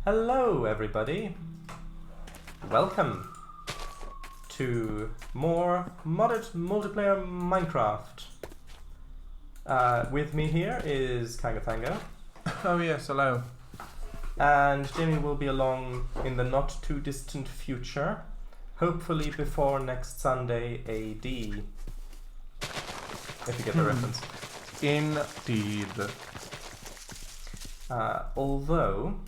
Hello everybody, welcome to more modded multiplayer Minecraft. With me here is CangoFango. Oh yes, hello. And Jamie will be along in the not too distant future, hopefully before next Sunday AD. If you get the reference. Indeed. Although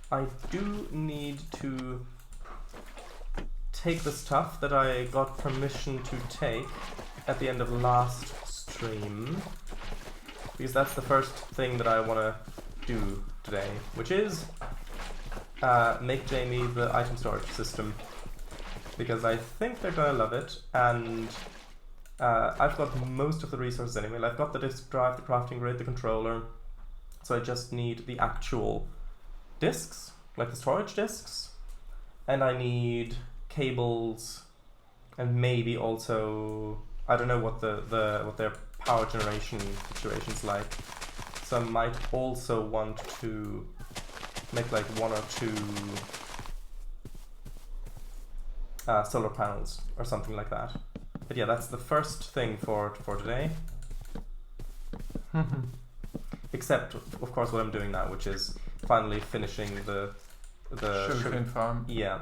I do need to take the stuff that I got permission to take at the end of last stream, because that's the first thing that I want to do today, which is make Jamie the item storage system, because I think they're gonna love it, and I've got most of the resources anyway. I've got the disk drive, the crafting grid, the controller, so I just need the actual disks, like the storage disks, and I need cables, and maybe also, I don't know what what their power generation situation's like, so I might also want to make like 1 or 2 solar panels or something like that. But yeah, that's the first thing for today. Except, of course, what I'm doing now, which is finally finishing the sugarcane farm. Yeah,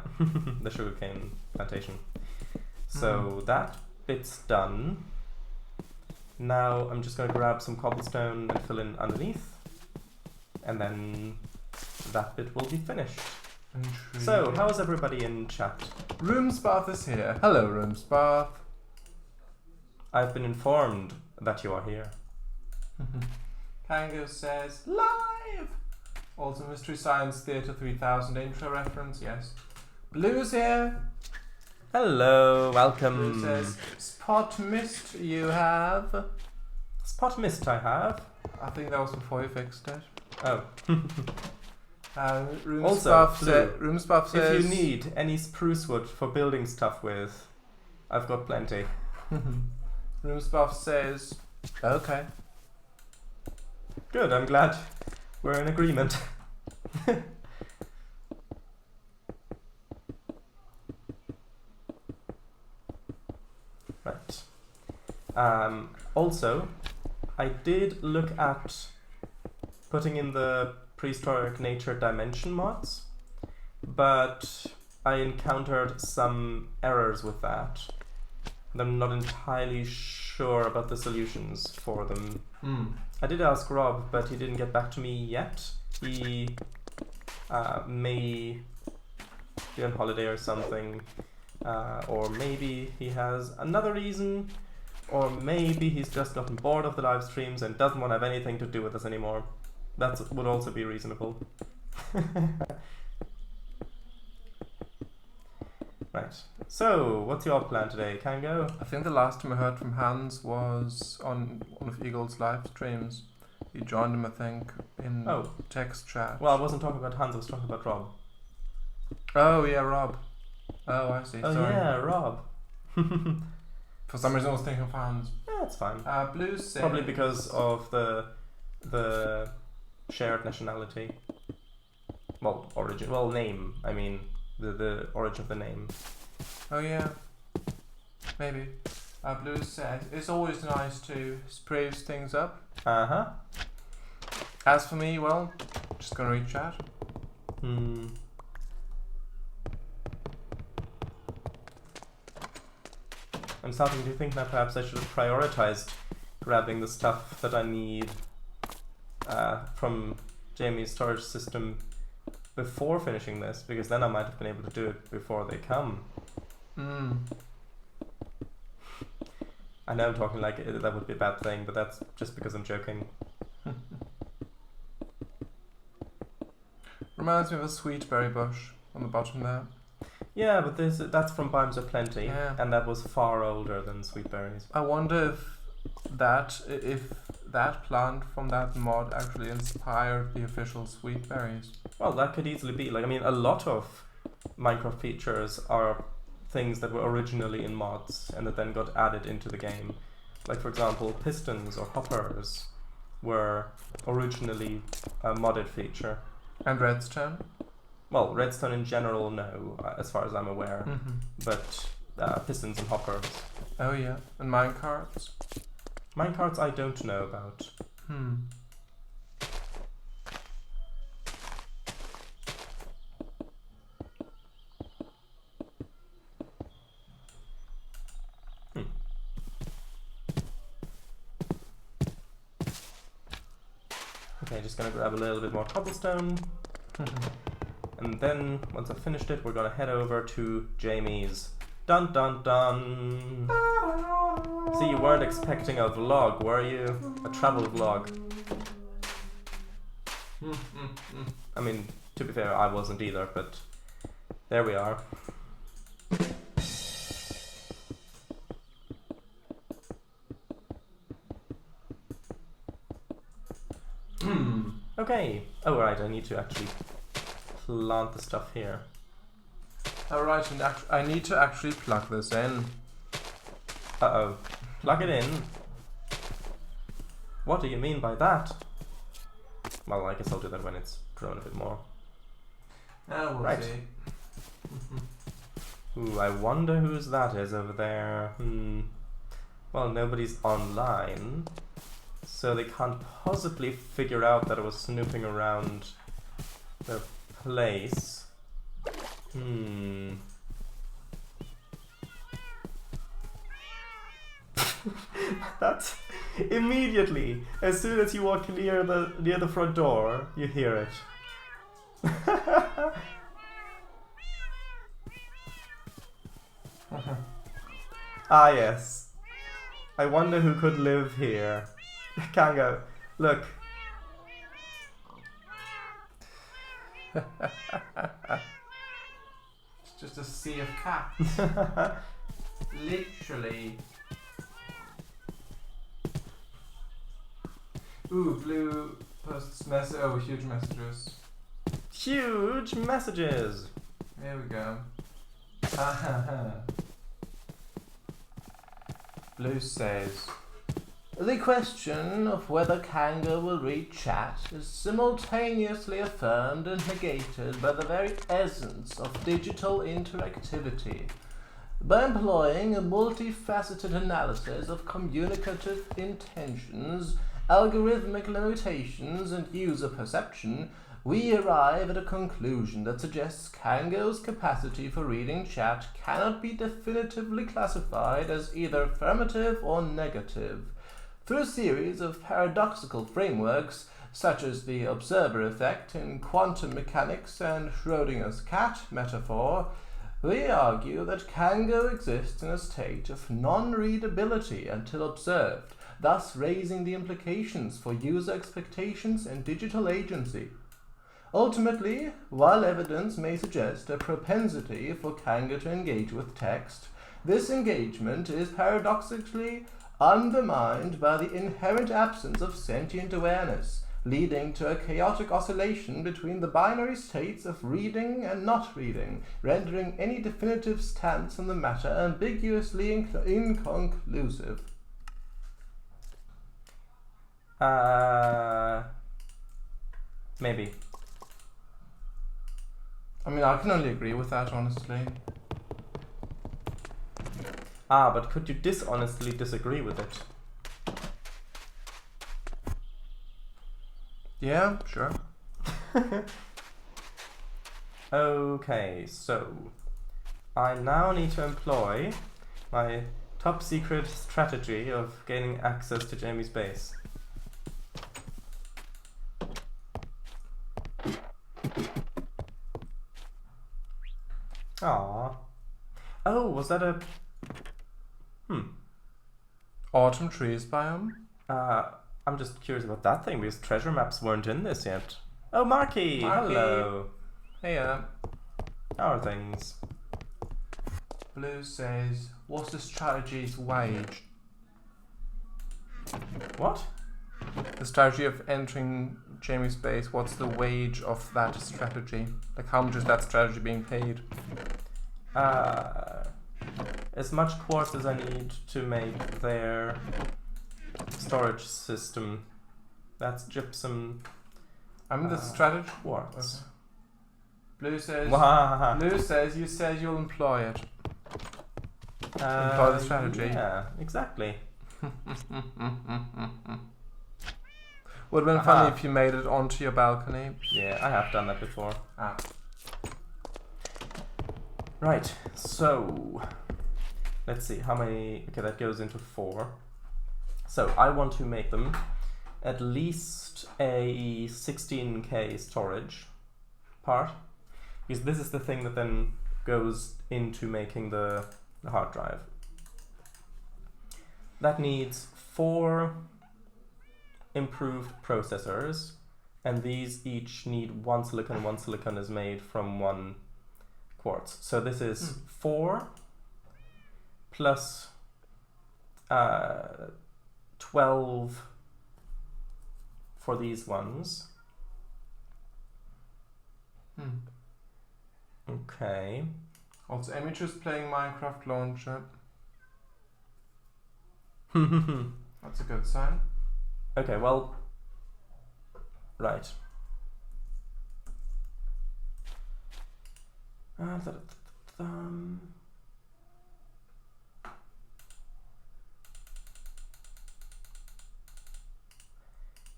the sugarcane plantation. So that bit's done. Now I'm just going to grab some cobblestone and fill in underneath, and then that bit will be finished. Intriguing. So, how's everybody in chat? Roomspath is here. Hello, Roomspath. I've been informed that you are here. Cango says live. Also, Mystery Science Theatre 3000 intro reference. Yes. Blue's here. Hello, welcome. Blue says spot mist you have. Spot mist I have. I think that was before you fixed it. Oh. Roomspath says if you need any spruce wood for building stuff with, I've got plenty. Roomspath says okay. Good, I'm glad we're in agreement. Right. Also, I did look at putting in the Prehistoric Nature Dimension mods, but I encountered some errors with that. And I'm not entirely sure about the solutions for them. I did ask Rob, but he didn't get back to me yet. He may be on holiday or something, or maybe he has another reason, or maybe he's just gotten bored of the live streams and doesn't want to have anything to do with us anymore. That would also be reasonable. Right, so what's your plan today, Cango? I think the last time I heard from Hans was on one of Eagle's live streams. You joined him, I think, in text chat. Well, I wasn't talking about Hans, I was talking about Rob. Oh, yeah, Rob. Oh, I see. Oh, sorry. yeah, Rob. For some reason I was thinking of Hans. Yeah, that's fine. Blue says... Probably because of the shared nationality. Well, origin. Well, name. I mean, the origin of the name. Oh, yeah. Maybe. Blue says, it's always nice to spruce things up. Uh-huh. As for me, well, just gonna read chat. I'm starting to think that perhaps I should have prioritized grabbing the stuff that I need from Jamie's storage system before finishing this, because then I might have been able to do it before they come. I know I'm talking like that would be a bad thing, but that's just because I'm joking. Reminds me of a sweet berry bush on the bottom there. Yeah, but that's from Biomes of Plenty, yeah. And that was far older than sweet berries. I wonder if that plant from that mod actually inspired the official sweet berries. Well, that could easily be. Like, I mean, a lot of Minecraft features are things that were originally in mods and that then got added into the game. Like, for example, pistons or hoppers were originally a modded feature. And redstone? Well, redstone in general, no, as far as I'm aware. But pistons and hoppers. Oh yeah, and minecarts? Minecarts I don't know about. Okay, just gonna grab a little bit more cobblestone. And then, once I've finished it, we're gonna head over to Jamie's. Dun dun dun! See, you weren't expecting a vlog, were you? A travel vlog. I mean, to be fair, I wasn't either, but there we are. Okay. Oh, right, I need to actually plant the stuff here. Alright, and I need to actually plug this in. Uh-oh. Plug it in? What do you mean by that? Well, I guess I'll do that when it's grown a bit more. Oh, we'll see. Ooh, I wonder whose that is over there. Well, nobody's online, so they can't possibly figure out that I was snooping around their place. That's immediately, as soon as you walk near the front door, you hear it. Ah yes. I wonder who could live here. Cango, look. It's just a sea of cats. Literally. Ooh, blue posts huge messages. Huge messages! There we go. Blue says, the question of whether Cango will read chat is simultaneously affirmed and negated by the very essence of digital interactivity. By employing a multifaceted analysis of communicative intentions, algorithmic limitations, and user perception, we arrive at a conclusion that suggests Cango's capacity for reading chat cannot be definitively classified as either affirmative or negative. Through a series of paradoxical frameworks, such as the observer effect in quantum mechanics and Schrödinger's cat metaphor, we argue that Cango exists in a state of non-readability until observed, thus raising the implications for user expectations and digital agency. Ultimately, while evidence may suggest a propensity for Cango to engage with text, this engagement is paradoxically undermined by the inherent absence of sentient awareness, leading to a chaotic oscillation between the binary states of reading and not reading, rendering any definitive stance on the matter ambiguously inconclusive. Maybe. I mean, I can only agree with that, honestly. But could you dishonestly disagree with it? Yeah, sure. Okay, so I now need to employ my top secret strategy of gaining access to Jamie's base. Aww. Oh, was that a... Autumn trees biome? I'm just curious about that thing, because treasure maps weren't in this yet. Oh, Marky! Hello! Hey, How are things? Blue says, what's the strategy's wage? What? The strategy of entering Jamie's base, what's the wage of that strategy? Like, how much is that strategy being paid? As much quartz as I need to make their storage system. That's gypsum. I mean, the strategy... Quartz. Blue says. Wahahaha. Blue says you said you'll employ it. Employ the strategy. Yeah, exactly. Would have been funny if you made it onto your balcony. Yeah, I have done that before. Ah. Right, so let's see how many. Okay, that goes into 4. So I want to make them at least a 16K storage part, because this is the thing that then goes into making the hard drive. That needs 4 improved processors, and these each need 1 silicon. 1 silicon is made from 1 quartz. So this is 4 plus 12 for these ones. Okay. Also, Emichu's playing Minecraft launcher. That's a good sign. Okay, well, right.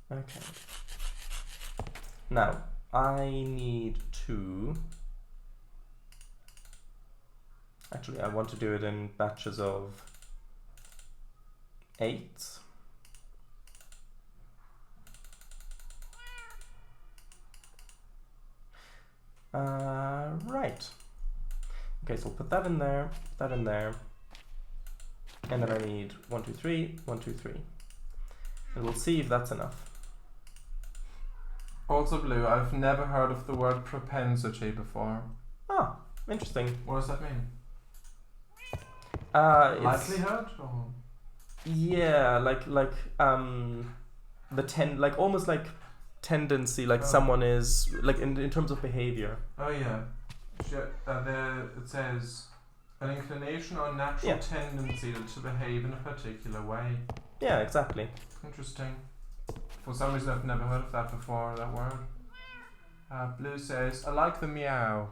Okay. Now, I need to... Actually, I want to do it in batches of 8. Right. Okay, so we'll put that in there, and then I need 1, 2, 3, 1, 2, 3. And we'll see if that's enough. Also, Blue, I've never heard of the word propensity before. Ah, interesting. What does that mean? Likelihood? Or? Yeah, like almost like tendency, like someone is like in terms of behavior. Oh yeah, there it says an inclination or natural tendency to behave in a particular way. Yeah, exactly. Interesting. For some reason, I've never heard of that before. That word. Blue says, "I like the meow."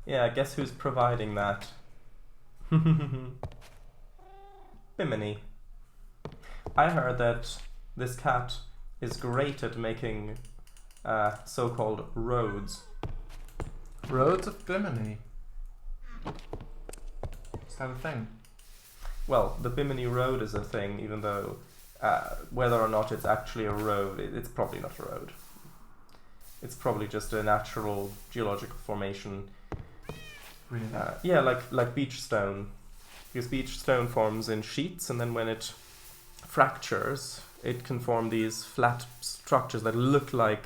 Yeah, guess who's providing that? Bimini. I heard that this cat is great at making so-called roads. Roads of Bimini. Is that a thing? Well, the Bimini Road is a thing, even though whether or not it's actually a road, it's probably not a road. It's probably just a natural geological formation. Really? Yeah, like beach stone. Because beach stone forms in sheets, and then when it fractures, it can form these flat structures that look like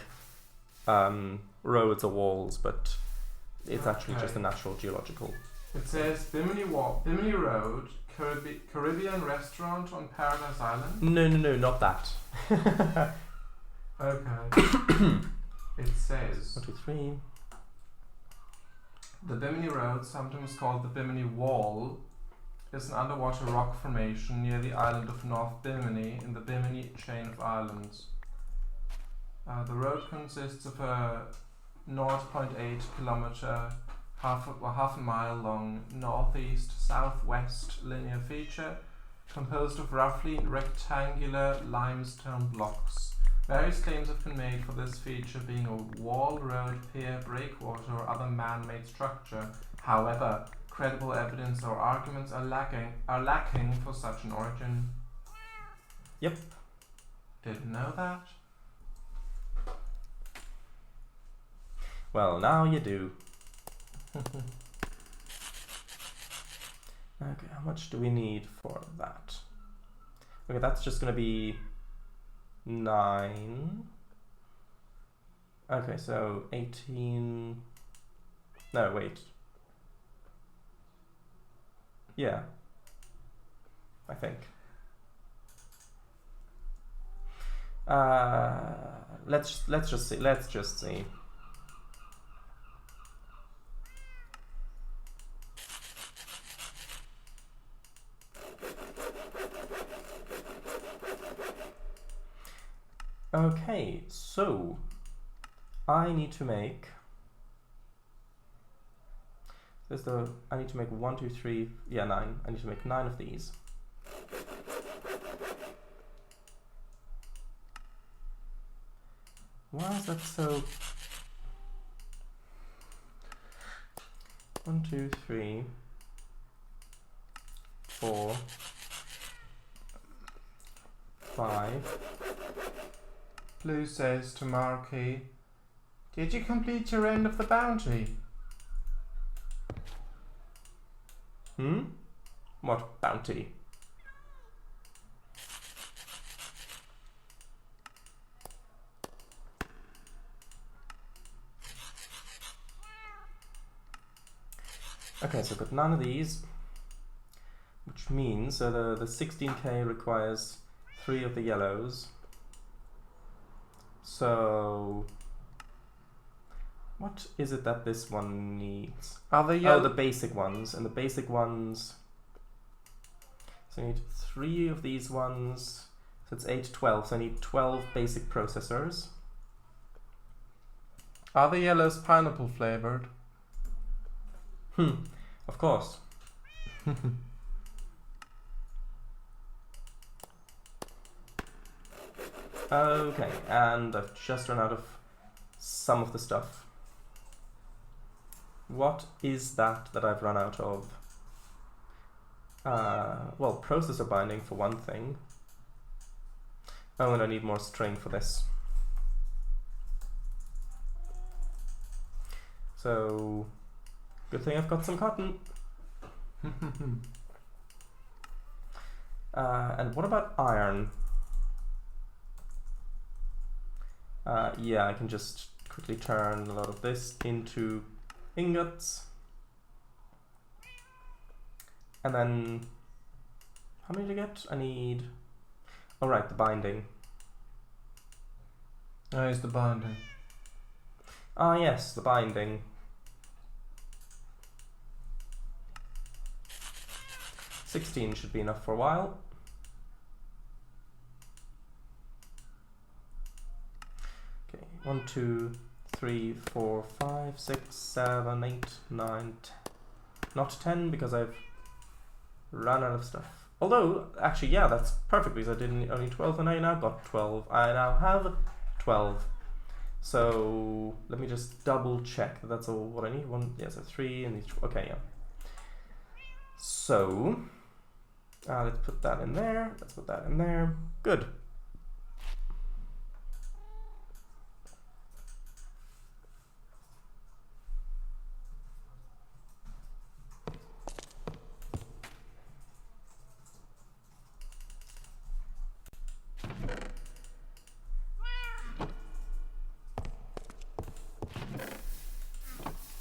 roads or walls, but it's actually just a natural geological. It says Bimini Road, Caribbean restaurant on Paradise Island. No, not that. Okay. It says 1, 2, 3. The Bimini Road, sometimes called the Bimini Wall, is an underwater rock formation near the island of North Bimini in the Bimini chain of islands. The road consists of a 0.8 kilometer, half a mile long northeast-southwest linear feature composed of roughly rectangular limestone blocks. Various claims have been made for this feature being a wall, road, pier, breakwater, or other man-made structure. However, credible evidence or arguments are lacking for such an origin. Yep. Didn't know that. Well, now you do. Okay, how much do we need for that? Okay, that's just gonna be 9. Okay, so 18. No, wait. Yeah, I think. Let's just see. Let's just see. Okay, so I need to make I need to make 1, 2, 3, yeah, 9. I need to make 9 of these. Why is that so? 1, 2, 3, 4, 5. Blue says to Marky, "Did you complete your end of the bounty?" What bounty? Okay, so I've got none of these, which means the 16k requires 3 of the yellows. So what is it that this one needs? Are the yellow? Oh, the basic ones, and the basic ones. So I need 3 of these ones. So it's 8, 12. So I need 12 basic processors. Are the yellows pineapple flavored? Of course. Okay, and I've just run out of some of the stuff. What is that I've run out of? Well, processor binding for one thing. Oh, and I need more string for this. So, good thing I've got some cotton. And what about iron? Yeah, I can just quickly turn a lot of this into ingots. And then, how many to get? I need, oh right, the binding. Oh, it's the binding. Ah yes, the binding. $16 should be enough for a while. Okay, 1, 2, 3, 4, 5, 6, 7, 8, 9, 10. Not 10 because I've run out of stuff. Although, actually, yeah, that's perfect because I didn't only 12 and I now got 12. I now have 12. So let me just double check that that's all what I need. One, yeah, so 3 and these. Okay, yeah. So let's put that in there. Let's put that in there. Good.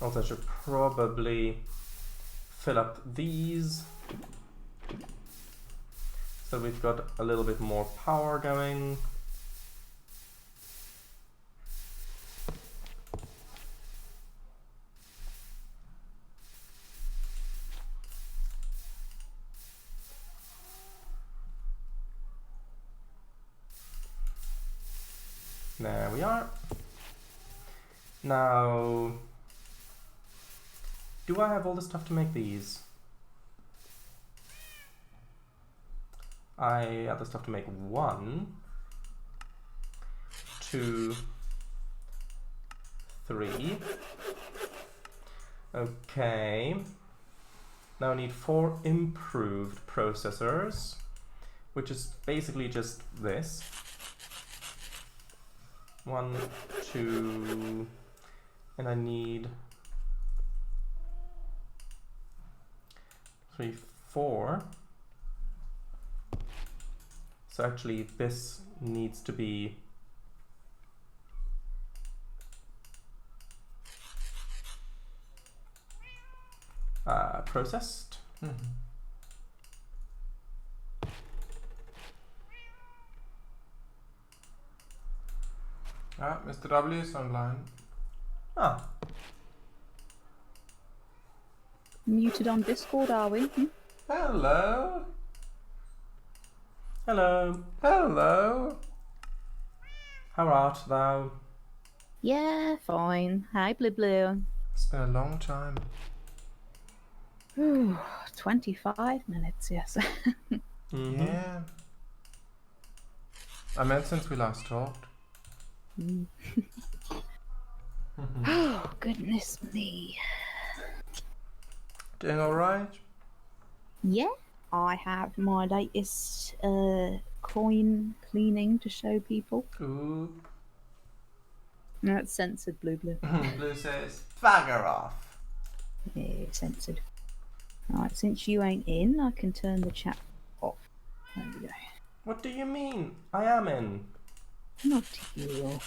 Also, I should probably fill up these so we've got a little bit more power going. There we are. Now, do I have all the stuff to make these? I have the stuff to make 1, 2, 3. Okay. Now I need 4 improved processors, which is basically just this. 1, 2, and I need 3, 4. So actually this needs to be processed. Ah, Mr. W is online. Ah. Muted on Discord, are we? Hello. Hello. Hello. How art thou? Yeah, fine. Hi, Blue Blue. It's been a long time. Ooh, 25 minutes, yes. Mhm. Yeah. I meant since we last talked. Oh, goodness me. Doing alright? Yeah, I have my latest coin cleaning to show people. Ooh. That's censored, Blue. Blue says, "Bugger off." Yeah, censored. Right, since you ain't in, I can turn the chat off. There we go. What do you mean? I am in. Not you.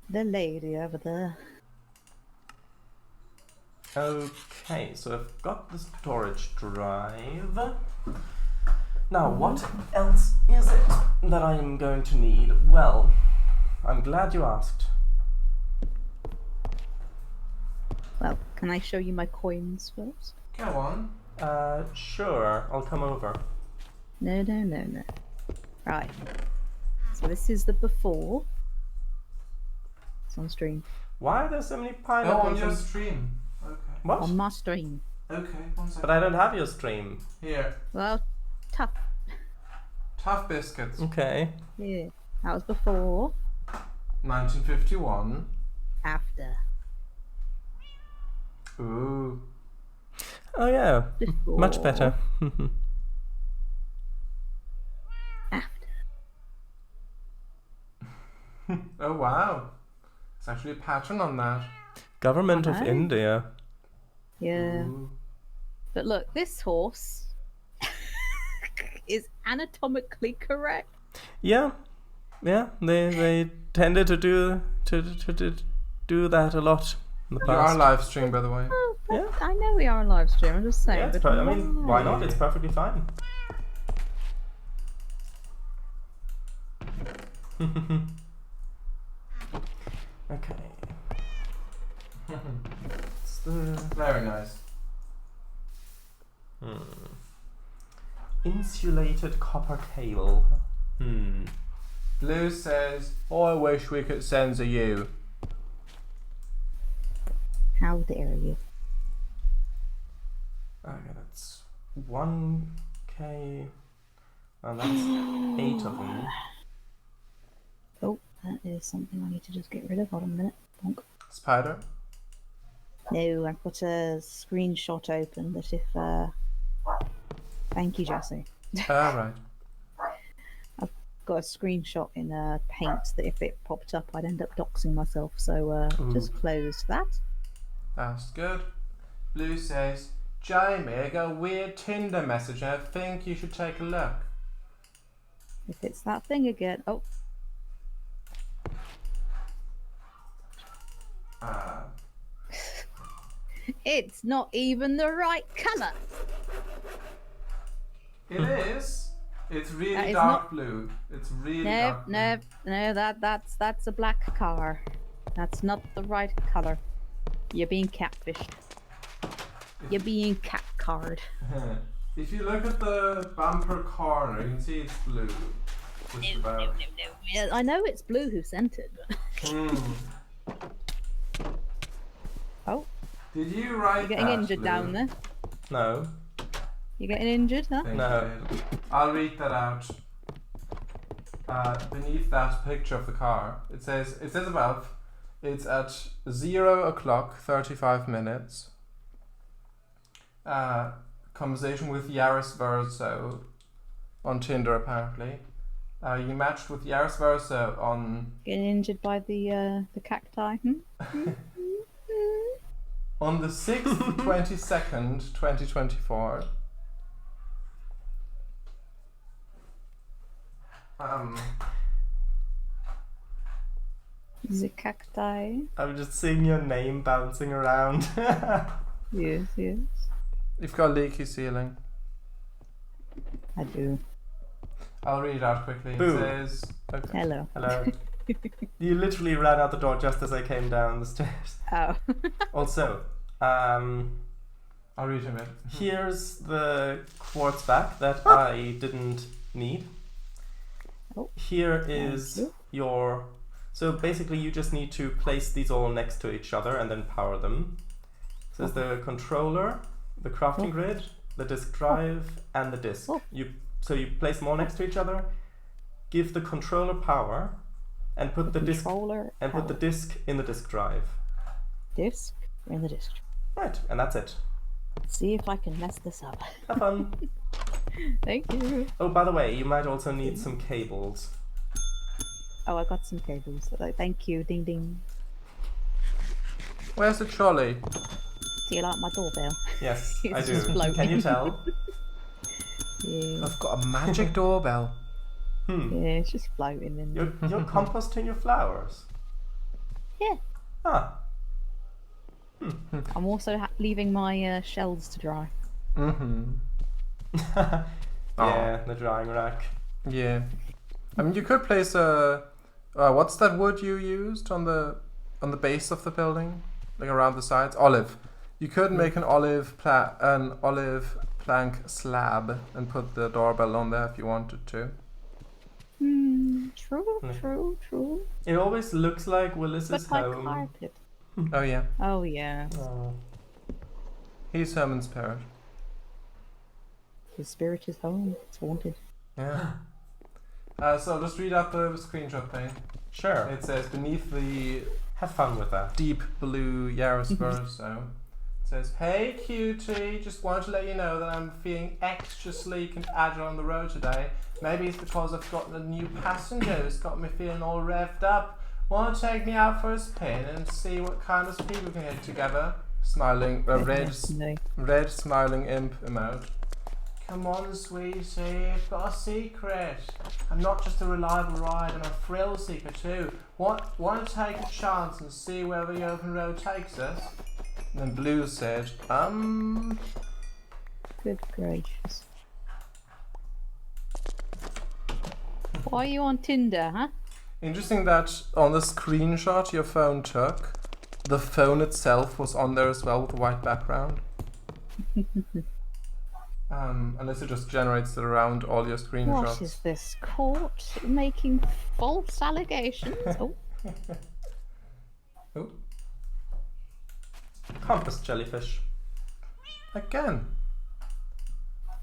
The lady over there. Okay, so I've got the storage drive. Now, what else is it that I'm going to need? Well, I'm glad you asked. Well, can I show you my coins first? Go on. Sure, I'll come over. No. Right. So this is the before. It's on stream. Why are there so many Oh, pineapples? on your and- stream. Okay. What? On my stream. Okay, one second. But I don't have your stream. Here. Well, tough. Tough biscuits. Okay. Yeah. That was before. 1951. After. Ooh. Oh yeah, Before. much better. After. Oh wow. There's actually a pattern on that. Government of Okay. India. Yeah. Ooh. But look, this horse is anatomically correct. Yeah, they tended to do that a lot in the We are past. live stream, by the way. Oh, but Yeah. I know we are on live stream. I'm just saying. Yeah, it's but I mean, why not? It's perfectly fine. Okay. It's the Very nice. insulated copper cable. Blue says, "Oh, I wish we could censor you." How dare you? Okay, that's 1K, and that's 8 of them. Oh, that is something I need to just get rid of. Hold on a minute. Bonk. Spider. No, I've got a screenshot open that if thank you, Jesse. Alright. Got a screenshot in Paint that if it popped up, I'd end up doxing myself. So just close that. That's good. Blue says, "Jamie, I got a weird Tinder message and I think you should take a look." If it's that thing again, oh, it's not even the right colour. It is. It's That really is dark not- blue. It's really No, dark blue. no, that's a black car. That's not the right colour. You're being catfished. You're being catcarded. If you look at the bumper corner, you can see it's blue. Just about. No. Yeah, I know it's Blue who sent it. But... Oh, Did you write you're getting that, injured Blue? down there. No. You're getting injured, huh? Thank No. you. I'll read that out. Beneath that picture of the car, it says above, it's at 0:35. Conversation with Yaris Verso on Tinder apparently. You matched with Yaris Verso on Getting injured by the cacti. on the 6th, 22nd, 2024. Is it cacti? I'm just seeing your name bouncing around. Yes. You've got leaky ceiling. I do. I'll read it out quickly. Boo. It says, okay. Hello. Hello. You literally ran out the door just as I came down the stairs. Oh. Also, I'll read him it. here's the quartz back that I didn't need. Oh. Here is Thank your... So basically you just need to place these all next to each other and then power them. So there's the controller, the crafting grid, the disk drive, and the disk. So you place them all next to each other, give the controller power, and put the disk put the disk in the disk drive. Disk in the disk. Right, and that's it. Let's see if I can mess this up. Have fun. Thank you. Oh, by the way, you might also need some cables. Oh, I got some cables. Thank you. Ding ding. Where's the trolley? Do you like my doorbell? Yes, I It's do. just floating. Can you tell? Yeah. I've got a magic doorbell. Yeah, it's just floating in there. You're composting your flowers? Yeah. Ah. I'm also leaving my shells to dry. Yeah, the drying rack. Yeah. I mean, you could place a... what's that wood you used on the base of the building? Like around the sides? Olive. You could make an olive plank slab and put the doorbell on there if you wanted to. True. It always looks like Willis's But my home. carpet. Oh yeah. Oh yeah. Oh. He's home in spirit. His spirit is home. It's haunted. Yeah. So I'll just read out the screenshot thing. Sure. It says beneath the Have fun with that. deep blue Yaris verso. It says, "Hey cutie, just wanted to let you know that I'm feeling extra sleek and agile on the road today. Maybe it's because I've gotten a new passenger who's got me feeling all revved up. Want to take me out for a spin and see what kind of speed we can hit together?" Smiling, red smiling imp emote. "Come on, sweetie, I've got a secret. I'm not just a reliable ride, I'm a thrill seeker too. Want to take a chance and see where the open road takes us?" And then Blue said, Good gracious. Why are you on Tinder, huh? Interesting that on the screenshot your phone took, the phone itself was on there as well with a white background. Unless it just generates it around all your screenshots. What is this court making false allegations? Oh, Oh, Compass jellyfish. again.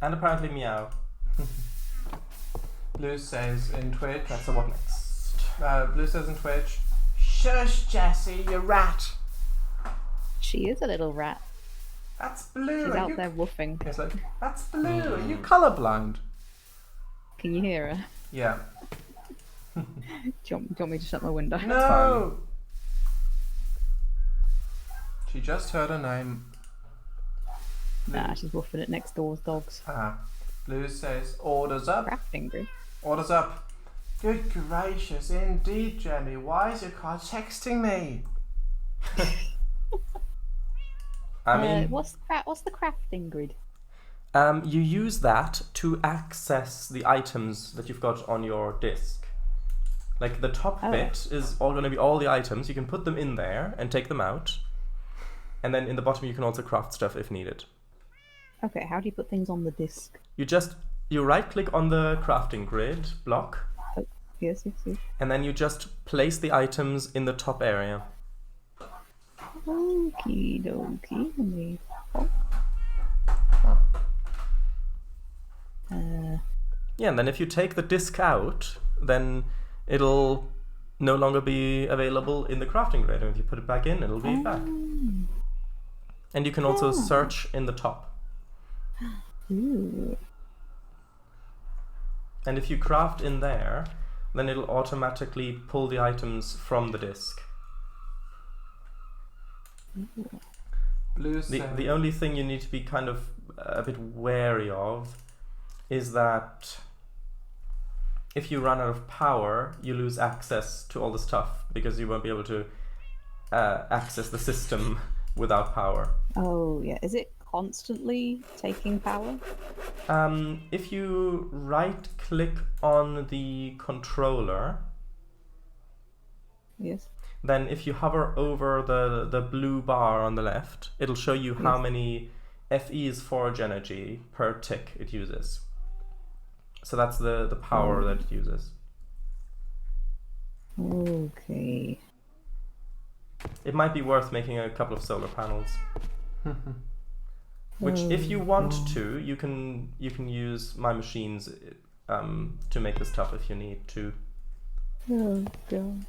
And apparently meow. Blue says in Twitch. That's the what next. Blue says in Twitch, "Shush, Jessie, you rat." she is a little rat. That's Blue. She's Are out you... there woofing. It's like, "That's Blue. Are you colourblind?" Can you hear her? Yeah. Do you want me to shut my window? No. She just heard her name. Nah, she's woofing at next door's dogs. Blue says, "Orders up." Crafting grid. Orders up. Good gracious, indeed, Jenny. Why is your car texting me? I mean, what's the crafting grid? you use that to access the items that you've got on your disk. Like the top bit is all going to be all the items. You can put them in there and take them out. And then in the bottom you can also craft stuff if needed. Okay, how do you put things on the disk? You right click on the crafting grid block. Oh, yes. And then you just place the items in the top area. Okie dokie. Yeah, and then if you take the disk out, then it'll no longer be available in the crafting grid. And if you put it back in, it'll be back. And you can also search in the top. Ooh. And if you craft in there, then it'll automatically pull the items from the disk. Blue The only thing you need to be kind of a bit wary of is that if you run out of power, you lose access to all the stuff because you won't be able to access the system without power. Oh, yeah. Is it constantly taking power? If you right click on the controller, Yes. then if you hover over the blue bar on the left, it'll show you how many FE's forge energy per tick it uses. So that's the power that it uses. Okay. It might be worth making a couple of solar panels. Which, if you want to, you can use my machines to make the stuff if you need to. Oh god.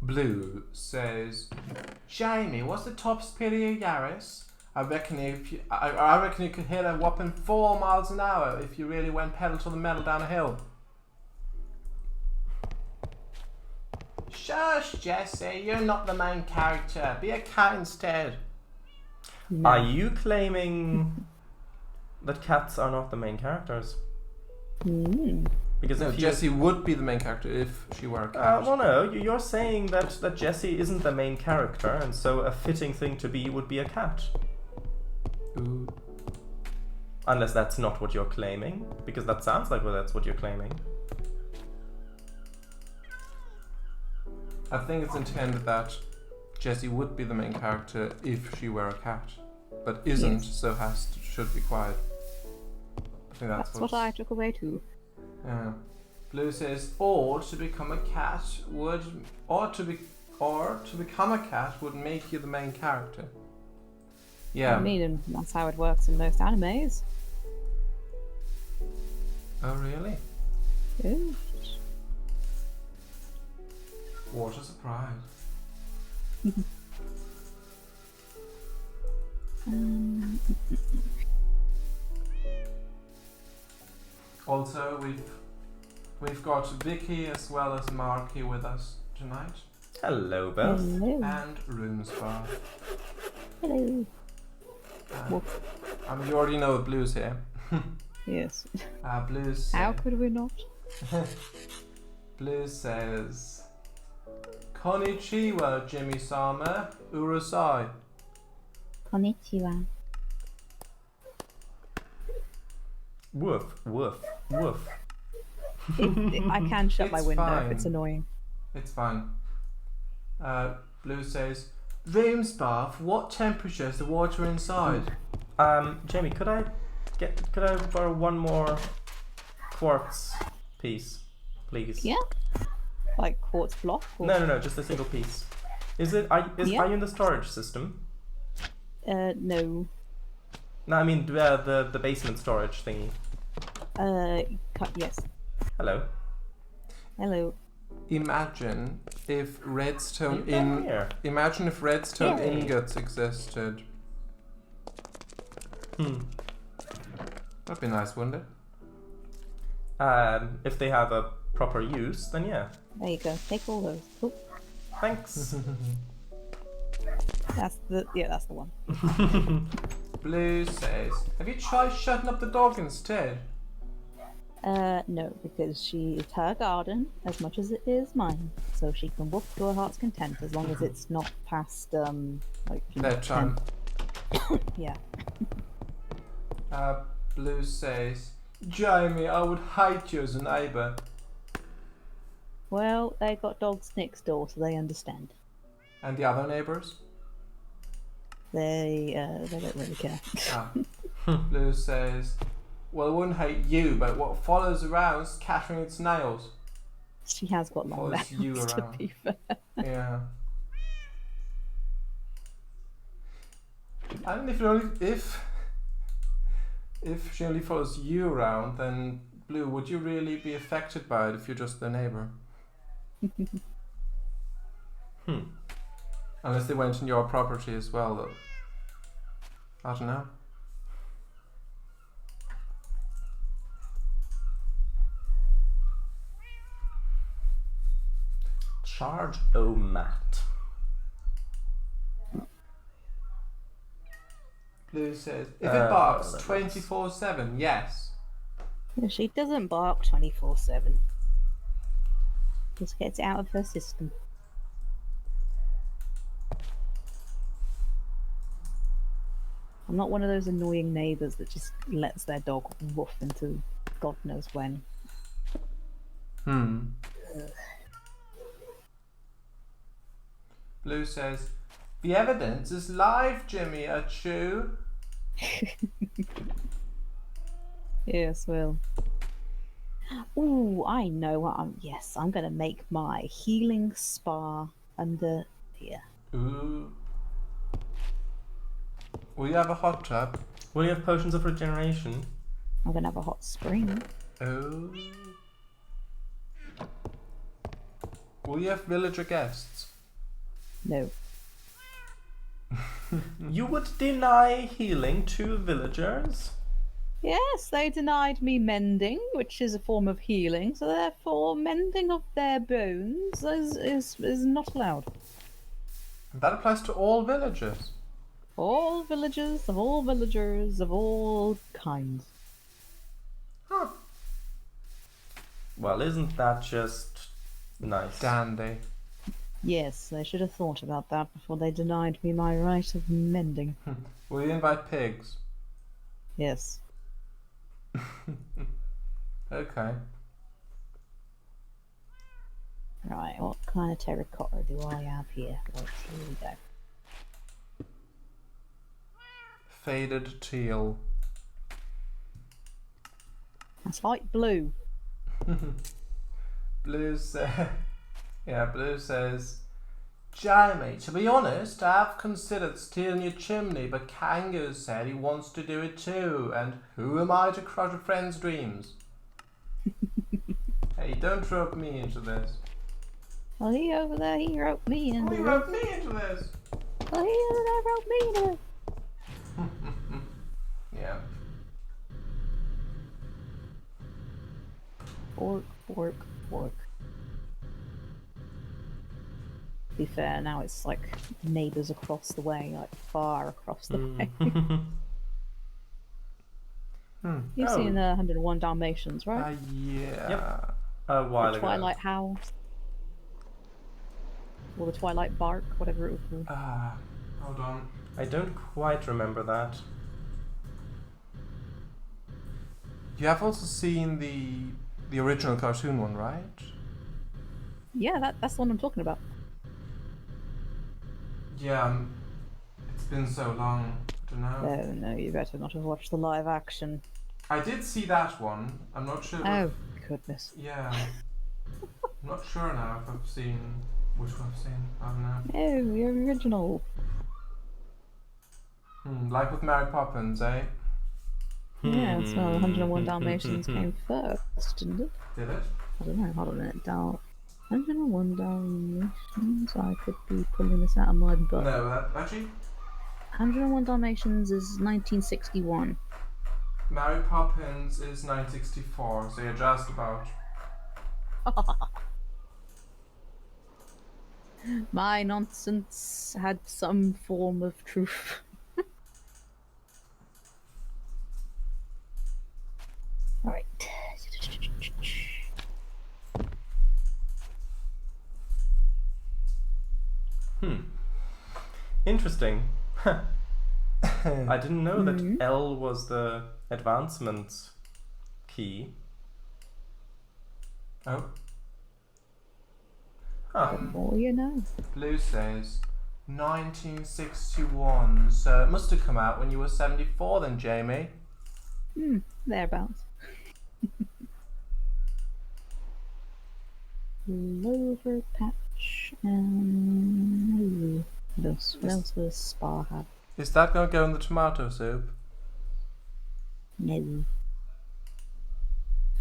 Blue says, Jamie, what's the top speed of your Yaris? I reckon you could hit a whopping 4 miles an hour if you really went pedal to the metal down a hill. Shush, Jesse, you're not the main character. Be a cat instead. No. Are you claiming that cats are not the main characters? Because No, if Jessie would be the main character if she were a cat. well, no, you're saying that Jessie isn't the main character, and so a fitting thing to be would be a cat. Ooh. Unless that's not what you're claiming, because that sounds like that's what you're claiming. I think it's intended that Jessie would be the main character if she were a cat, but isn't, Yes. so should be quiet. I think That's what I took away too. Yeah. Blue says, or to become a cat would make you the main character. Yeah. I mean, and that's how it works in most animes. Oh really? Yeah. What a surprise. Also, we've got Vicky as well as Marky with us tonight, Hello, Beth. Hello. and Runesbar. Hello. You already know Blue's here. Yes. Blue's. How could we not? Blue says, Konnichiwa, Jimmy-sama, urasai. Konnichiwa. Woof, woof, woof. I can shut my It's window if it's fine. annoying. It's fine. Blue says, Runesbar, what temperature is the water inside? Jamie, could I borrow one more quartz piece, please? Yeah. Like quartz block? Or... No, just a single piece. Are you in the storage system? No. No, I mean the basement storage thingy. Yes. Hello. Hello. Imagine if redstone Here. Imagine if redstone Yay. ingots existed. That'd be nice, wouldn't it? If they have a proper use, then yeah. There you go. Take all those. Oh, Thanks. that's the one. Blue says, have you tried shutting up the dog instead? No, because it's her garden as much as it is mine, so she can woof to her heart's content as long as it's not past Bedtime. 10. Yeah. Blue says, Jamie, I would hate you as a neighbour. Well, they got dogs next door, so they understand. And the other neighbours? They don't really care. Blue says, well, I wouldn't hate you, but what follows around scattering its nails. She has got long Follows you nails, to around. be fair. Yeah. And if she only follows you around, then Blue, would you really be affected by it if you're just their neighbour? Unless they went on your property as well, though. I don't know. Charge o mat. Blue says, if it barks that 24/7, yes. No, she doesn't bark 24/7. Just gets it out of her system. I'm not one of those annoying neighbours that just lets their dog woof into God knows when. Blue says, the evidence is live, Jimmy, Achu. Yes, well. Ooh, I know what yes, I'm gonna make my healing spa under here. Ooh. Will you have a hot tub? Will you have potions of regeneration? I'm gonna have a hot spring. Oh. Will you have villager guests? No. You would deny healing to villagers? Yes, they denied me mending, which is a form of healing, so therefore mending of their bones is not allowed. That applies to all villagers. All villagers of all villagers of all kinds. Huh. Well, isn't that just nice? Dandy. Yes, they should have thought about that before they denied me my right of mending. Will you invite pigs? Yes. Okay. Right, what kind of terracotta do I have here? Right, here we go. Faded teal. That's light blue. Blue says, Blue says, Jamie, to be honest, I've considered stealing your chimney, but Cango said he wants to do it too, and who am I to crush a friend's dreams? Hey, don't rope me into this. Well, he over there, he roped me into Oh, you it. roped me into this! Well, he over there roped me into it. Yeah. Fork, fork, fork. To be fair, now it's like neighbours across the way, like far across the way. You've Oh. seen 101 Dalmatians, right? Yeah. Yep. A while The ago. Twilight Howl. Or the Twilight Bark, whatever it was called. Hold on. I don't quite remember that. You have also seen the original cartoon one, right? Yeah, that's the one I'm talking about. Yeah, it's been so long. I don't know. No, you better not have watched the live action. I did see that one. I'm not sure. Oh, goodness. Yeah. I'm not sure now if I've seen which one I've seen. I don't know. No, the original. Like with Mary Poppins, eh? Yeah, so 101 Dalmatians came first, didn't it? Did it? I don't know, hold on a minute. 101 Dalmatians, I could be pulling this out of my butt. No, that actually. 101 Dalmatians is 1961. Mary Poppins is 1964, so you're just about. My nonsense had some form of truth. Right. Interesting. I didn't know that L was the advancement key. Oh. The more you know. Blue says 1961, so it must have come out when you were 74 then, Jamie. Thereabouts. Clover patch and what else was Spa have? Is that going to go in the tomato soup? No.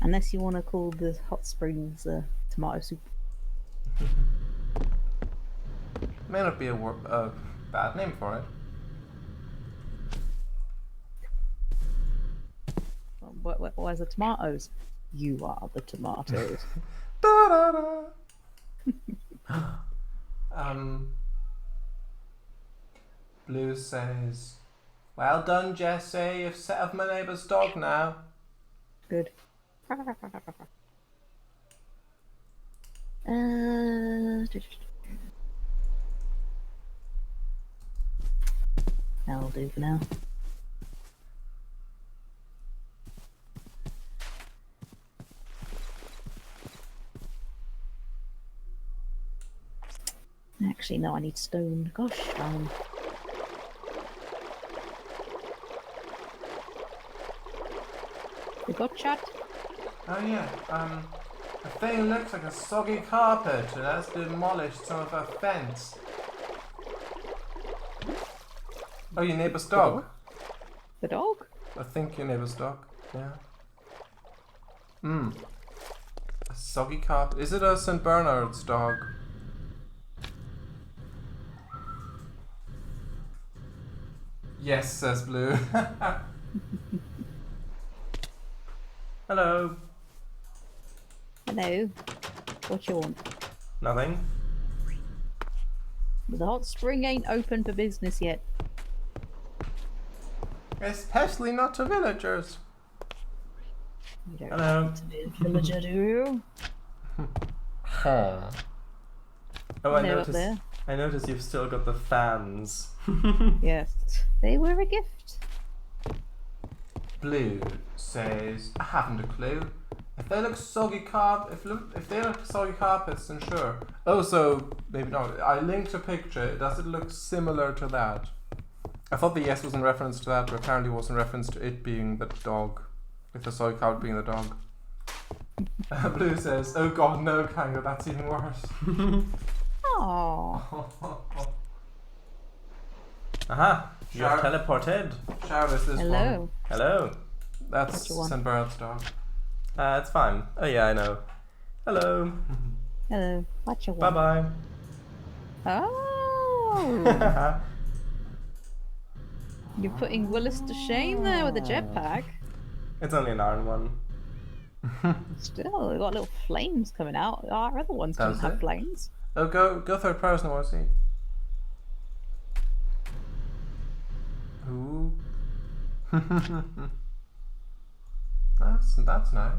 Unless you want to call the hot springs tomato soup. May not be a bad name for it. Where's the tomatoes? You are the tomatoes. Da, da, da. Blue says, well done, Jesse. You've set up my neighbour's dog now. Good. That'll do for now. Actually, no, I need stone. Gosh, we got chat? Oh yeah, the thing looks like a soggy carpet and has demolished some of our fence. Oh, your neighbour's dog. The dog? I think your neighbour's dog. Yeah. A soggy carpet. Is it a St. Bernard's dog? Yes, says Blue. Hello. Hello. What you want? Nothing. The hot spring ain't open for business yet. Especially not to villagers. You don't Hello. want to be a villager, do you? Huh. Oh, I Hello up noticed. there. I noticed you've still got the fans. Yes. They were a gift. Blue says, I haven't a clue. If they look soggy if they look soggy carpets, then sure. Oh, so maybe not. I linked a picture. Does it look similar to that? I thought the yes was in reference to that, but apparently it was in reference to it being the dog. With the soggy carpet being the dog. Blue says, oh god, no, Cango, that's even worse. Aww. Aha! You're Shout- teleported. Shout us this one. Hello. Hello. That's What's your one? St. Bernard's dog. It's fine. Oh yeah, I know. Hello. Hello. What you Bye want? bye. Oh. You're putting Willis to shame there with a jetpack. It's only an iron one. Still, we've got little flames coming out. Our other ones don't Does have it? flames. Oh, go third person, I want to see. Ooh. That's nice.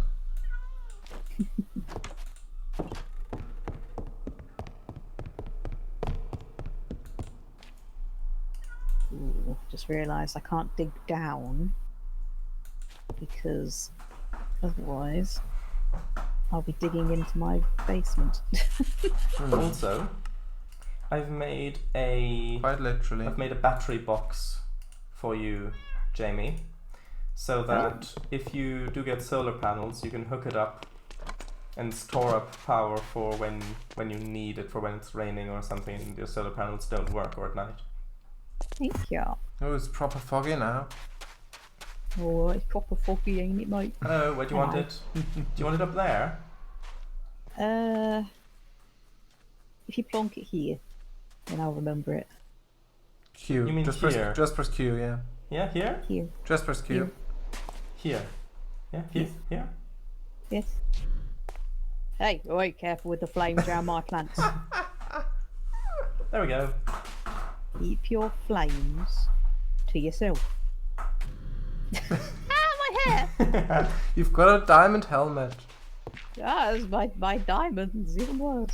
Ooh, just realised I can't dig down because otherwise I'll be digging into my basement. Also, I've made a Quite literally. battery box for you, Jamie, so that if you do get solar panels, you can hook it up and store up power for when you need it, for when it's raining or something and your solar panels don't work, or at night. Thank you. Oh, it's proper foggy now. Oh, it's proper foggy, ain't it, mate? Hello, where do you want Hello. it? Do you want it up there? If you plonk it here, then I'll remember it. Q. You mean just here? Just press Q, yeah. Yeah, here? Here. Just press Q. Here. Yeah, here? Here? Yes. Hey, wait, careful with the flames around my plants. There we go. Keep your flames to yourself. My hair! You've got a diamond helmet. Ah, it's my diamonds, even worse.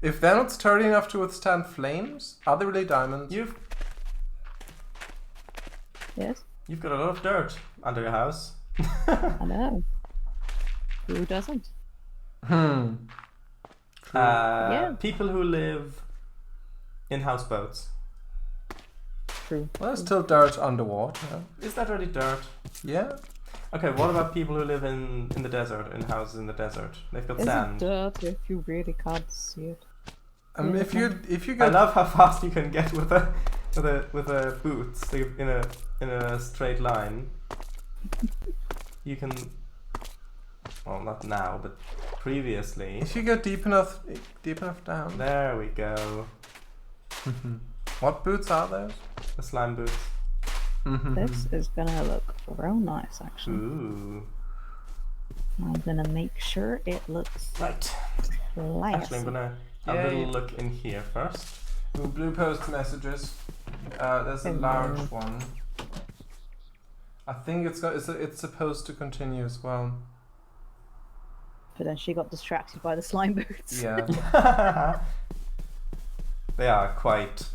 If they're not sturdy enough to withstand flames, are they really diamonds? Yes, You've got a lot of dirt under your house. I know. Who doesn't? Hmm. People who live in houseboats. True. Well, there's still dirt underwater. Is that really dirt? Yeah. Okay, what about people who live in the desert, in houses in the desert? They've got Is it sand. dirt if you really can't see it? If you I get love how fast you can get with a boots in a straight line. You can, well, not now, but previously. if you go deep enough down. There we go. What boots are those? The slime boots. This is gonna look real nice, actually. Ooh. I'm gonna make sure it looks Right. classy. Actually, I'm gonna have a little look in here first. Ooh, Blue post messages. There's a Hello. large one. I think it's supposed to continue as well. But then she got distracted by the slime boots. Yeah. They are quite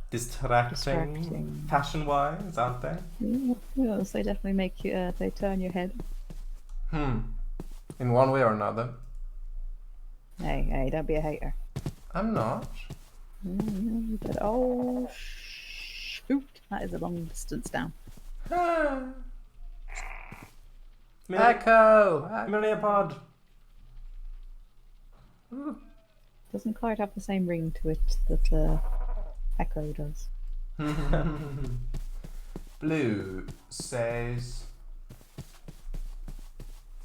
distracting. Distracting. Fashion-wise, aren't they? Yes, they definitely make you. They turn your head. In one way or another. Hey, don't be a hater. I'm not. But oh, shoot! That is a long distance down. Echo! Myriapod. Doesn't quite have the same ring to it that Echo does. Blue says,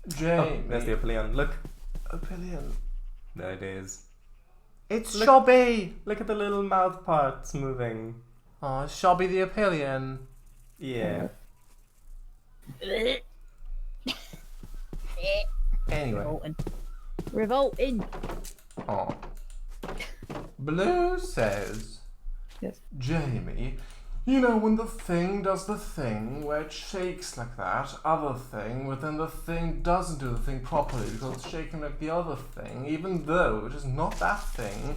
Oh, Jamie. there's the Opilion. Look. Opilion. There it is. It's Look. Shobby! Look at the little mouth parts moving. Oh, it's Shobby the Opilion. Yeah. Anyway. Revolting. Oh. Blue says, Yes. Jamie, you know when the thing does the thing where it shakes like that other thing, but then the thing doesn't do the thing properly because it's shaking like the other thing, even though it is not that thing,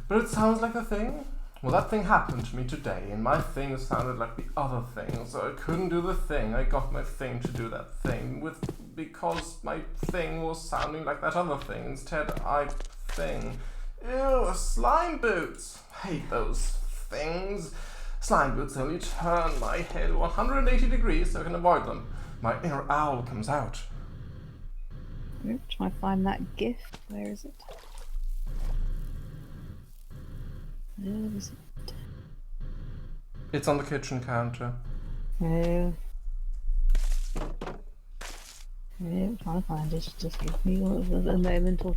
but it sounds like a thing? Well, that thing happened to me today, and my thing sounded like the other thing, so I couldn't do the thing. I got my thing to do that thing because my thing was sounding like that other thing. Instead, Ew, slime boots! Hate those things. Slime boots only turn my head 180 degrees so I can avoid them. My inner owl comes out. Try to find that gift. Where is it? Where is it? It's on the kitchen counter. Oh. I'm trying to find it. Just give me a moment or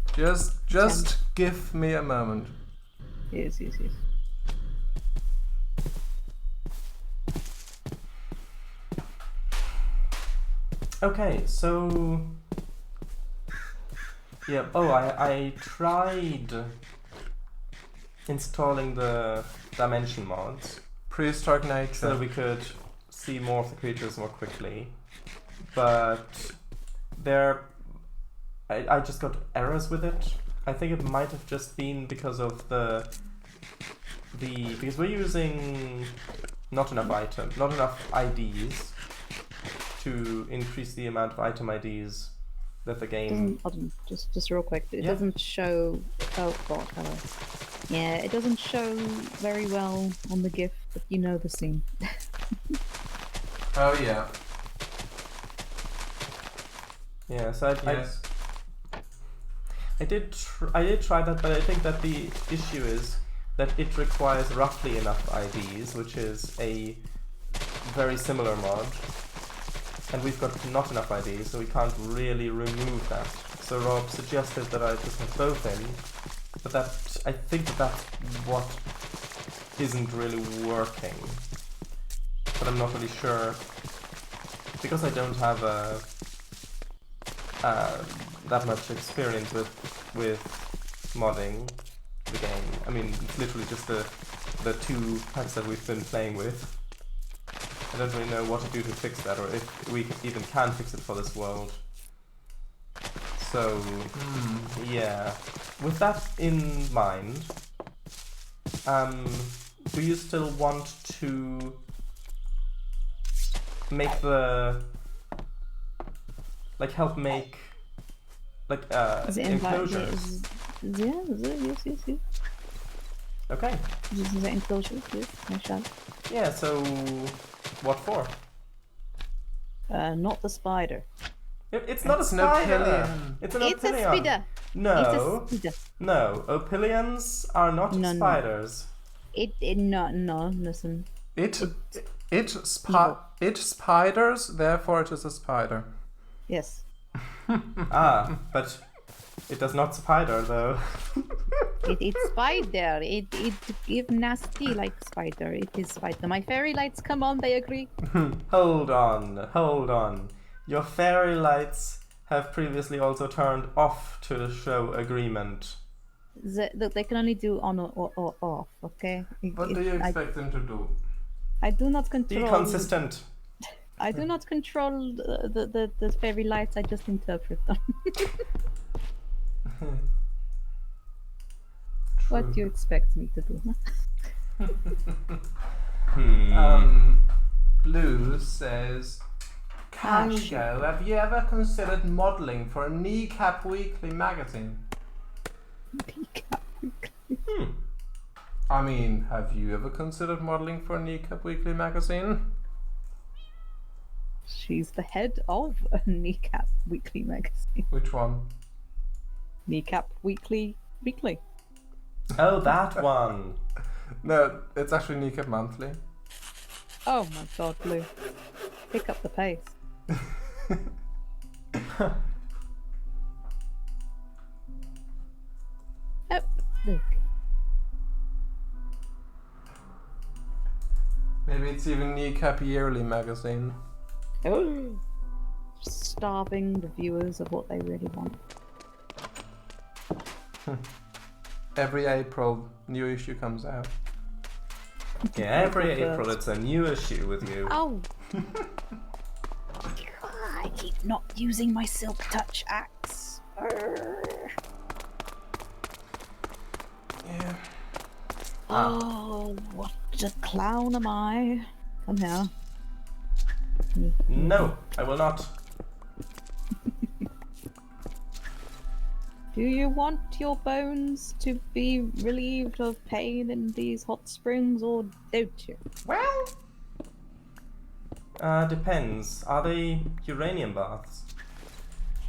Just give me a moment. Yes. Okay, so... Yeah, oh, I tried installing the dimension mods Prehistoric Nature. so that we could see more of the creatures more quickly, but I just got errors with it. I think it might have just been because of because we're using not enough IDs to increase the amount of item IDs that the game. Just real quick. It doesn't show. Oh god, hello. Yeah, it doesn't show very well on the GIF, but you know the scene. Oh yeah. Yeah, so Yes. I did try that, but I think that the issue is that it requires roughly enough IDs, which is a very similar mod, and we've got not enough IDs, so we can't really remove that. So Rob suggested that I just have both in, but I think that's what isn't really working. But I'm not really sure, because I don't have that much experience with modding the game. I mean, it's literally just the 2 packs that we've been playing with. I don't really know what to do to fix that, or if we even can fix it for this world. So, yeah. With that in mind, do you still want to make help make enclosures? Yes. Okay. This is the enclosure, yes, I shall. Yeah, so what for? Not the spider. It's not a It's an spider. Opilion. It's an It's a Opilion. spider. No. It's a spider. No, Opilions are not No. spiders. No, listen. It spiders, therefore it is a spider. Yes. Ah, but it does not spider though. It's spider. It give nasty like spider. It is spider. My fairy lights come on, they agree. Hold on. Your fairy lights have previously also turned off to show agreement. They can only do on or off, okay? What do you expect them to do? I do not control. Be consistent. I do not control the fairy lights, I just interpret them. What do you expect me to do? Blue says, Cango, have you ever considered modelling for a Kneecap Weekly magazine? I mean, have you ever considered modelling for a Kneecap Weekly magazine? She's the head of a Kneecap Weekly magazine. Which one? Kneecap Weekly. Oh, that one. No, it's actually Kneecap Monthly. Oh my god, Blue. Pick up the pace. Oh, look. Maybe it's even Kneecap Yearly magazine. Oh. Starving the viewers of what they really want. Every April, new issue comes out. Yeah, every April it's a new issue with you. Oh! I keep not using my silk touch axe. Yeah. Oh, what a clown am I? Come here. No, I will not. Do you want your bones to be relieved of pain in these hot springs, or don't you? Well, depends. Are they uranium baths?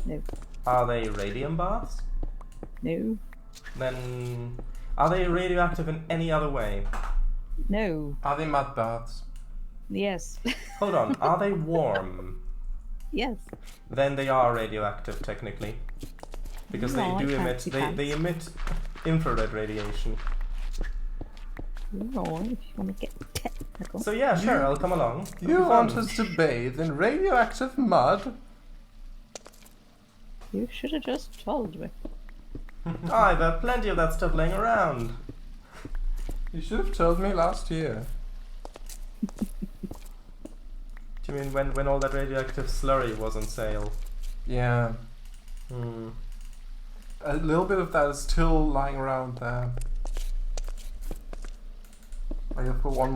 No. Are they radium baths? No. Then, are they radioactive in any other way? No. Are they mud baths? Yes. Hold on, are they warm? Yes. Then they are radioactive, technically. Because No, they do I emit, fancy they emit infrared radiation. No, if you want to get technical. So yeah, sure, I'll come along. It'll You be want fun. us to bathe in radioactive mud? You should have just told me. I've plenty of that stuff laying around. You should have told me last year. Do you mean when all that radioactive slurry was on sale? Yeah. Hmm. A little bit of that is still lying around there. I have put one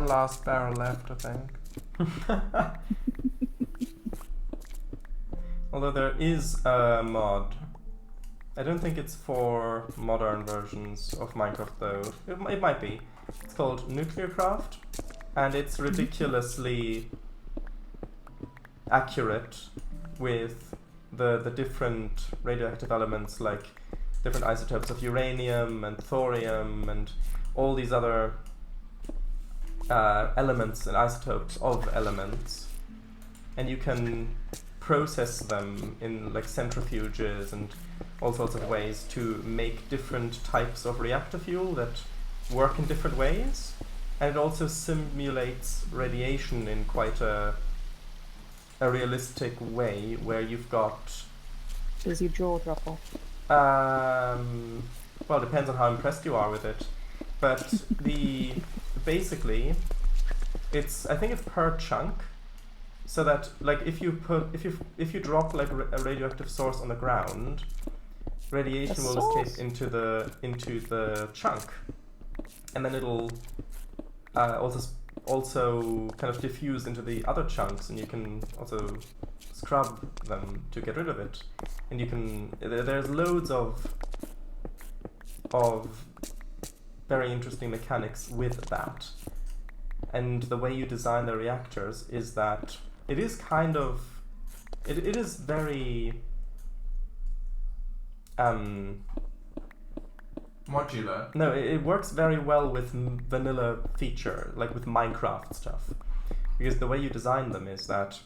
last barrel left, I think. Although there is a mod. I don't think it's for modern versions of Minecraft though. It might be. It's called NuclearCraft, and it's ridiculously accurate with the different radioactive elements, like different isotopes of uranium and thorium and all these other elements and isotopes of elements, and you can process them in like centrifuges and all sorts of ways to make different types of reactor fuel that work in different ways, and it also simulates radiation in quite a realistic way, where you've got Does your jaw drop off? well, it depends on how impressed you are with it, but basically I think it's per chunk, so that like if you drop like a radioactive source on the ground, radiation will escape into the chunk, and then it'll also kind of diffuse into the other chunks, and you can also scrub them to get rid of it. And you can there's loads of very interesting mechanics with that. And the way you design the reactors is that it is kind of it is very Modular. no, it works very well with vanilla feature, like with Minecraft stuff, because the way you design them is that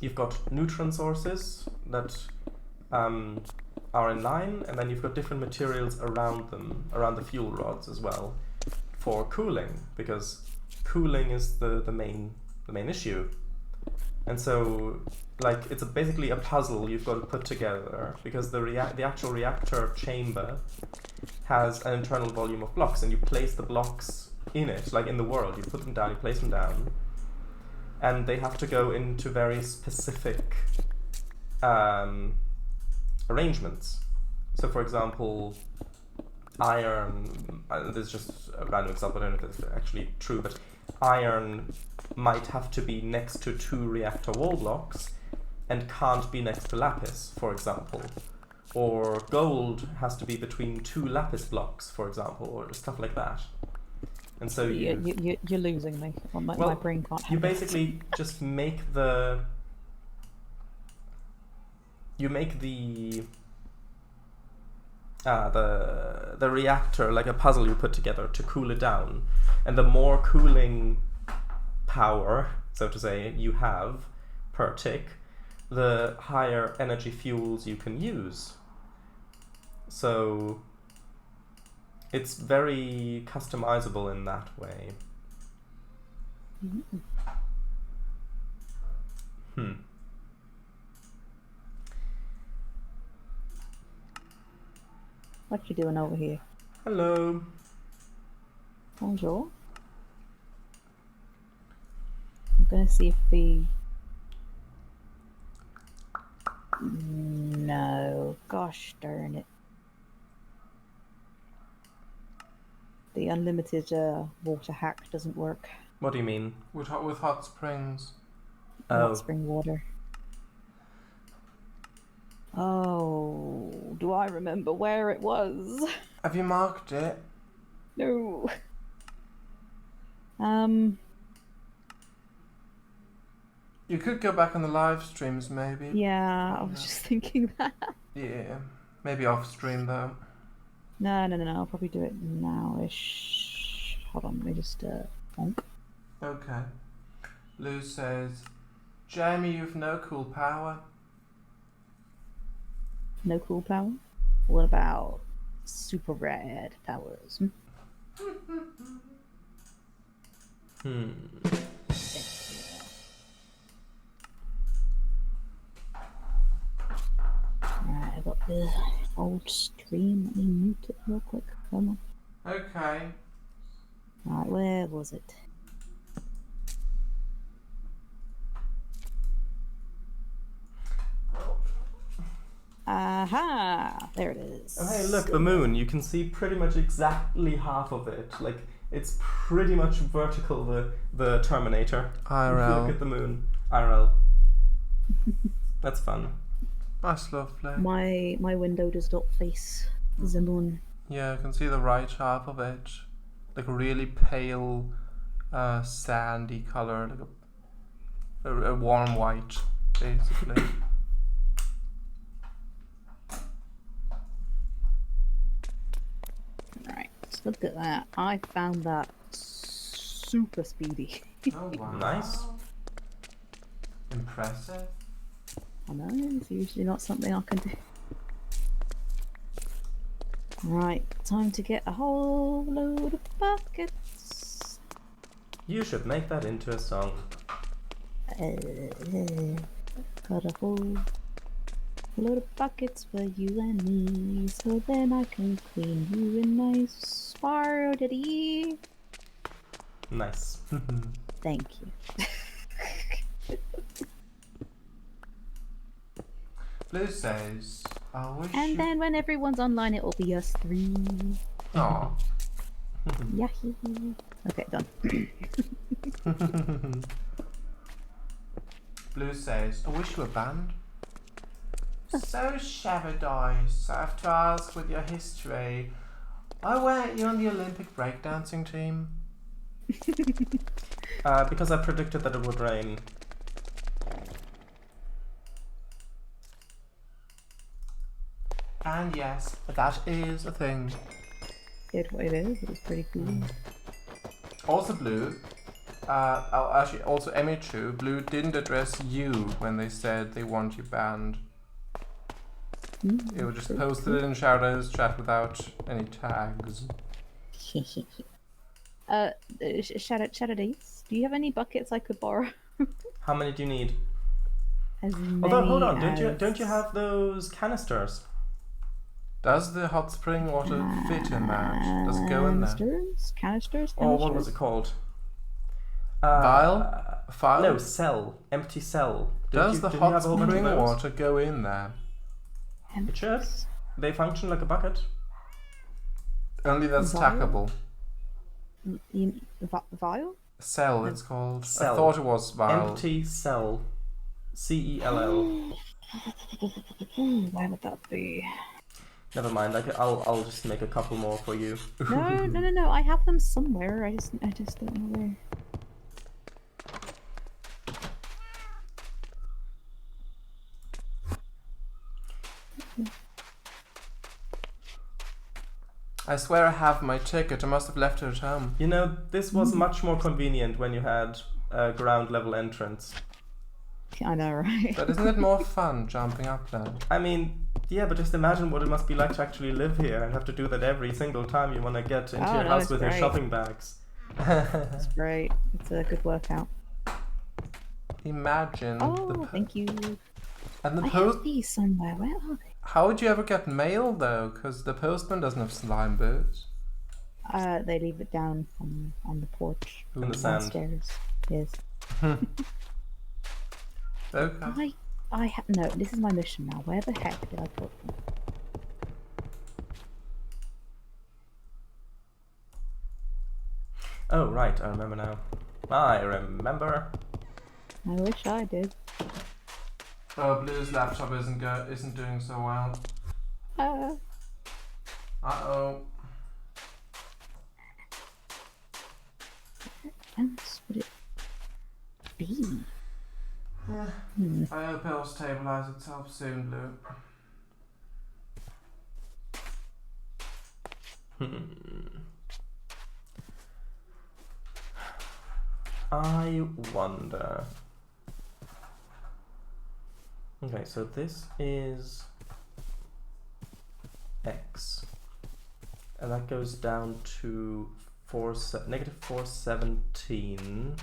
you've got neutron sources that are in line, and then you've got different materials around them, around the fuel rods as well, for cooling, because cooling is the main issue. And so, like, it's basically a puzzle you've got to put together, because the actual reactor chamber has an internal volume of blocks, and you place the blocks in it, like in the world. You put them down, you place them down, and they have to go into very specific arrangements. So, for example, iron, this is just a random example, I don't know if it's actually true, but iron might have to be next to 2 reactor wall blocks and can't be next to lapis, for example. Or gold has to be between 2 lapis blocks, for example, or stuff like that. And so You're losing me. Well, my brain can't handle you basically just make the reactor like a puzzle you put together to cool it down, and the more cooling power, so to say, you have per tick, the higher energy fuels you can use. So it's very customizable in that way. What you doing over here? Hello. Bonjour. I'm gonna see if the... No, gosh darn it. The unlimited water hack doesn't work. What do you mean? With hot springs. Hot spring water. Oh, do I remember where it was? Have you marked it? No. You could go back on the live streams, maybe. Yeah, I was just thinking that. Yeah, maybe off stream though. No, I'll probably do it now-ish. Hold on, let me just bonk. Okay. Lou says, Jamie, you've no cool power. No cool power? What about super rad powers? Alright, I got the old stream. Let me mute it real quick. Come on. Okay. Alright, where was it? Aha! There it is. Oh, hey, look, the moon. You can see pretty much exactly half of it. Like, it's pretty much vertical, the Terminator. IRL. If you look at the moon. IRL. That's fun. That's lovely. My window does not face the moon. Yeah, I can see the right half of it. Like a really pale, sandy colour. Like a warm white, basically. Right, let's look at that. I found that super speedy. Oh wow. Nice. Impressive. I know, it's usually not something I can do. Right, time to get a whole load of buckets. You should make that into a song. Got a whole load of buckets for you and me, so then I can clean you in my spartity. Nice. Thank you. Blue says, I wish And you... then when everyone's online, it will be us three. Aw. Yahoo! Okay, done. Blue says, I wish you were banned. So Shavadice, I have to ask with your history, why weren't you on the Olympic breakdancing team? Because I predicted that it would rain. And yes, that is a thing. It is. It was pretty cool. Also Blue, actually also Emichu, Blue didn't address you when they said they want you banned. It was just posted it in Shadow's chat without any tags. Shadow Days, do you have any buckets I could borrow? How many do you need? As Although, hold on, many don't you have those canisters? Does the hot spring water fit in that? Does it go in there? Canisters? Or what was it called? Vial? File? No, cell. Empty cell. Does the did you hot have a whole bunch of spring those? water go in there? It should. They function like a bucket. Only that's Vial? tackable. Vial? Cell, it's called. Cell. I thought it was vial. Empty cell. CELL. Why would that be? Never mind. I'll just make a couple more for you. No. I have them somewhere. I just don't know where. I swear I have my ticket. I must have left it at home. You know, this was much more convenient when you had ground level entrance. I know, right? But isn't it more fun jumping up there? I mean, yeah, but just imagine what it must be like to actually live here and have to do that every single time you want to get into your house with your shopping bags. It's great. It's a good workout. Imagine. Oh, thank you. And the I post. have these somewhere. Where are they? How would you ever get mail though? Because the postman doesn't have slime boots. They leave it down on the porch. In the sand. Downstairs. Yes. Okay. No, this is my mission now. Where the heck did I put them? Oh, right, I remember now. I remember. I wish I did. Oh, Blue's laptop isn't doing so well. Uh-oh. Where else would it be? I hope it'll stabilize itself soon, Blue. I wonder. Okay, so this is X. And that goes down to negative 417.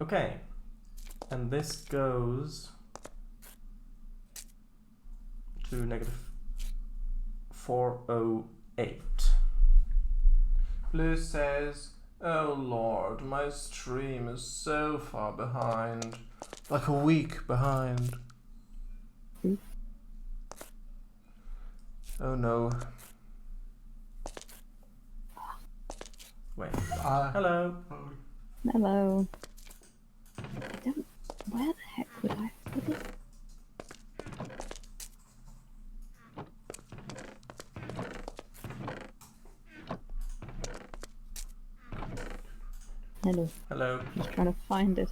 Okay, and this goes to negative 408. Blue says, "Oh Lord, my stream is so far behind. Like a week behind." Oh no. Wait. Hello. Hello. Where the heck would I put it? Hello. Hello. Just trying to find it.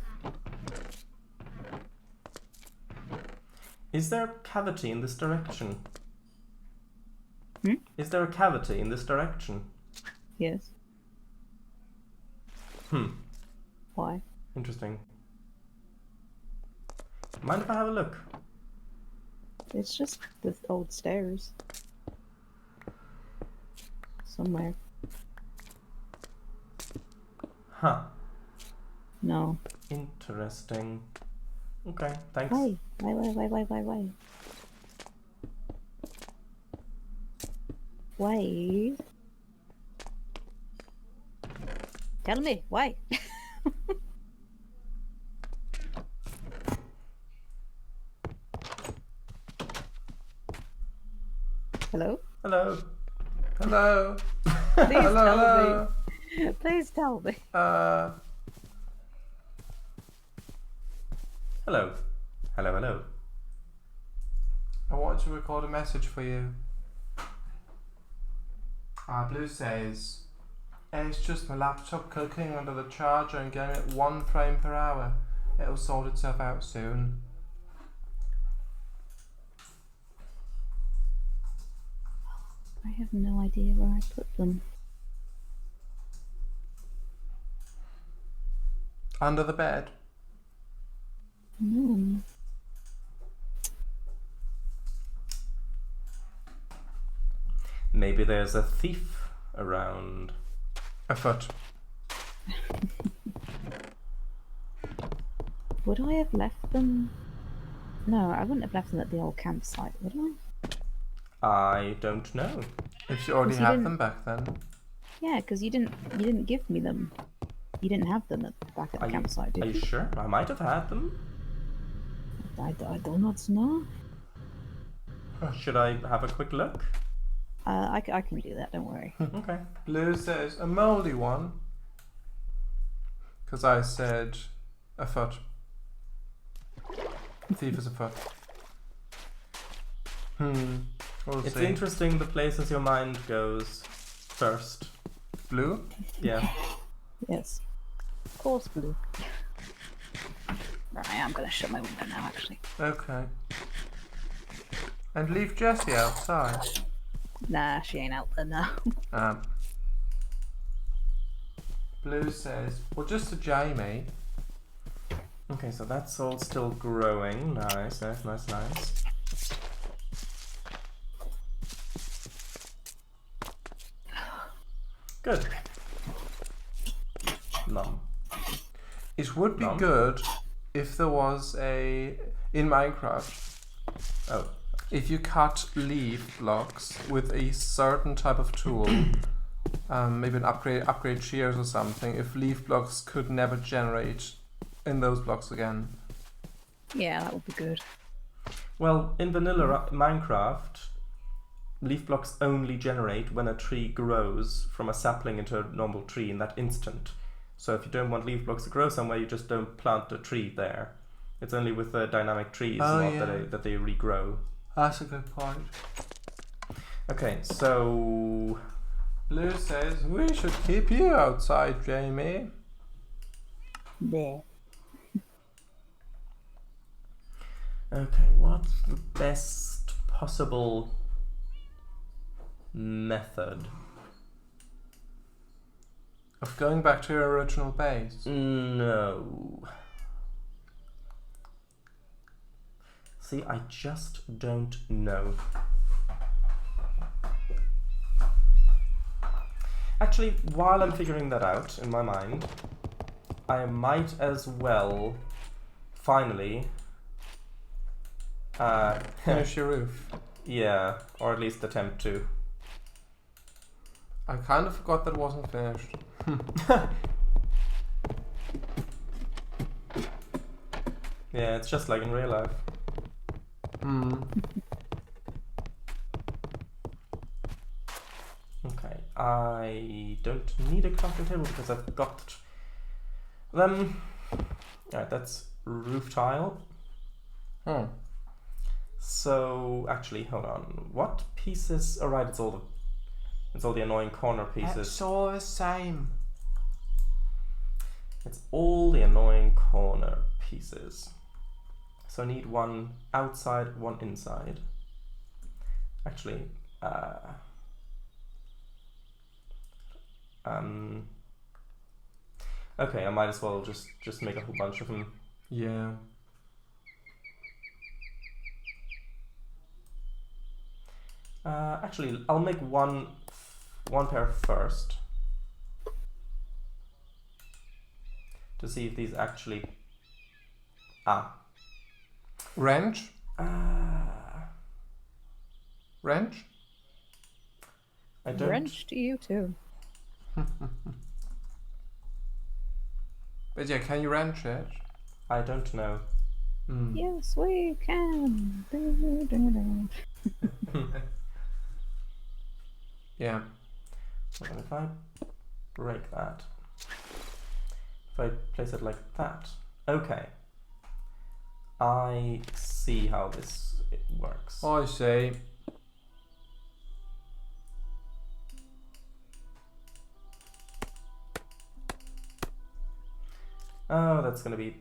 Is there a cavity in this direction? Hmm? Is there a cavity in this direction? Yes. Why? Interesting. Mind if I have a look? It's just the old stairs. Somewhere. Huh. No. Interesting. Okay, thanks. Why? Why? Tell me, why? Hello? Hello. Hello. Please Hello. tell me. Please tell me. Hello. Hello. I want to record a message for you. Blue says, "It's just my laptop cooking under the charger and getting at 1 frame per hour. It'll sort itself out soon." I have no idea where I put them. Under the bed. No. Maybe there's a thief around. Afoot. Would I have left them? No, I wouldn't have left them at the old campsite, would I? I don't know. If you already Because you had didn't- them back then. Yeah, because you didn't give me them. You didn't have them back at the campsite, Are did you you? sure? I might have had them. I do not know. Should I have a quick look? I can do that, don't worry. Okay. Blue says, "A mouldy one." Because I said afoot. Thief is afoot. We'll It's see. interesting the places your mind goes first. Blue? Yeah. Yes. Of course, Blue. Right, I am going to shut my window now, actually. Okay. And leave Jessie outside. Nah, she ain't out there now. Blue says, well, just to Jamie. Okay, so that's all still growing. Nice, nice, nice, nice. Good. Nom. It would be Nom. good if there was in Minecraft, Oh, if you cut leaf blocks with a certain type of tool, maybe an upgrade shears or something, if leaf blocks could never generate in those blocks again. Yeah, that would be good. well, in vanilla Minecraft, leaf blocks only generate when a tree grows from a sapling into a normal tree in that instant. So if you don't want leaf blocks to grow somewhere, you just don't plant a tree there. It's only with the dynamic trees that they regrow. That's a good point. Okay, so Blue says, we should keep you outside, Jamie. There. okay, what's the best possible method? Of going back to your original base. No. See, I just don't know. Actually, while I'm figuring that out in my mind, I might as well finally Finish your roof. yeah, or at least attempt to. I kind of forgot that wasn't finished. Yeah, it's just like in real life. Okay, I don't need a crafting table because I've got them. Alright, that's roof tile. So actually, hold on. What pieces? Oh right, it's all the annoying corner pieces. It's all the same. It's all the annoying corner pieces. So I need one outside, one inside. Actually, okay, I might as well just make a whole bunch of them. Yeah. Actually, I'll make one pair first to see if these actually. Wrench? Wrench? I don't. Wrench to you too. But yeah, can you wrench it? I don't know. Yes, we can. Yeah. What if I break that? If I place it like that. Okay. I see how this works. I see. Oh, that's gonna be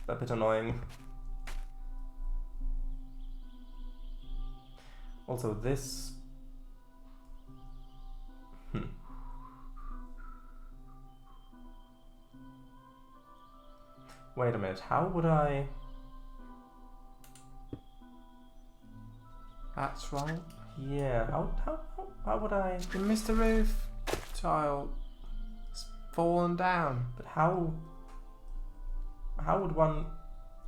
a bit annoying. Also, this. Wait a minute. How would I? That's right. Yeah. How would I? You missed the roof tile. It's fallen down. But how would one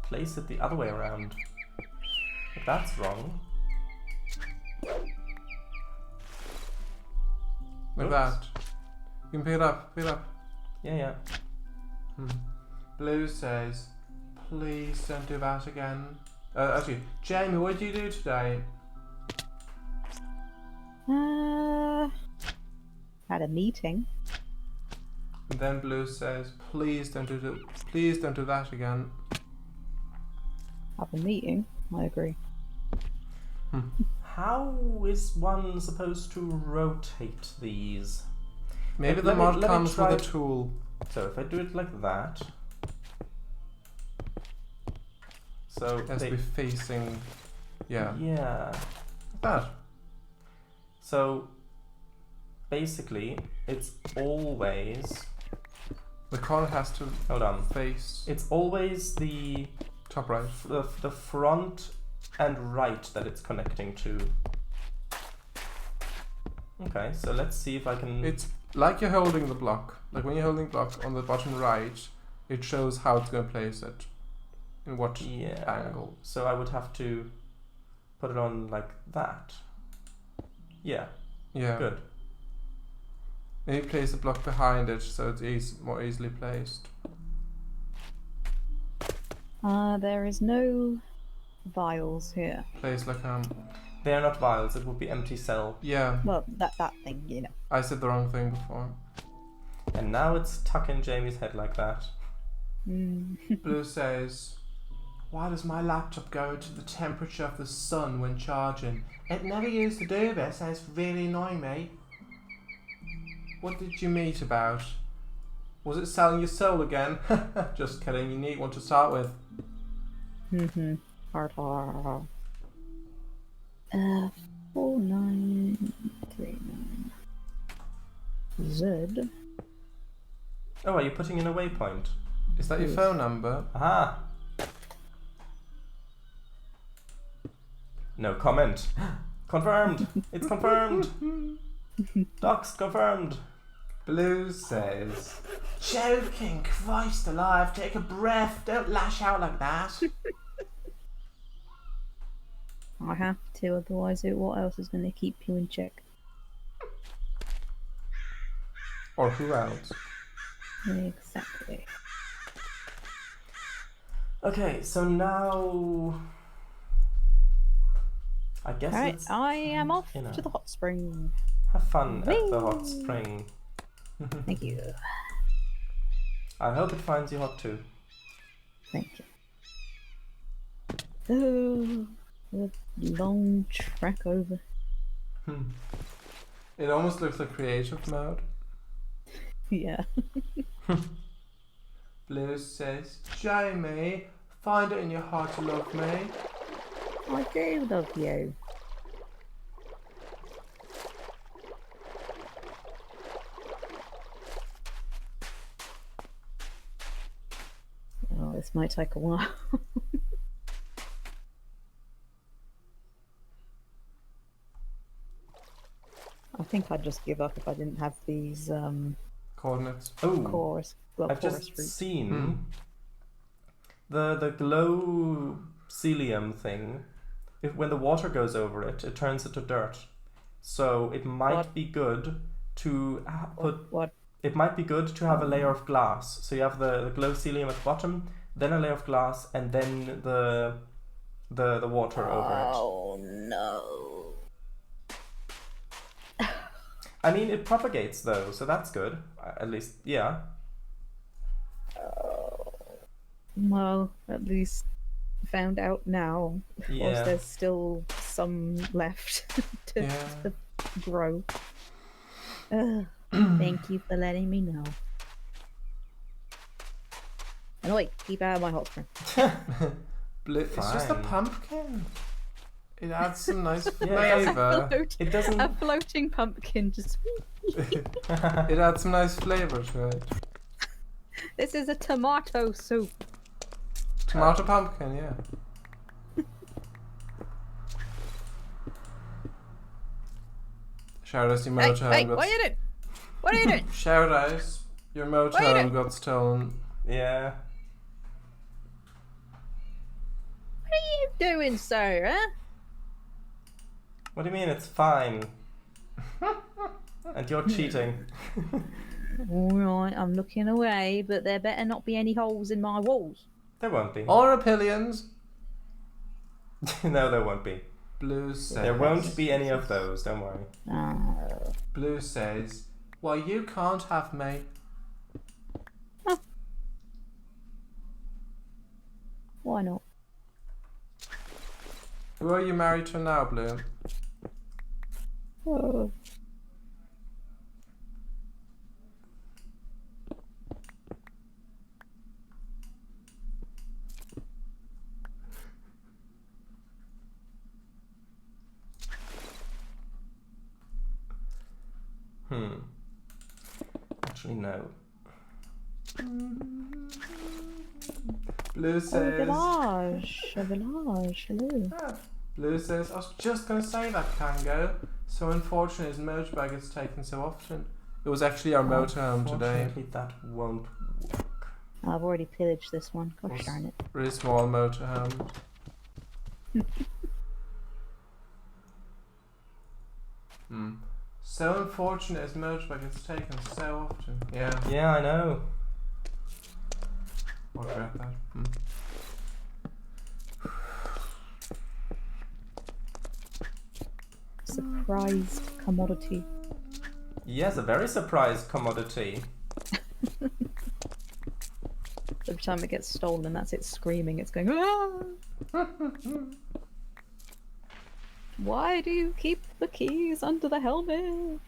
place it the other way around? If that's wrong. Like Oops. that. You can pick it up. Pick it up. Yeah. Blue says, please don't do that again. Actually, Jamie, what did you do today? Had a meeting. And then Blue says, please don't do that again. Have a meeting. I agree. How is one supposed to rotate these? Maybe the Let me mod comes try- with a tool. So if I do it like that, So It has to be facing. Yeah. Yeah. Like that. So basically, it's always. The corner has to Hold on. face It's always the top right. the front and right that it's connecting to. Okay, so let's see if I can. It's like you're holding the block. Like when you're holding the block on the bottom right, it shows how it's going to place it. In what angle. So I would have to put it on like that. Yeah. Yeah. Good. Maybe place the block behind it so it's more easily placed. There is no vials here. Place like They are not vials. It would be empty cell. yeah. Well, that thing, you know. I said the wrong thing before. And now it's stuck in Jamie's head like that. Blue says, why does my laptop go to the temperature of the sun when charging? It never used to do this and it's really annoying me. What did you meet about? Was it selling your soul again? Just kidding, you need one to start with. Hard. 4939. Z. Oh, are you putting in a waypoint? Is that your phone number? Aha! No comment. Confirmed! It's confirmed! Docs confirmed! Blue says, joking, Christ alive, take a breath, don't lash out like that. I have to, otherwise what else is going to keep you in check? Or who else? Exactly. Okay, so now I guess Alright, let's I am off you know. to the hot spring. have fun at the hot Whee! spring. Thank you. I hope it finds you hot too. Thank you. Oh, the long trek over. It almost looks like creative mode. Yeah. Blue says, Jamie, find it in your heart to love me. I do love you. Oh, this might take a while. I think I'd just give up if I didn't have these Coordinates. Oh, cores. Well, I've forest just roots. seen the glow celium thing. When the water goes over it, it turns into dirt. So it might be good to put. What? It might be good to have a layer of glass. So you have the glow celium at the bottom, then a layer of glass, and then the water over it. Oh no. I mean, it propagates though, so that's good. At least, yeah. Well, at least found out now. Yeah. Whilst there's still some left to grow. Thank you for letting me know. And wait, keep out of my hot spring. Blue, it's just a Fine. pumpkin. It adds some nice Yeah, flavour. It doesn't. A floating pumpkin just. It adds some nice flavour to it. This is a tomato soup. Tomato pumpkin, yeah. Shout out your motorhome Hey, got what are you doing? What are you doing? Shout out your motorhome got stolen. Yeah. What are you doing, sir? Huh? What do you mean? It's fine. And you're cheating. Alright, I'm looking away, but there better not be any holes in my walls. There won't be. Or opinions. No, there won't be. Blue says. There won't be any of those. Don't worry. Blue says, well, you can't have me. Why not? Who are you married to now, Blue? Oh. Actually, no. Blue Oh, says... a village, hello. Blue says, I was just going to say that, Cango. So unfortunate his motorbike gets taken so often. It was actually our motorhome today. Unfortunately, that won't work. I've already pillaged this one. Gosh darn it. Really small motorhome. So unfortunate his motorbike gets taken so often. Yeah. Yeah, I know. I'll regret that. Surprised commodity. Yes, a very surprised commodity. Every time it gets stolen, that's it screaming. It's going, ah! Why do you keep the keys under the helmet?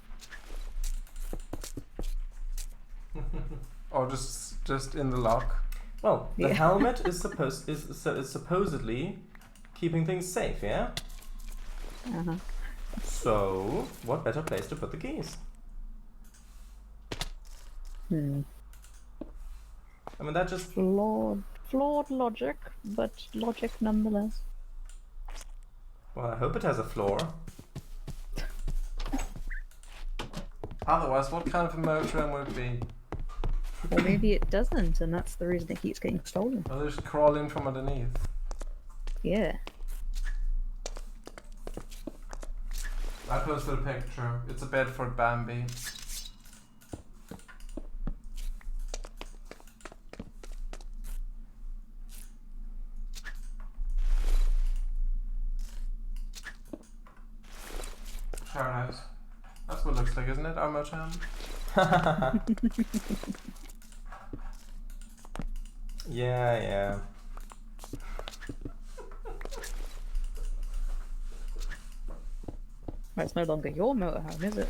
Or just in the lock. Well, the Yeah. helmet is supposedly keeping things safe, yeah? Uh-huh. So, what better place to put the keys? Hmm. I mean, that just... Flawed logic, but logic nonetheless. Well, I hope it has a floor. Otherwise, what kind of a motorhome would it be? Or maybe it doesn't, and that's the reason it keeps getting stolen. Well, they just crawl in from underneath. Yeah. I posted a picture. It's a Bedford Bambi. Shout out. That's what it looks like, isn't it? Our motorhome? Yeah. Well, it's no longer your motorhome, is it?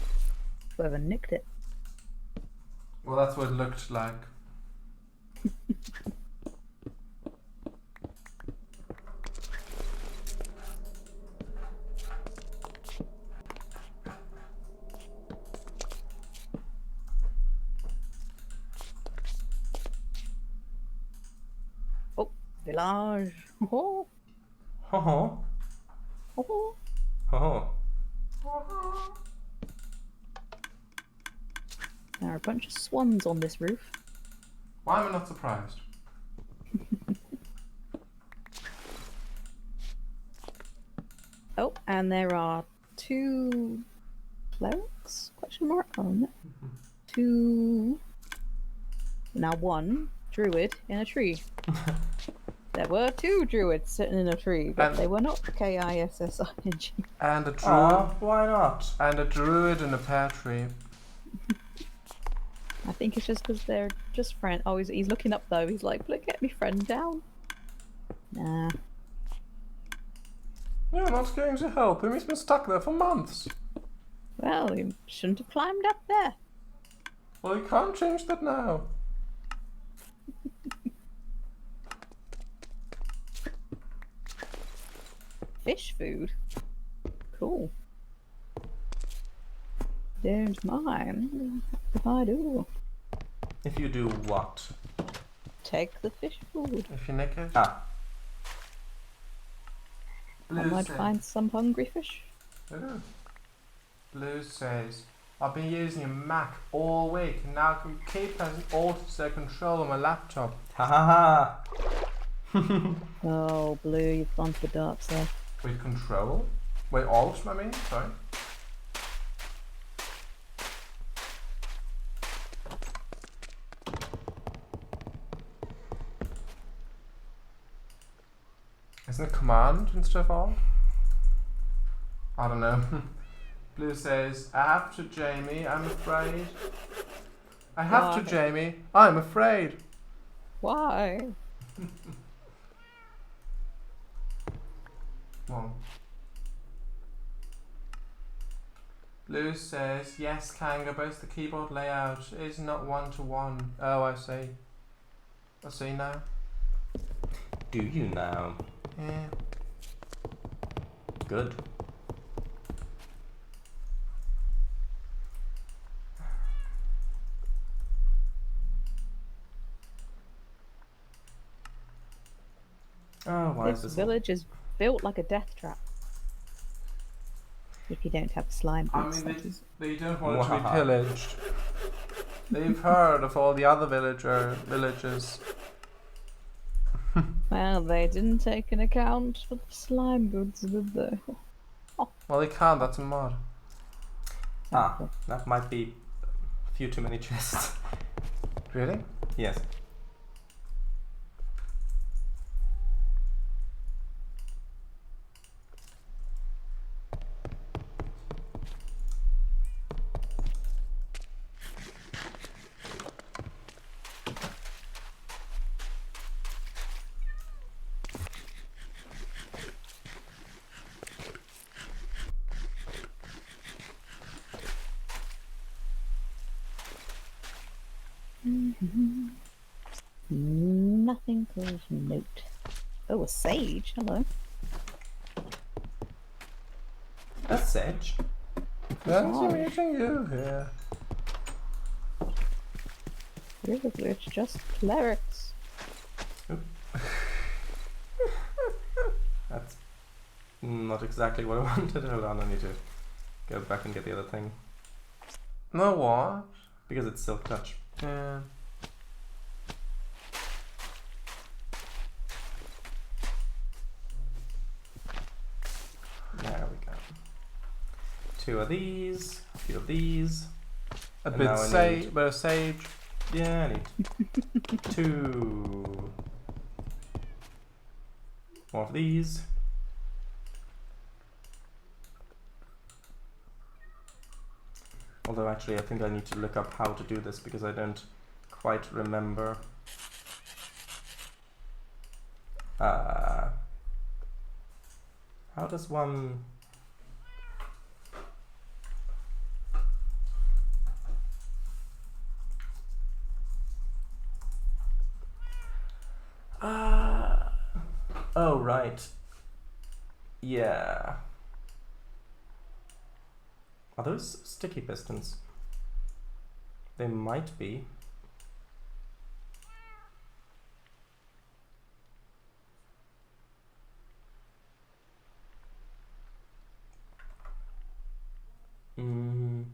Whoever nicked it. Well, that's what it looked like. Oh, village. Oh, Ho ho. oh. Ho ho. There are a bunch of swans on this roof. Why am I not surprised? Oh, and there are 2 clerics? Question mark? Oh, no. 2... Now 1 druid in a tree. There were 2 druids sitting in a tree, but And- they were not KISSING. And a druid. Aw, why not? And a druid in a pear tree. I think it's just because they're just friends. Oh, he's looking up though. He's like, look, get me friend down. Nah. You're not going to help him. He's been stuck there for months. Well, he shouldn't have climbed up there. Well, you can't change that now. Fish food. Cool. Don't mind if I do. If you do what? Take the fish food. If you nick it. Ah, I might find some hungry fish. Ooh. Blue says, I've been using a Mac all week and now I can keep as an auto control on my laptop. ha ha ha. Oh, Blue, you've gone to the dark side. Wait, control? Wait, alt, I mean? Sorry. Isn't it command instead of alt? I don't know. Blue says, I have to, Jamie, I'm afraid. I have to, Why? Jamie, I'm afraid. Why? Well. Blue says, yes, Cango, both the keyboard layout is not one-to-one. Oh, I see. I see now. Do you now? Yeah. Good. Oh, why is This this? village is built like a death trap. If you don't have slime I boots, mean, that is. they don't want it to be Mwahaha. pillaged. They've heard of all the other villages. Well, they didn't take an account for the slime goods, did they? Well, they can't, that's a mod. Ah, that might be a few too many chests. Really? Yes. Nothing called note. Oh, a sage. Hello. A sedge. Fancy meeting you here. Really, it's just clerics. That's not exactly what I wanted. Hold on, I need to go back and get the other thing. No what? Because it's silk touch. Yeah. There we go. 2 of these, a few of these. A And bit now I need- of sage. Yeah, I need 2 more of these. Although actually I think I need to look up how to do this because I don't quite remember. How does one... Oh, right. Yeah. Are those sticky pistons? They might be. Mm.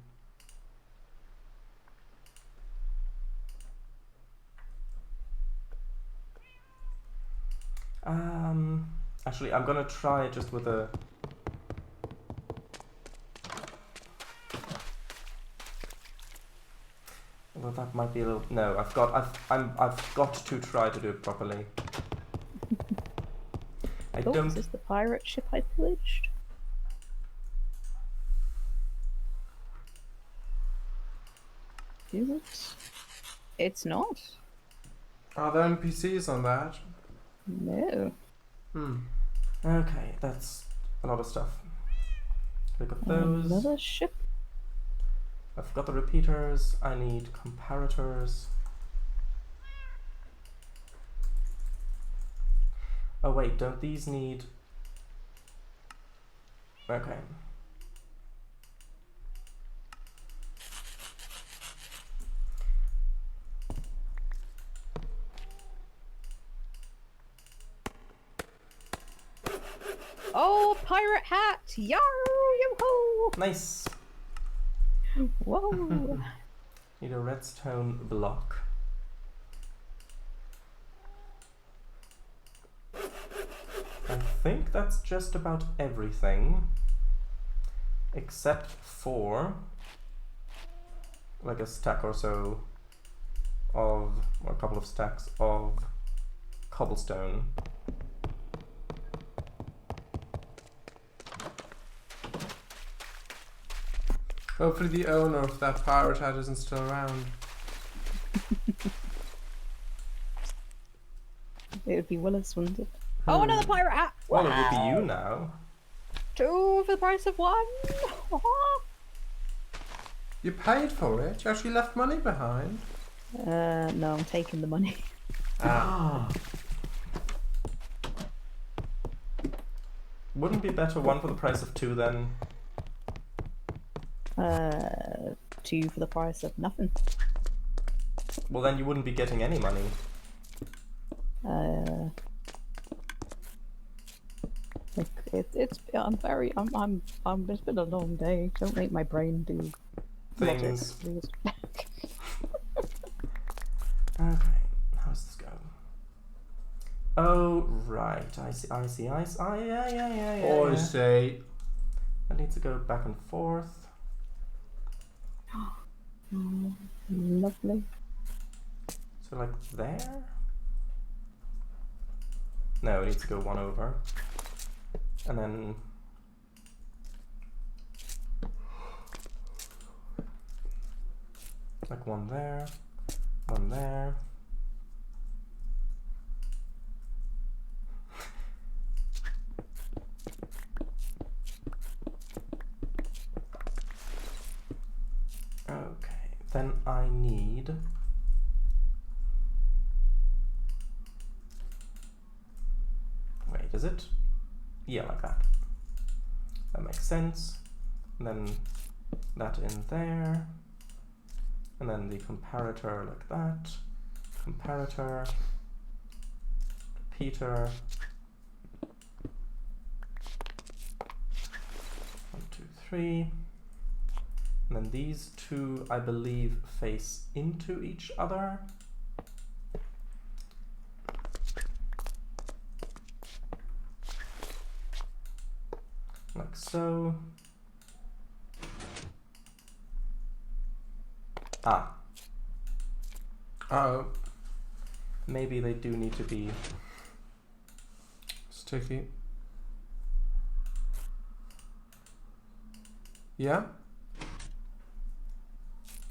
Actually, I'm gonna try just with a... Well, that might be a little... No, I've got to try to do it properly. I Oh, don't... is this the pirate ship I pillaged? Is it? It's not. Are there NPCs on that? No. Okay, that's a lot of stuff. Look at those. Another ship. I've got the repeaters. I need comparators. Oh wait, don't these need... Okay. Oh, pirate hat! Yar yo ho! Nice. Whoa! Need a redstone block. I think that's just about everything. Except for like a stack or so of, or a couple of stacks of cobblestone. Hopefully the owner of that pirate hat isn't still around. It would be Willis, wouldn't it? Oh, another pirate hat! Well, it would be Wow. you now. 2 for the price of 1! You paid for it? You actually left money behind? No, I'm taking the money. Wouldn't be better 1 for the price of 2 then? 2 for the price of nothing. Well, then you wouldn't be getting any money. It's been a long day. Don't make my brain do Things. logic, please. Okay, how's this go? Oh, right. I see. Yeah. I see. I need to go back and forth. Lovely. So, like, there? No, it needs to go one over. And then... like one there. One there. Okay, then I need... wait, is it? Yeah, like that. That makes sense. And then that in there. And then the comparator like that. Comparator. Repeater. 1, 2, 3. And then these two, I believe, face into each other. Like so. Ah. Oh, Maybe they do need to be... sticky. Yeah.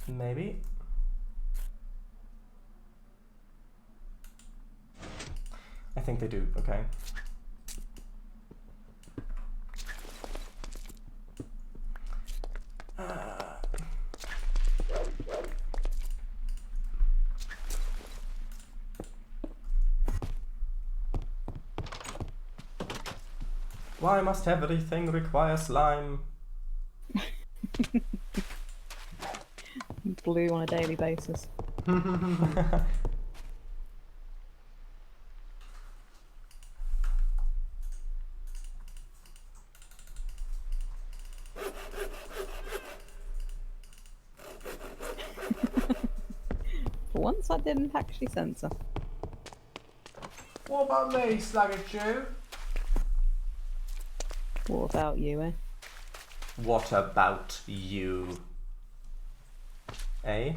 maybe. I think they do, okay. Why must everything require slime? Blue on a daily basis. For once I didn't actually censor. What about me, Sluggachu? What about you, eh? What about you? Eh?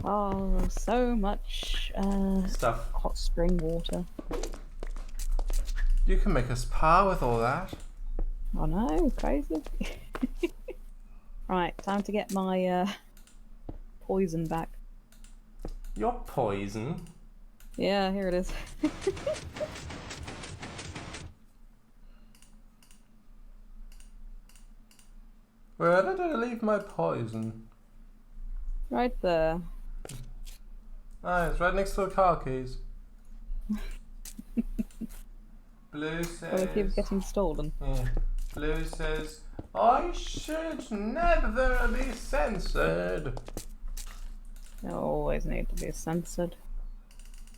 Oh, so much Stuff. hot spring water. You can make a spa with all that. I know, crazy. Right, time to get my poison back. Your poison? Yeah, here it is. Where did I leave my poison? Right there. Ah, it's right next to the car keys. Blue says... Well, it keeps getting stolen. Yeah. Blue says, I should never be censored. They always need to be censored.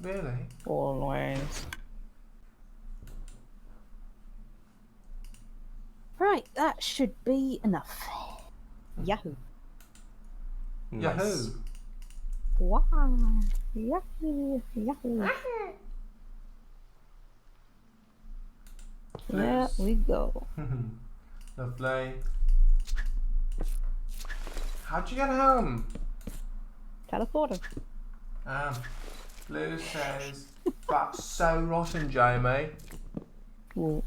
Really? Always. Right, that should be enough. Yahoo. Nice. Yahoo! Wow. Yahoo. Yahoo. There we go. Lovely. How'd you get home? Teleporter. Blue says, that's so rotten, Jamie. Ooh.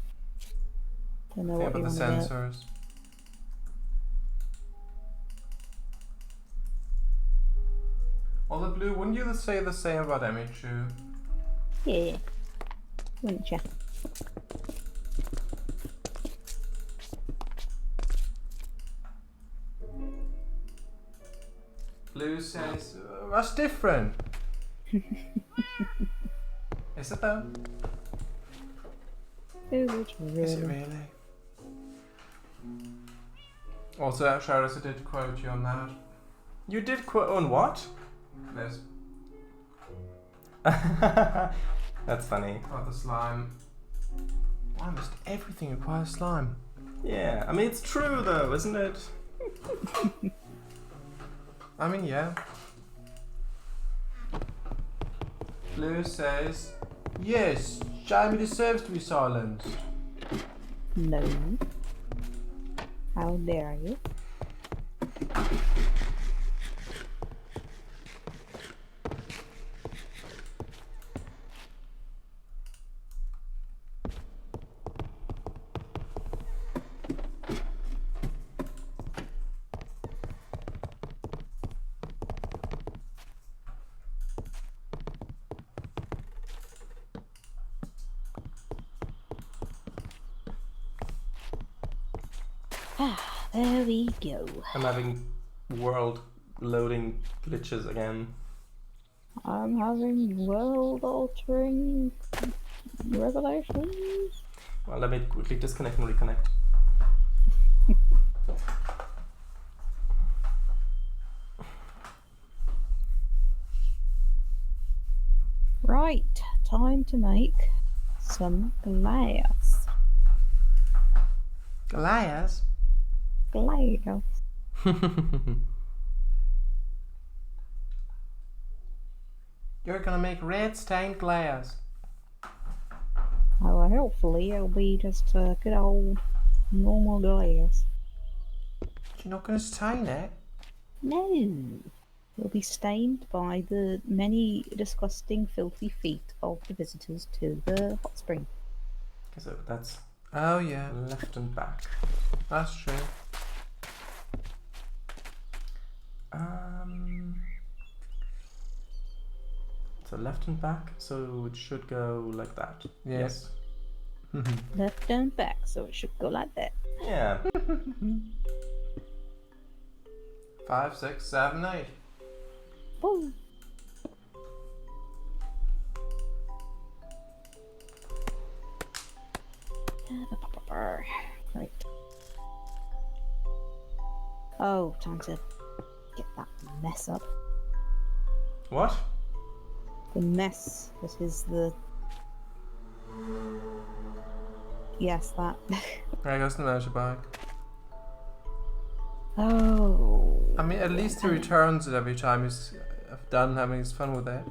Don't know Think what about you the want to sensors. Although Blue, wouldn't you say the same about Emichu? do. Yeah. Wouldn't ya? Blue says, that's different. Is it though? Is it really? Is it really? Also, Sharis, I did quote you on that. You did quote on what? There's That's funny. oh, the slime. Almost everything requires slime. Yeah, I mean, it's true though, isn't it? I mean, yeah. Blue says, yes, Jamie deserves to be silenced. No. How dare you? Ah, there we go. I'm having world loading glitches again. I'm having world-altering revelations. Well, let me quickly disconnect and reconnect. Right, time to make some glass. Goliath? Glass. You're gonna make red stained glass. Oh, well, hopefully it'll be just a good old normal glass. You're not gonna stain it? No. It'll be stained by the many disgusting, filthy feet of the visitors to the hot spring. So that's Oh yeah, left and back. that's true. So left and back, so it should go like that. Yes. Left and back, so it should go like that. Yeah. 5, 6, 7, 8. Woo. Right. Oh, time to get that mess up. What? The mess. This is the. Yes, that. There goes the motorbike. Oh. I mean, at least he returns it every time he's done having his fun with it.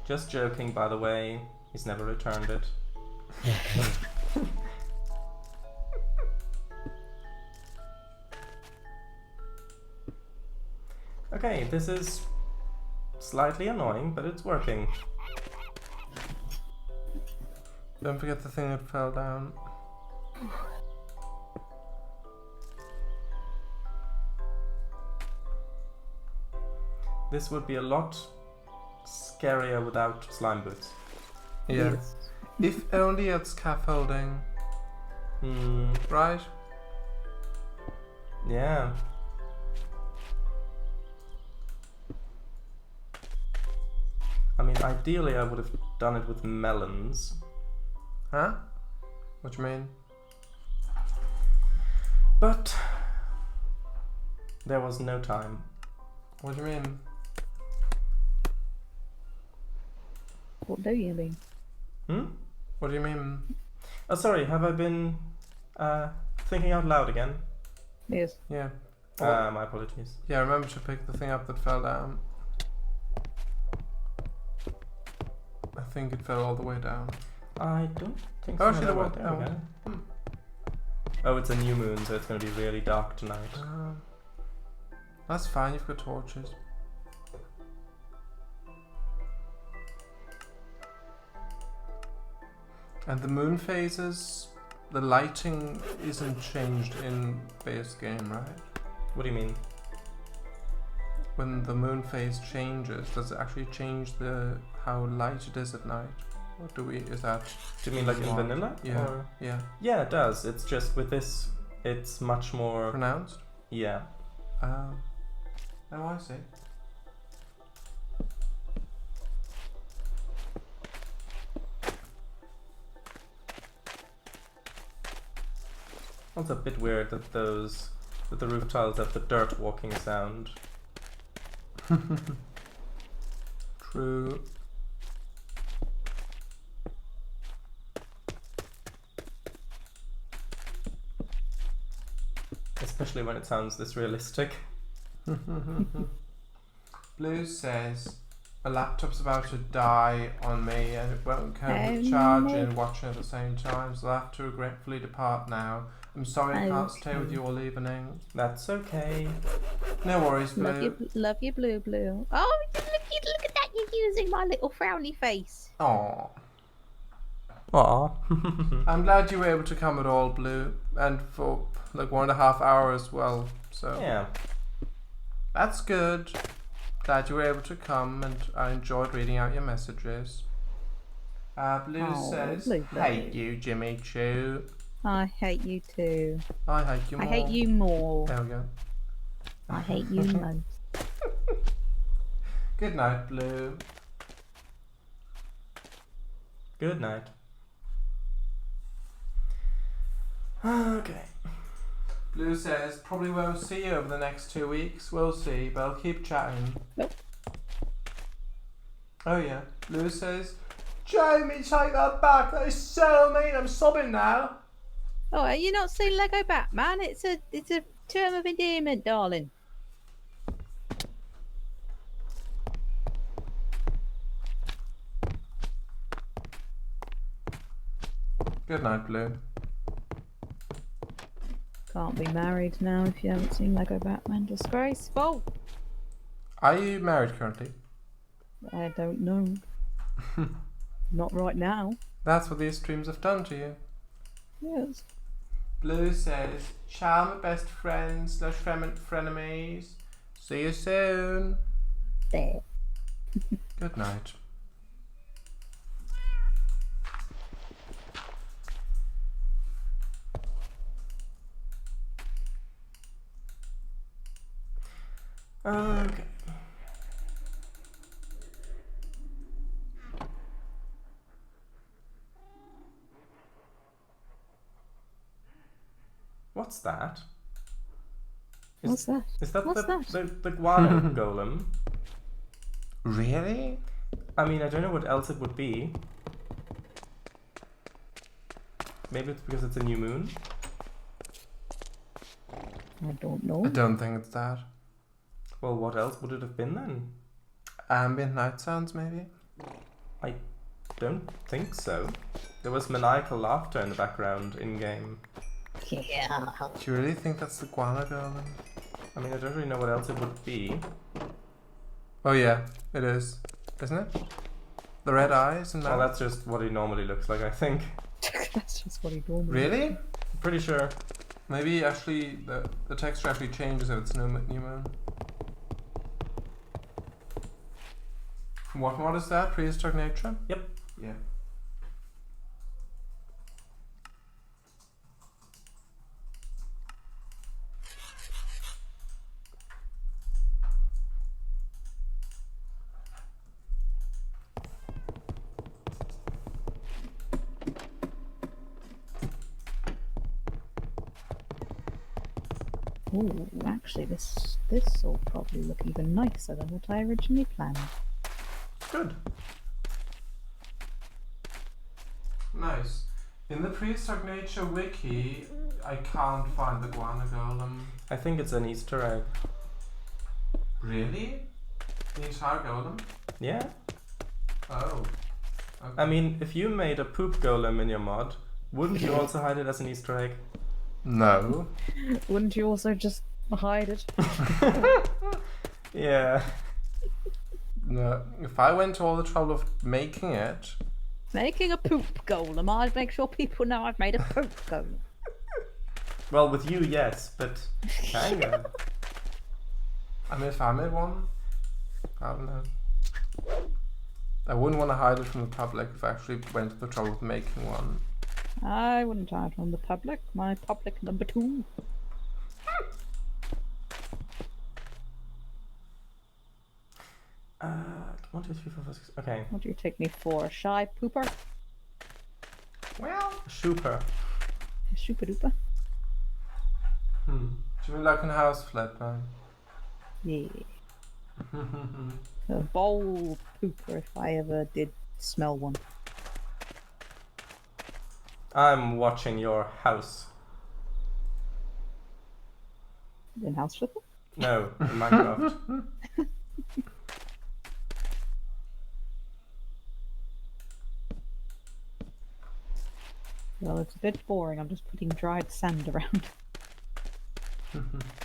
Just joking, by the way. He's never returned it. Okay, this is slightly annoying, but it's working. Don't forget the thing that fell down. This would be a lot scarier without slime boots. Yeah. If only it's scaffolding. Right? Yeah. I mean, ideally I would have done it with melons. Huh? What you mean? But there was no time. What do you mean? What do you mean? What do you mean? Oh, sorry, have I been thinking out loud again? Yes. Yeah. My apologies. Yeah, remember to pick the thing up that fell down. I think it fell all the way down. I don't think Oh, so. actually, No, there right was- there we go. Oh, it's a new moon, so it's going to be really dark tonight. That's fine, you've got torches. And the moon phases, the lighting isn't changed in base game, right? What do you mean? When the moon phase changes, does it actually change the how light it is at night? What do we, is that? Do you mean like in What? vanilla? Yeah, Or? yeah. Yeah, it does. It's just with this, it's much more... Pronounced? Yeah. Oh, I see. It's a bit weird that those that the roof tiles have the dirt walking sound. True. Especially when it sounds this realistic. Blue says a laptop's about to die on me and it won't cope with charging and watching at the same time, so I'll have to regretfully depart now. I'm sorry I can't stay with you all evening. That's okay. No worries, Blue. Love you, Blue. Oh, look at that! You're using my little frowny face. Aww. Aw. I'm glad you were able to come at all, Blue, and for like 1.5 hours as well. So Yeah. that's good. Glad you were able to come, and I enjoyed reading out your messages. Blue says, Blue. "Hate you, Jimmy Choo." I hate you too. I hate you more. I hate you more. There we go. I hate you most. Good night, Blue. Good night. Okay. Blue says, probably won't see you over the next 2 weeks. We'll see, but I'll keep chatting. Nope. Oh yeah. Blue says, Jamie, take that back. That is so mean. I'm sobbing now. Oh, are you not seen Lego Batman? It's a term of endearment, darling. Good night, Blue. Can't be married now if you haven't seen Lego Batman. Disgraceful. Are you married currently? I don't know. Not right now. That's what these streams have done to you. Yes. Blue says, ciao my best friends / frenemies. See you soon. There. Good night. Okay. What's that? What's that? Is that What's that? the guano golem? Really? I mean, I don't know what else it would be. Maybe it's because it's a new moon? I don't know. I don't think it's that. Well, what else would it have been then? Ambient night sounds, maybe? I don't think so. There was maniacal laughter in the background in-game. Yeah. Do you really think that's the guano golem? I mean, I don't really know what else it would be. Oh yeah, it is. Isn't it? The red eyes and that? Well, that's just what he normally looks like, I think. That's just what he told me. Really? I'm pretty sure. Maybe actually the texture actually changes if it's new moon. What is that? Prehistoric Nature? Yep. Yeah. Ooh, actually, this will probably look even nicer than what I originally planned. Good. Nice. In the Prehistoric Nature wiki, I can't find the guano golem. I think it's an Easter egg. Really? The entire golem? Yeah? Oh. Okay. I mean, if you made a poop golem in your mod, wouldn't you also hide it as an Easter egg? No. Wouldn't you also just hide it? Yeah. No. If I went to all the trouble of making it, Making a poop golem, I'd make sure people know I've made a poop golem. Well, with you, yes, but Cango. I mean, if I made one, I don't know. I wouldn't want to hide it from the public if I actually went to the trouble of making one. I wouldn't hide from the public. My public number 2. One, two, three, four, five, six. Okay. What do you take me for? A shy pooper? Well, Super. A super duper? Do you mean like in house flip, man? Yeah. A bowl pooper if I ever did smell one. I'm watching your house. In house flipper? No, in Minecraft. Well, it's a bit boring. I'm just putting dried sand around.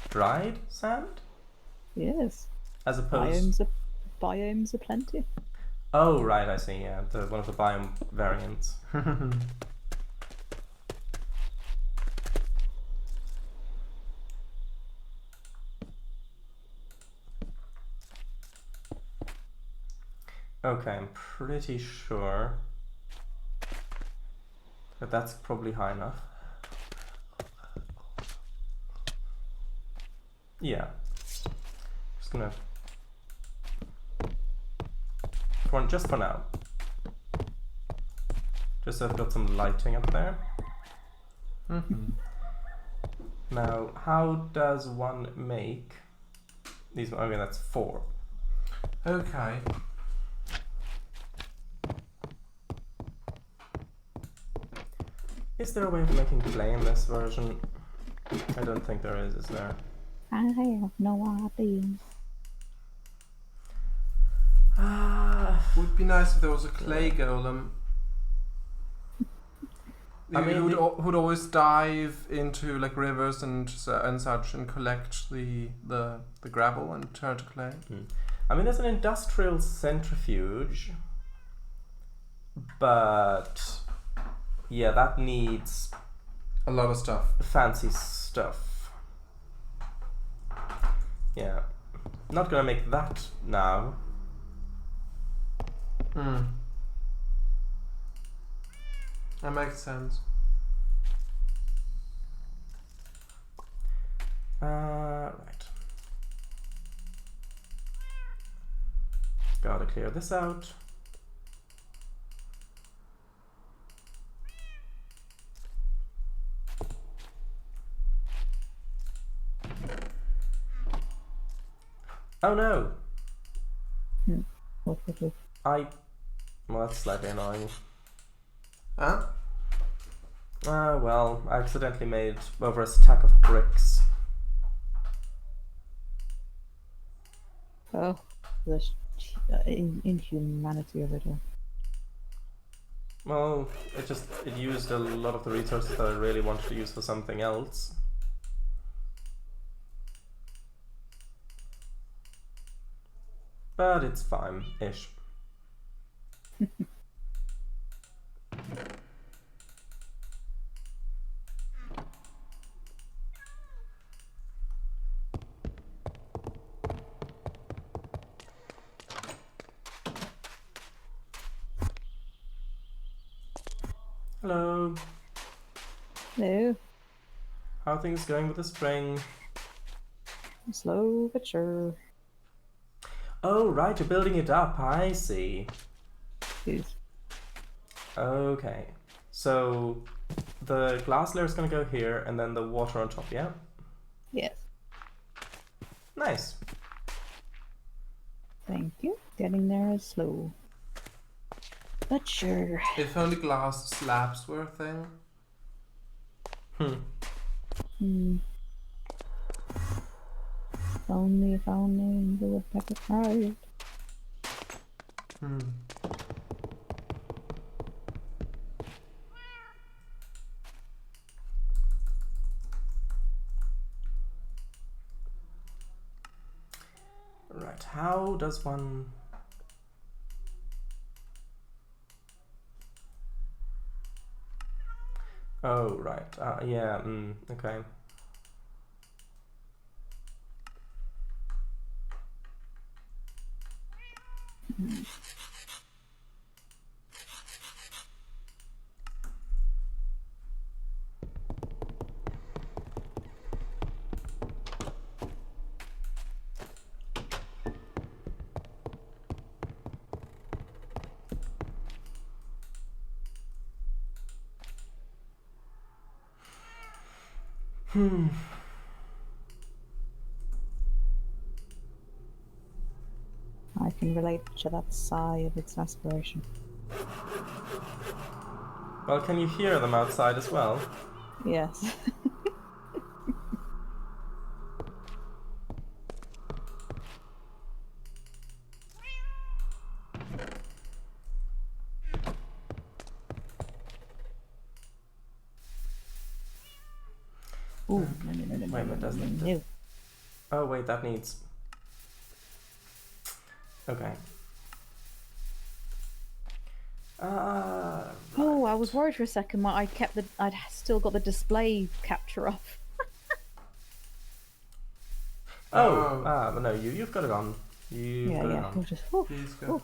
Dried sand? Yes. As opposed... Biomes are plenty. Oh, right, I see, yeah. One of the biome variants. Okay, I'm pretty sure that that's probably high enough. Yeah. Just gonna... just for now. Just so I've got some lighting up there. Now, how does one make these? Okay, that's 4. Okay. Is there a way of making clay in this version? I don't think there is there? I have no idea. Would be nice if there was a clay golem. I mean, who'd always dive into like rivers and such and collect the gravel and turn to clay. I mean, there's an industrial centrifuge, but yeah, that needs a lot of stuff. Fancy stuff. Yeah, not gonna make that now. That makes sense. Right. Gotta clear this out. Oh no! What? Well, that's slightly annoying. Huh? Well, I accidentally made over a stack of bricks. Oh, the inhumanity of it all. Well, it used a lot of the resources that I really wanted to use for something else. But it's fine-ish. Hello. No, How are things going with the spring? slow but sure. Oh, right, you're building it up. I see. Yes. Okay. So the glass layer is going to go here and then the water on top, yeah? Yes. Nice. Thank you. Getting there is slow. But sure. If only glass slabs were a thing. If only the woodpecker cried. Right, how does one... Oh, right. Yeah, okay. can relate to that sigh of exasperation. Well, can you hear them outside as well? Yes. Ooh, no. Wait, it doesn't. No. Oh wait, that needs. Okay. Oh, I was worried for a second. I'd still got the display capture off. But no, you've got it on. You've got it on. We'll just, Please go.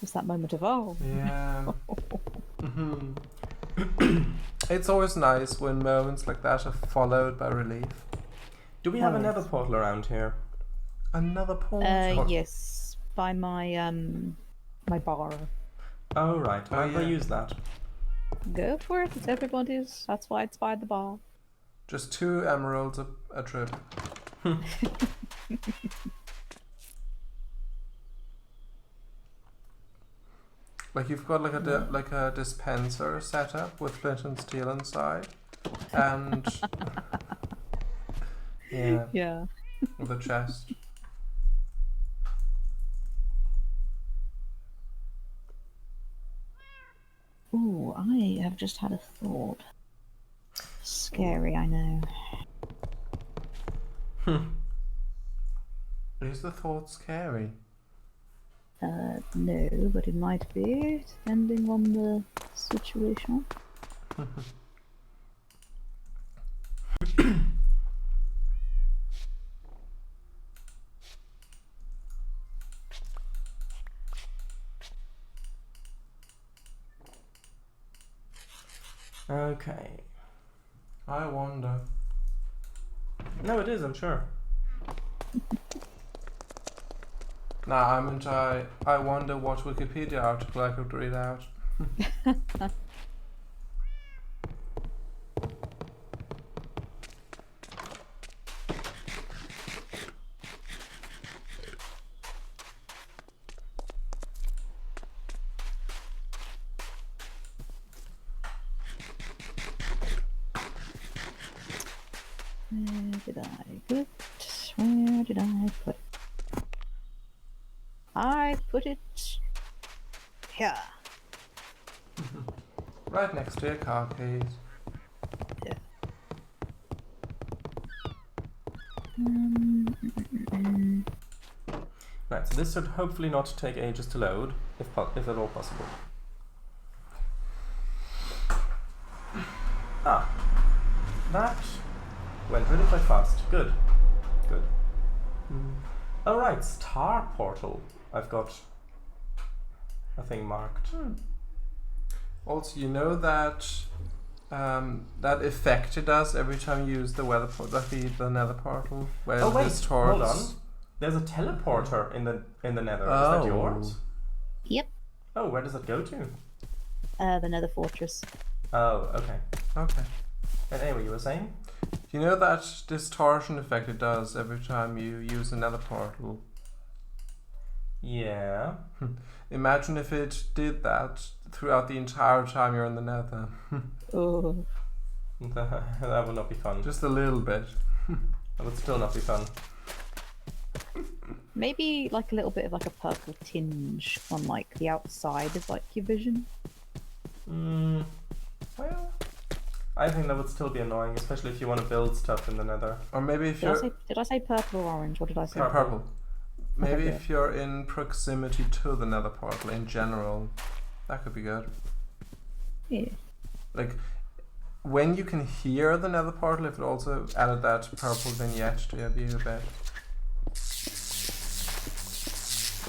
What's that moment of oh? Yeah. It's always nice when moments like that are followed by relief. Do we have another portal around here? Another portal? Yes, by my my bar. Oh right, Oh, how do I yeah. use that? Go for it. It's everybody's. That's why it's by the bar. Just 2 emeralds a trip. Like you've got like a dispenser set up with flint and steel inside, and yeah, Yeah. with a chest. Ooh, I have just had a thought. Scary, I know. Is the thought scary? No, but it might be, depending on the situation. Okay. I wonder. No, it is, I'm sure. Nah, I wonder what Wikipedia article I could read out. Where did I put? Where did I put? I put it here. Right next to your car keys. Yeah. Right, so this should hopefully not take ages to load, if at all possible. Ah, that went really quite fast. Good. Oh right, star portal. I've got a thing marked. Also, you know that that effect it does every time you use the the nether portal, where Oh it wait, distorts. hold on. There's a teleporter in the nether. Is Oh. that yours? Yep. Oh, where does it go to? The Nether Fortress. Oh, okay. Okay. And anyway, you were saying? You know that distortion effect it does every time you use another portal? Yeah. Imagine if it did that throughout the entire time you're in the nether. Oh. That would not be fun. Just a little bit. That would still not be fun. Maybe like a little bit of like a purple tinge on like the outside of like your vision. Well, I think that would still be annoying, especially if you want to build stuff in the nether. Or maybe if Did I say purple or orange? What did I say? purple. Maybe Okay, if you're in proximity to the nether portal in general, that could be good. Yeah. Like when you can hear the nether portal, if it also added that purple vignette to your view a bit.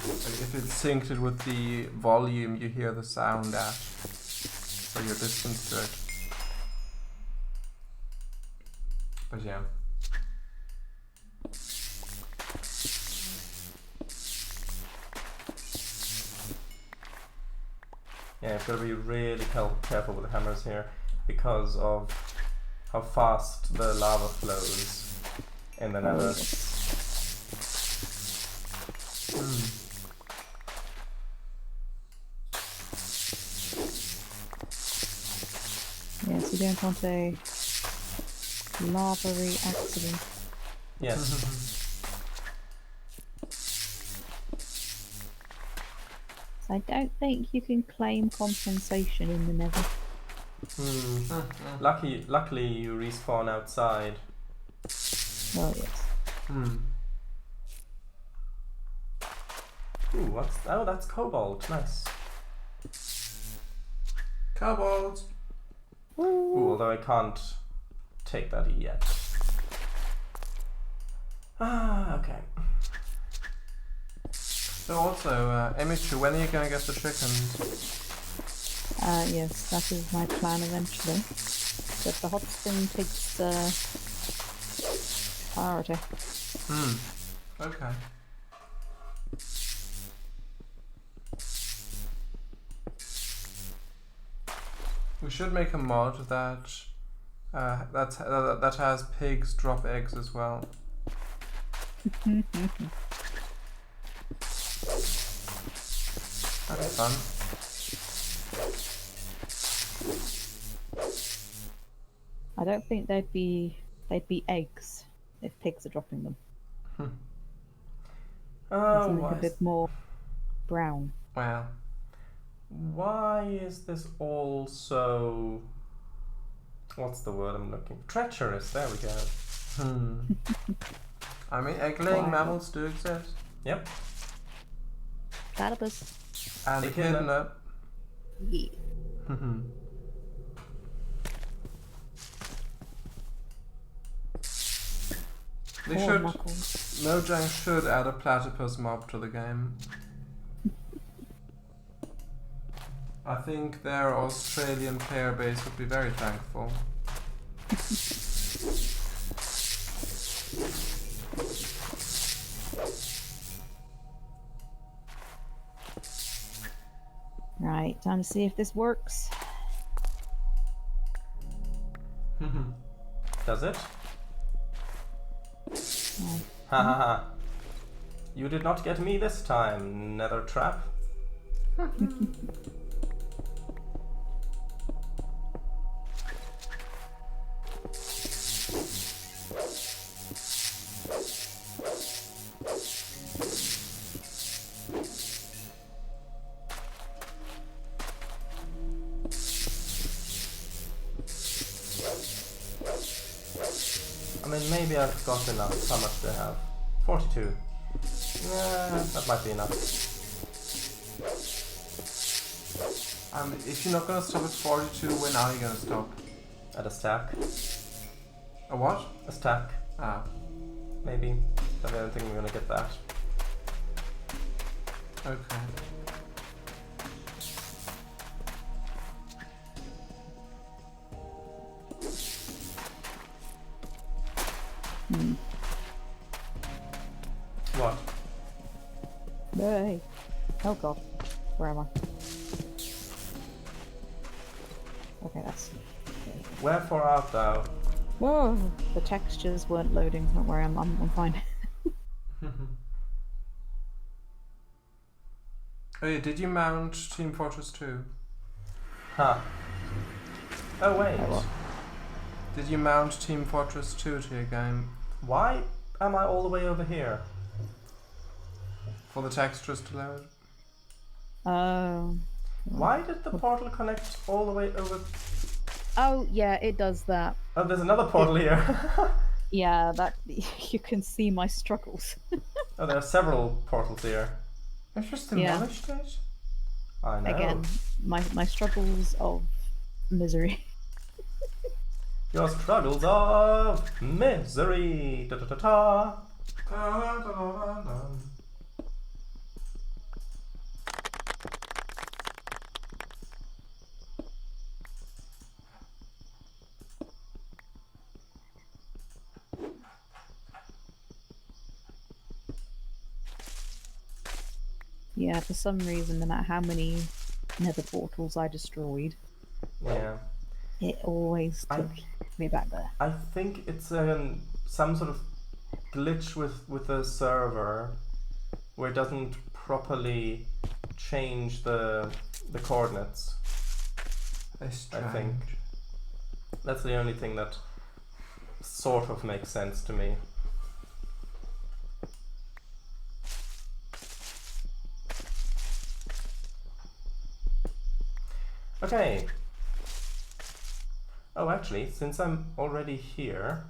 Like if it synced it with the volume you hear the sound at, or your distance to it. But yeah. Yeah, you've got to be really careful with the hammers here because of how fast the lava flows in the nether. Yes, you don't want a lavary accident. Yes. I don't think you can claim compensation in the Nether. Luckily you respawn outside. Well, yes. Ooh, what's... Oh, that's cobalt. Nice. Cobalt! Ooh, although I can't take that yet. Ah, okay. So also, Emichu, when are you gonna get the chickens? Yes, that is my plan eventually. But the hot spring takes priority. Okay. We should make a mod that that has pigs drop eggs as well. That's fun. I don't think they'd be eggs if pigs are dropping them. Oh, Something why a bit more brown. Well, why is this all so... What's the word I'm looking for? Treacherous, there we go. I mean, egg-laying Why? mammals do exist. Yep. Platypus. And echidna. Yeah. They Or should... knuckles. Mojang should add a platypus mob to the game. I think their Australian player base would be very thankful. Right, time to see if this works. Does it? No. Ha ha ha. You did not get me this time, nether trap. I mean, maybe I've got enough. How much do I have? 42. Yeah, that might be enough. If you're not gonna stop at 42, when are you gonna stop? At a stack. A what? A stack, Ah. maybe. But I don't think we're gonna get that. Okay. What? Hey. Oh god. Where am I? Okay, that's... Wherefore art thou? Whoa! The textures weren't loading. Don't worry, I'm fine. Oh yeah, did you mount Team Fortress 2? Huh. Oh wait. Oh, what? Did you mount Team Fortress 2 to your game? Why am I all the way over here? For the textures to load? Why did the portal connect all the way over? Oh, yeah, it does that. Oh, there's another portal here. Yeah, that... You can see my struggles. Oh, there are several portals here. I've just Yeah. demolished it? I know. Again, my struggles of misery. Your struggles of misery. Da da da da. Yeah, for some reason, no matter how many nether portals I destroyed, Yeah. it always took me back there. I think it's some sort of glitch with the server where it doesn't properly change the coordinates. I think that's the only thing that sort of makes sense to me. Okay. Oh, actually, since I'm already here,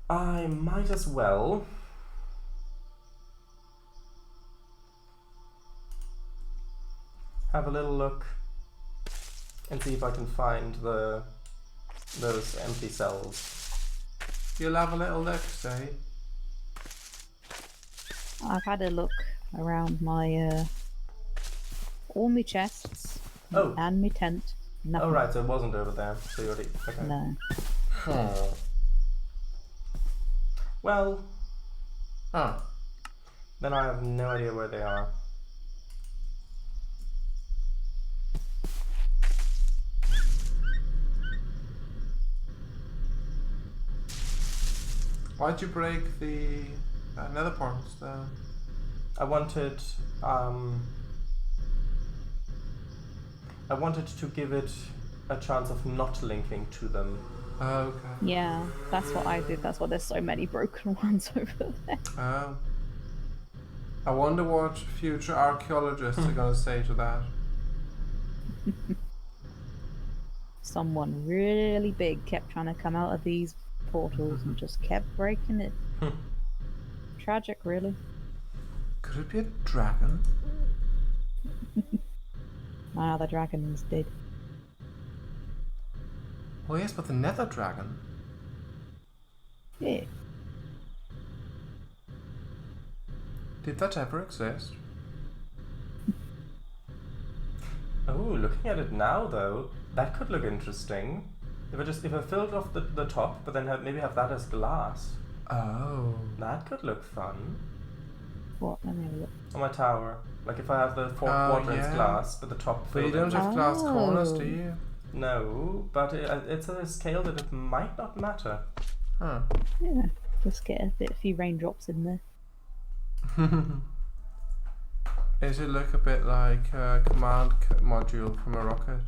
I might as well have a little look and see if I can find those empty cells. You'll have a little look, say. I've had a look around my all my chests and my tent. Nothing. Oh right, so it wasn't over there. So you already okay. No. Well, then I have no idea where they are. Why'd you break the nether portals then? I wanted to give it a chance of not linking to them. Oh, okay. Yeah, that's what I did. That's why there's so many broken ones over there. Oh. I wonder what future archaeologists are going to say to that. Someone really big kept trying to come out of these portals and just kept breaking it. Tragic, really. Could it be a dragon? Ah, the dragon's dead. Oh yes, but the nether dragon. Yeah. Did that ever exist? Oh, looking at it now though, that could look interesting. If I filled off the top, but then maybe have that as glass. Oh. That could look fun. What? Let me have a look. On my tower. Like if I have the 4 quadrants yeah. glass, but the top But you filled don't in. have glass corners, do you? No, but it's a scale that it might not matter. Huh. Yeah, just get a few raindrops in there. Does it look a bit like a command module from a rocket?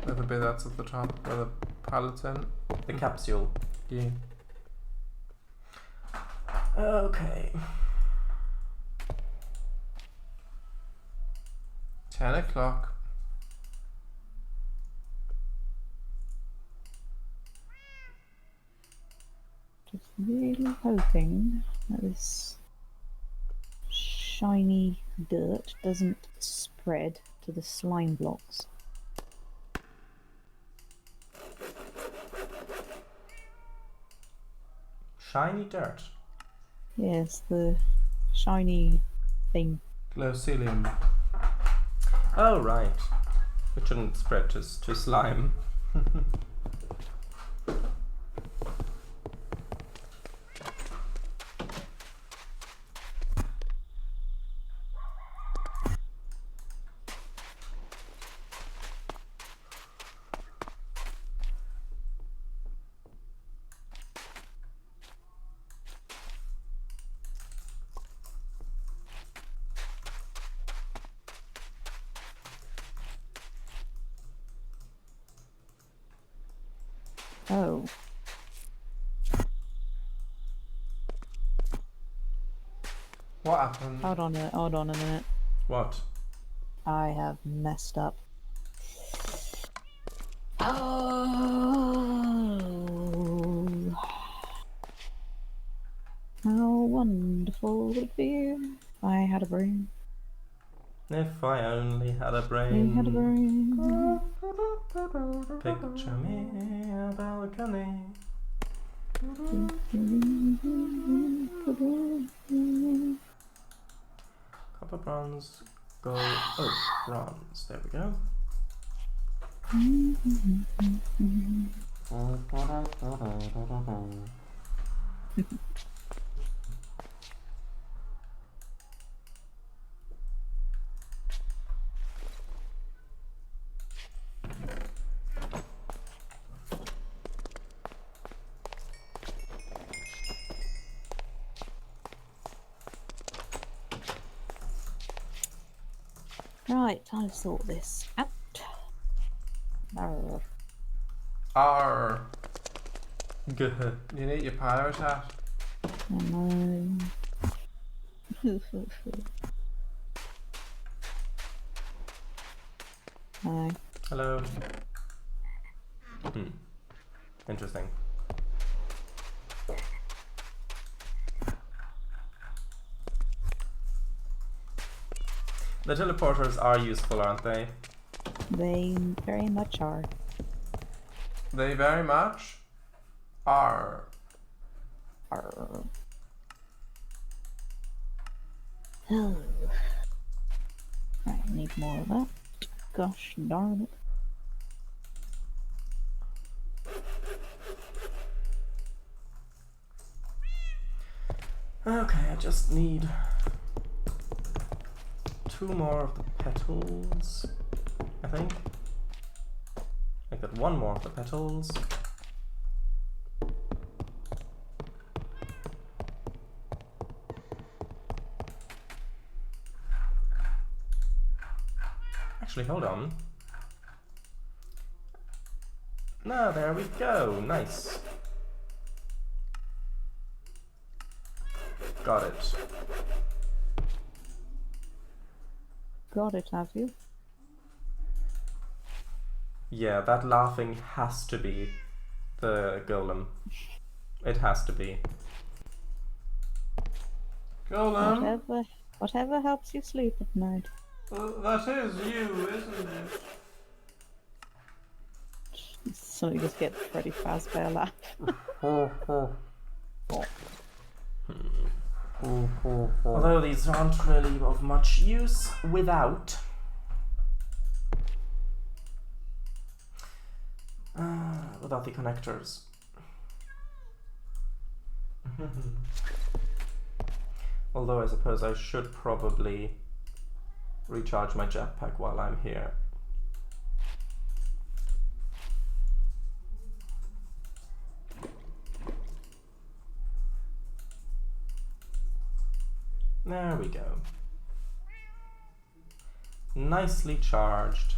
With the bit that's at the top where the pallet's in? The capsule. Yeah. Okay. 10 o'clock. Just really hoping that this shiny dirt doesn't spread to the slime blocks. Shiny dirt. Yes, the shiny thing. Glowcelium. Oh right. It shouldn't spread to slime. Oh. What happened? Hold on a minute. What? I have messed up. Oh. How wonderful would it be if I had a brain? If I only had a I brain. had a brain. Picture me a balcony. Copper, bronze, gold. Oh, bronze. There we go. Right, time to sort this out. Arr. R. G. You need your pirate hat. No. Hi. Hello. Interesting. The teleporters are useful, aren't they? They very much are. They very much are. Arr. Oh. Right, I need more of that. Gosh darn it. Okay, I just need 2 more of the petals, I think. I got 1 more of the petals. Actually, hold on. No, there we go. Nice. Got it. Got it, have you? Yeah, that laughing has to be the golem. It has to be. Golem? Whatever helps you sleep at night. That is you, isn't it? So you just get Freddy Fazbear laugh. Although these aren't really of much use without. Without the connectors. Although I suppose I should probably recharge my jetpack while I'm here. There we go. Nicely charged.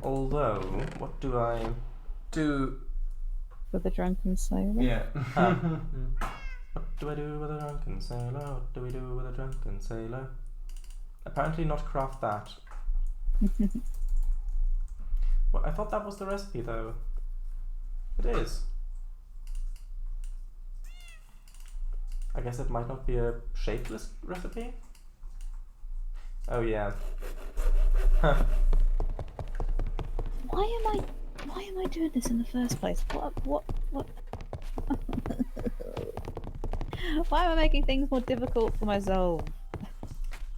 Although, what do I Do. With the drunken sailor? Yeah. What do I do with a drunken sailor? What do we do with a drunken sailor? Apparently not craft that. Well, I thought that was the recipe though. It is. I guess it might not be a shapeless recipe? Oh yeah. Why am I doing this in the first place? What? Why am I making things more difficult for myself?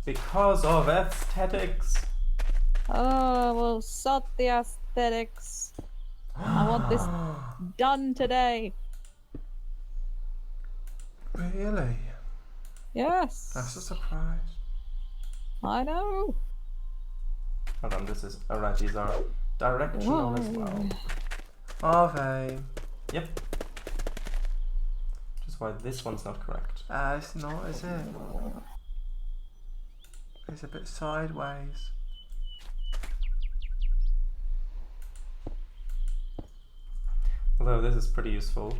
Because of aesthetics. Oh, well, sod the aesthetics. I want this done today. Really? Yes. That's a surprise. I know. Hold on, this is alright, these are directional as well. Are they? Yep. Which is why this one's not correct. It's not, is it? It's a bit sideways. Although this is pretty useful.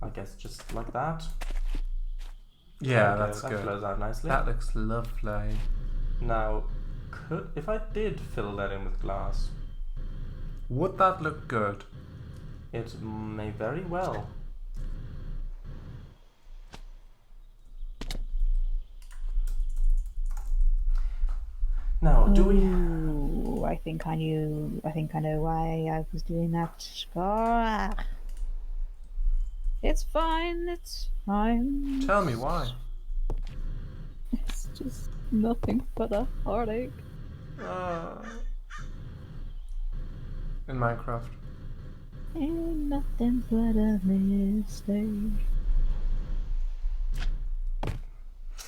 I guess just like that. Yeah, Okay, that's that good. flows out nicely. That looks lovely. Now, if I did fill that in with glass, Would that look good? it may very well. Now, do we? Ooh, I think I know why I was doing that. Ah. It's fine. It's fine. Tell me why. It's just nothing but a heartache. In Minecraft. Ain't nothing but a mistake.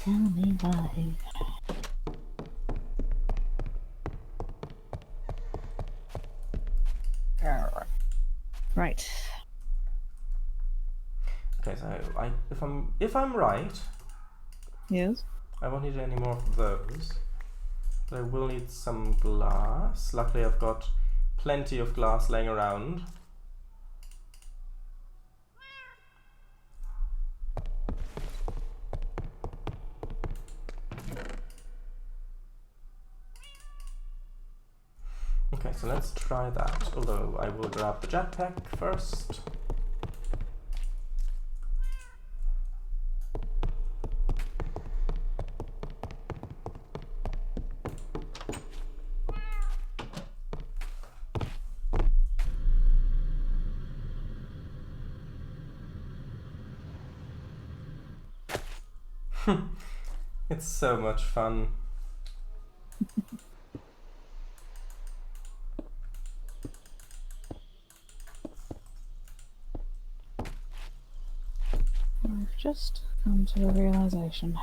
Tell me why. Right. Okay, so if I'm right, Yes. I won't need any more of those. But I will need some glass. Luckily I've got plenty of glass laying around. Okay, so let's try that, although I will grab the jetpack first. It's so much fun. I've just come to a realization.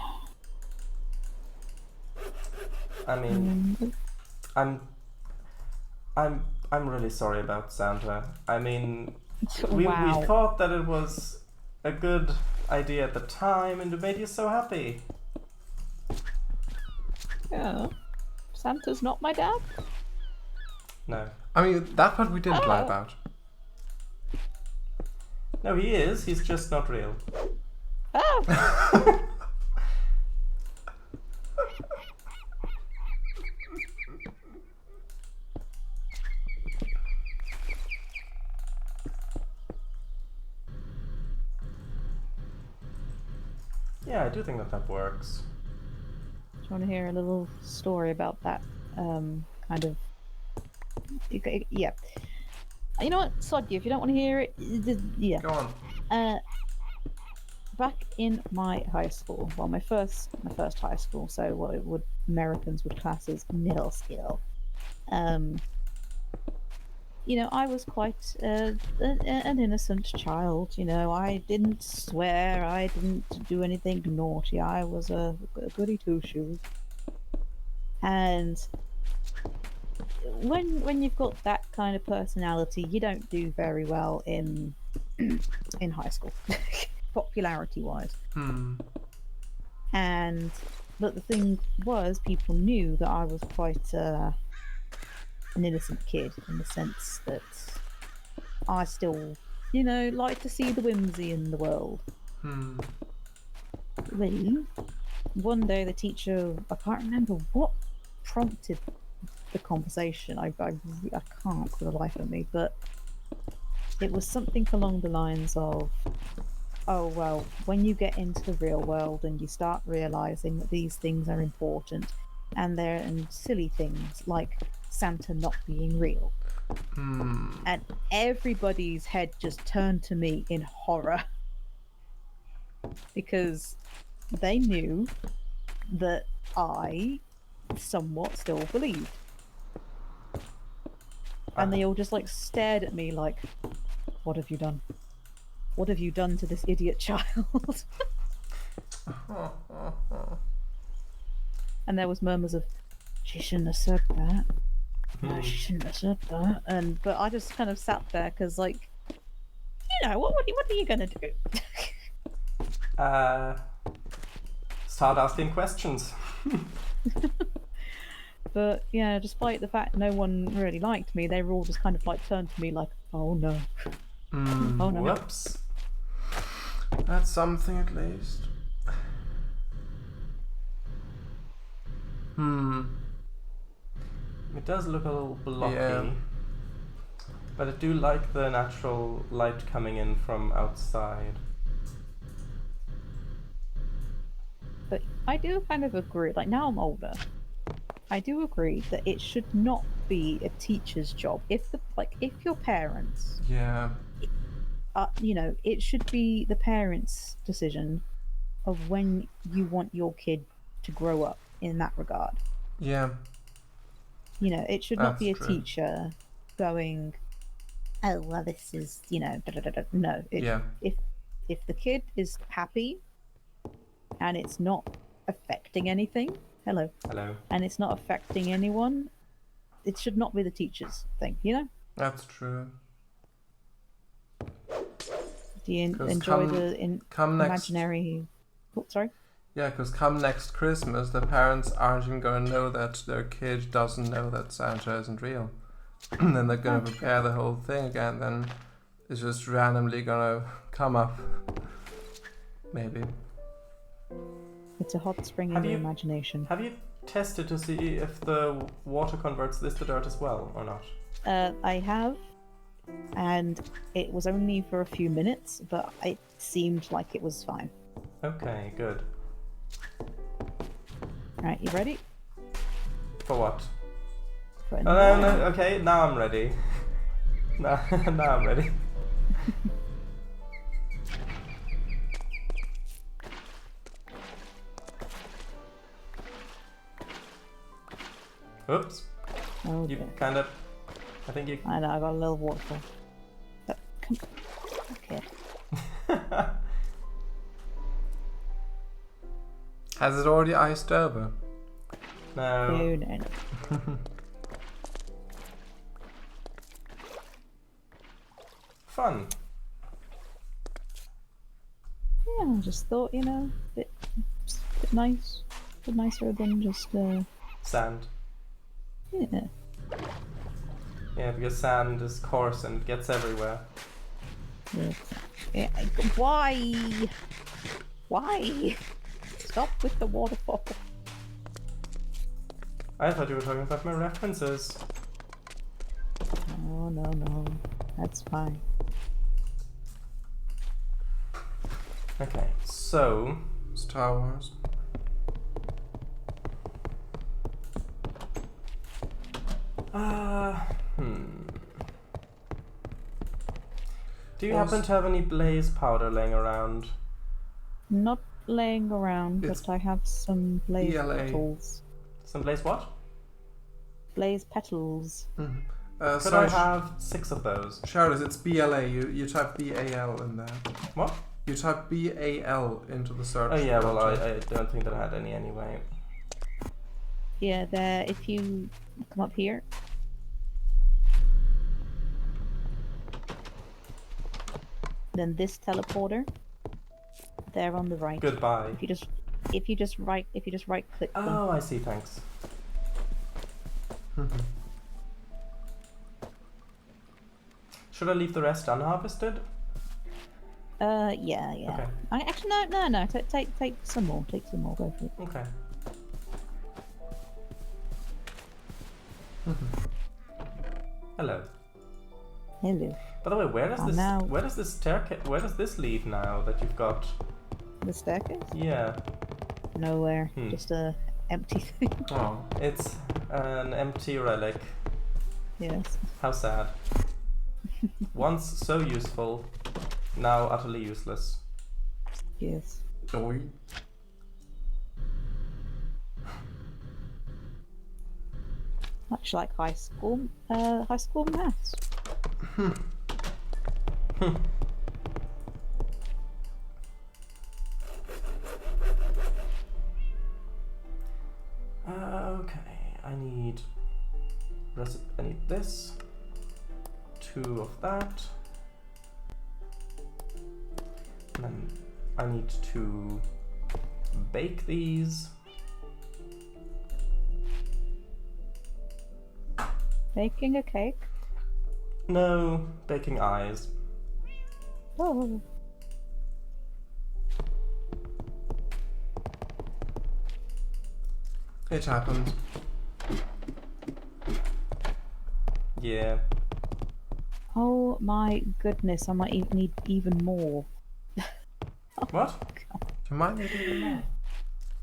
I mean, I'm really sorry about Santa. I mean, we Wow. thought that it was a good idea at the time, and it made you so happy. Yeah. Santa's not my dad? No. I mean, that part we didn't lie Oh. about. No, he is. He's just not real. Ah! Yeah, I do think that that works. Do you want to hear a little story about that? Kind of. Yeah. You know what? Sod you. If you don't want to hear it, yeah. Go on. Back in my high school, well, my first high school, so what Americans would class as middle school. You know, I was quite an innocent child. You know, I didn't swear, I didn't do anything naughty. I was a goody two shoes. And when you've got that kind of personality, you don't do very well in in high school, popularity wise. And but the thing was, people knew that I was quite an innocent kid in the sense that I still, you know, like to see the whimsy in the world. Well, one day the teacher, I can't remember what prompted the conversation. I can't for the life of me, but it was something along the lines of, oh well, when you get into the real world and you start realizing that these things are important, and silly things like Santa not being real, and everybody's head just turned to me in horror because they knew that I somewhat still believed. And they all just like stared at me like, what have you done? What have you done to this idiot child? And there was murmurs of, she shouldn't have said that. No, she shouldn't have said that. But I just kind of sat there because, like, you know, what are you gonna do? Start asking questions. But yeah, despite the fact no one really liked me, they were all just kind of like turned to me like, oh no. Oh no. Whoops. That's something at least. It does look a little blocky. Yeah. But I do like the natural light coming in from outside. But I do kind of agree, like now I'm older, I do agree that it should not be a teacher's job. If your parents, Yeah. you know, it should be the parents' decision of when you want your kid to grow up in that regard. Yeah. You know, it should not That's be a true. teacher going, oh well, this is, you know, da, da, da, da. No. Yeah. If the kid is happy and it's not affecting anything. Hello. Hello. And it's not affecting anyone, it should not be the teacher's thing, you know? That's true. Do you 'Cause enjoy come next- imaginary... Oh, sorry? Yeah, because come next Christmas, the parents aren't even going to know that their kid doesn't know that Santa isn't real. And then they're going to prepare the whole thing again. Then it's just randomly going to come up. Maybe. It's a hot spring in Have your you- imagination. Have you tested to see if the water converts this to dirt as well, or not? I have, and it was only for a few minutes, but it seemed like it was fine. Okay, good. Alright, you ready? For what? For Oh, no, okay, now I'm ready. now I'm ready. Oops. Oh, You dear. kind of... I think you... I know, I got a little waterfall. But come... Okay. Has it already iced over? No. No. Fun. Yeah, I just thought, you know, bit nice. A bit nicer than just, Sand. yeah. Yeah, because sand is coarse and it gets everywhere. Yeah. Why? Why? Stop with the waterfall. I thought you were talking about my references. Oh, no. That's fine. Okay, so... Star Wars. Do you happen to have any blaze powder laying around? Not laying around, It's but I have some blaze ELA. petals. Some blaze what? Blaze petals. Mm-hmm. Could Sorry, I have 6 of those? Charlotte, it's BLA. You type BAL in there. What? You type BAL into the search. Oh yeah, well filter. I don't think that I had any anyway. Yeah, there. If you come up here. Then this teleporter. There on the right. Goodbye. If you just right click them. Oh, I see, thanks. Should I leave the rest unharvested? Yeah. Okay. I actually no. Take some more. Take some more. Go for it. Okay. Hello. Hello. By the way, where does Oh, this now- where does this staircase where does this lead now that you've got? The staircase? Yeah. Nowhere. Hmm. Just a empty thing. Oh, It's an empty relic. Yes. How sad. Once so useful, now utterly useless. Yes. joy. Much like high school maths. Okay, I need this. 2 of that. And then I need to bake these. Baking a cake. No, baking eyes. Oh. It happens. Yeah. Oh my goodness, I might need even more. What? You might need even more.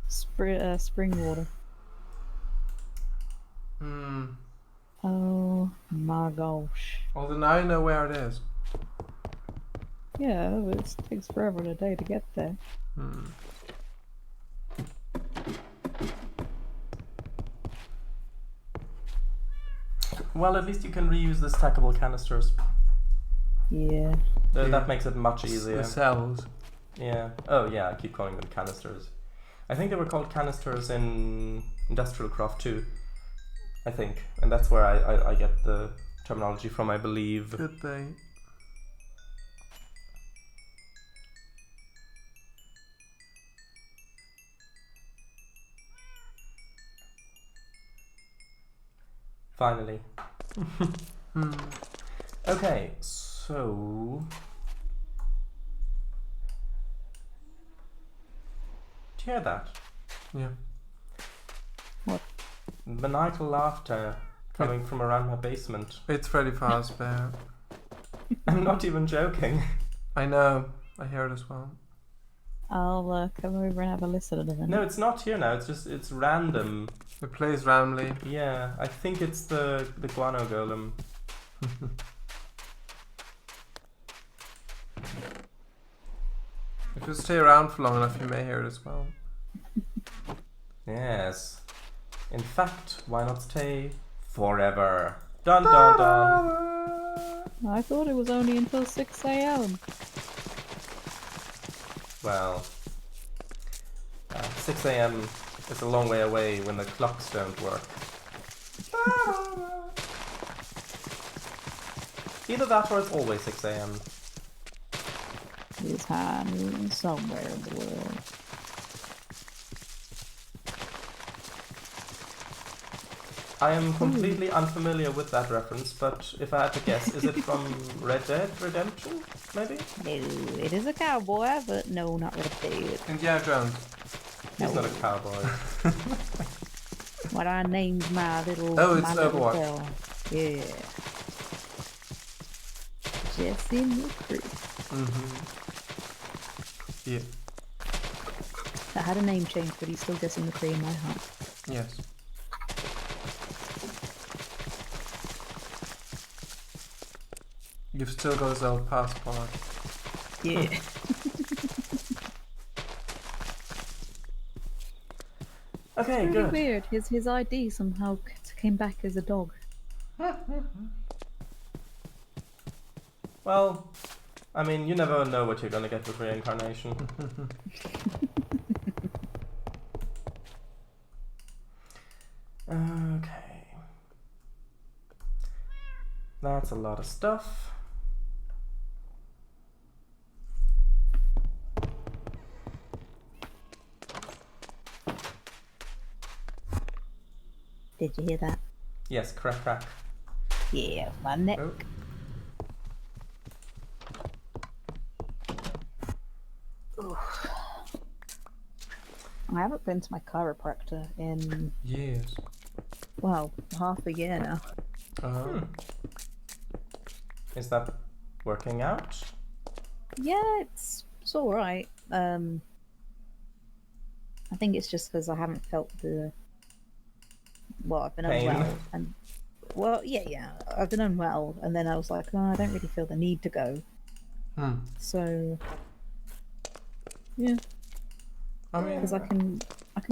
Spring water. Hmm. Oh my gosh. Although now I know where it is. Yeah, but it takes forever a day to get there. Hmm. Well, at least you can reuse the stackable canisters. Yeah. Yeah. That makes it much easier. The cells. Yeah. Oh, yeah, I keep calling them canisters. I think they were called canisters in Industrial Craft too. I think, and that's where I get the terminology from, I believe. Could they? Finally. Okay, so... Do you hear that? Yeah. What? Maniacal laughter coming from around my basement. It's Freddy Fazbear. I'm not even joking. I know. I hear it as well. I'll come over and have a listen at it. No, it's not here now. It's random. It plays randomly. Yeah, I think it's the guano golem. If you stay around for long enough, you may hear it as well. Yes. In fact, why not stay forever? Dun dun dun. I thought it was only until 6 a.m. Well, 6 a.m. is a long way away when the clocks don't work. Either that or it's always 6 a.m. His hand somewhere in the world. I am completely unfamiliar with that reference, but if I had to guess, is it from Red Dead Redemption, maybe? No, it is a cowboy, but no, not Red Dead. Indiana Jones. He's not a cowboy. What I named my little... Oh, it's my little Overwatch. fella. Yeah. Jesse McCree. Yeah. That had a name change, but he's still Jesse McCree in my heart. Yes. You've still got his old passport. Yeah. Okay, It's really good. weird. His ID somehow came back as a dog. Well, I mean, you never know what you're gonna get with reincarnation. Okay. That's a lot of stuff. Did you hear that? Yes, crack crack. Yeah, my neck. Oh. I haven't been to my chiropractor in, Yes. well, half a year now. Is that working out? Yeah, it's alright. I think it's just because I haven't felt the... Well, I've been Pain. unwell. And, well, yeah, I've been unwell, and then I was like, oh, I don't really feel the need to go. So, yeah. I mean, Because I can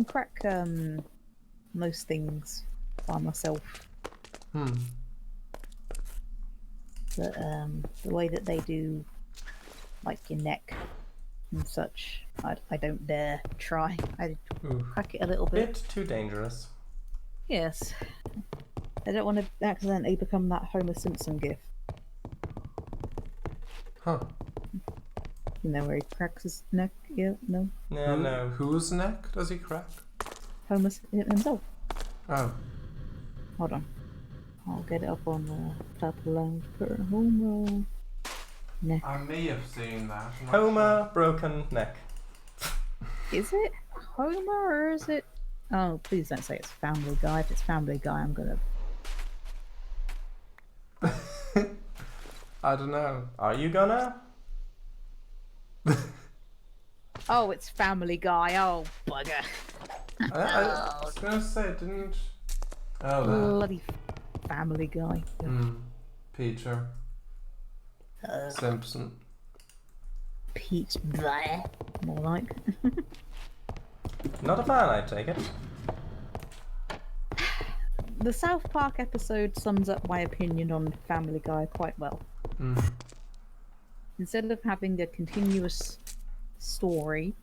crack most things by myself. But the way that they do, like your neck and such, I don't dare try. I crack it a little bit. Bit too dangerous. Yes. I don't want to accidentally become that Homer Simpson gif. huh? You know, where he cracks his neck? Yeah, no. Yeah, no. Whose neck does he crack? Homer himself. Oh. Hold on. I'll get it up on the top of the line. Per Homer neck. I may have seen that. I'm not Homer, broken neck. Is it Homer or is it... Oh, please don't say it's Family Guy. If it's Family Guy, I'm gonna... sure. I don't know. Are you gonna? Oh, it's Family Guy. Oh, bugger. I was gonna say, didn't. Oh, that. Bloody Family Guy. Peter. Simpson. Pete Blair. More like. Not a fan, I take it. The South Park episode sums up my opinion on Family Guy quite well. Mm. Instead of having a continuous story,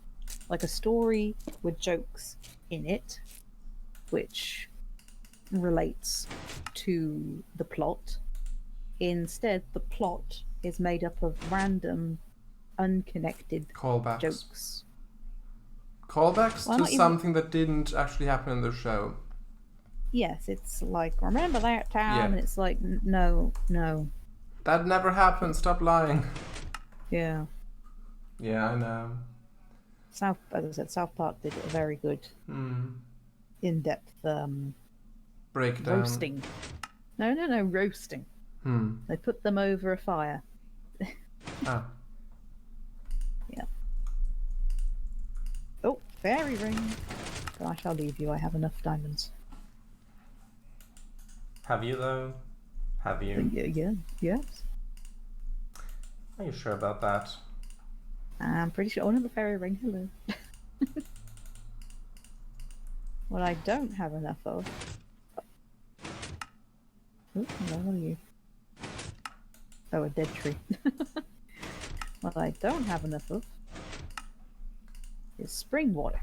like a story with jokes in it, which relates to the plot. Instead, the plot is made up of random, unconnected Callbacks. jokes. Callbacks Well, to not even- something that didn't actually happen in the show. Yes, it's like, remember that time? Yeah. And it's like, no. That never happened. Stop lying. Yeah. Yeah, I know. As I said, South Park did a very good, in-depth Breakdown. roasting. No, roasting. They put them over a fire. Ah. Yeah. Oh, fairy ring. But I shall leave you. I have enough diamonds. Have you though? Have you? Yeah. Yes. Are you sure about that? I'm pretty sure. Oh, another fairy ring. Hello. What I don't have enough of. Oh, hello, what are you? Oh, a dead tree. What I don't have enough of is spring water.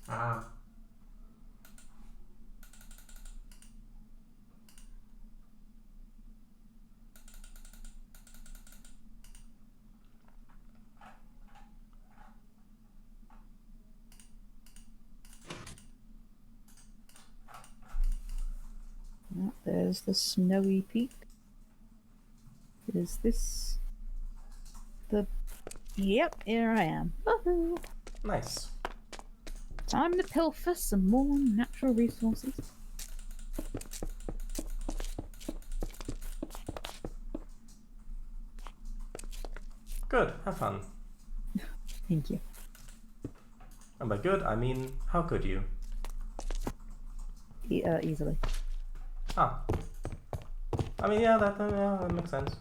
Ah. Oh, there's the snowy peak. Is this the... Yep, here I am. Woohoo! Nice. Time to pilfer some more natural resources. Good. Have fun. Thank you. And by good, I mean, how could you? Easily. Ah. I mean, yeah, that makes sense.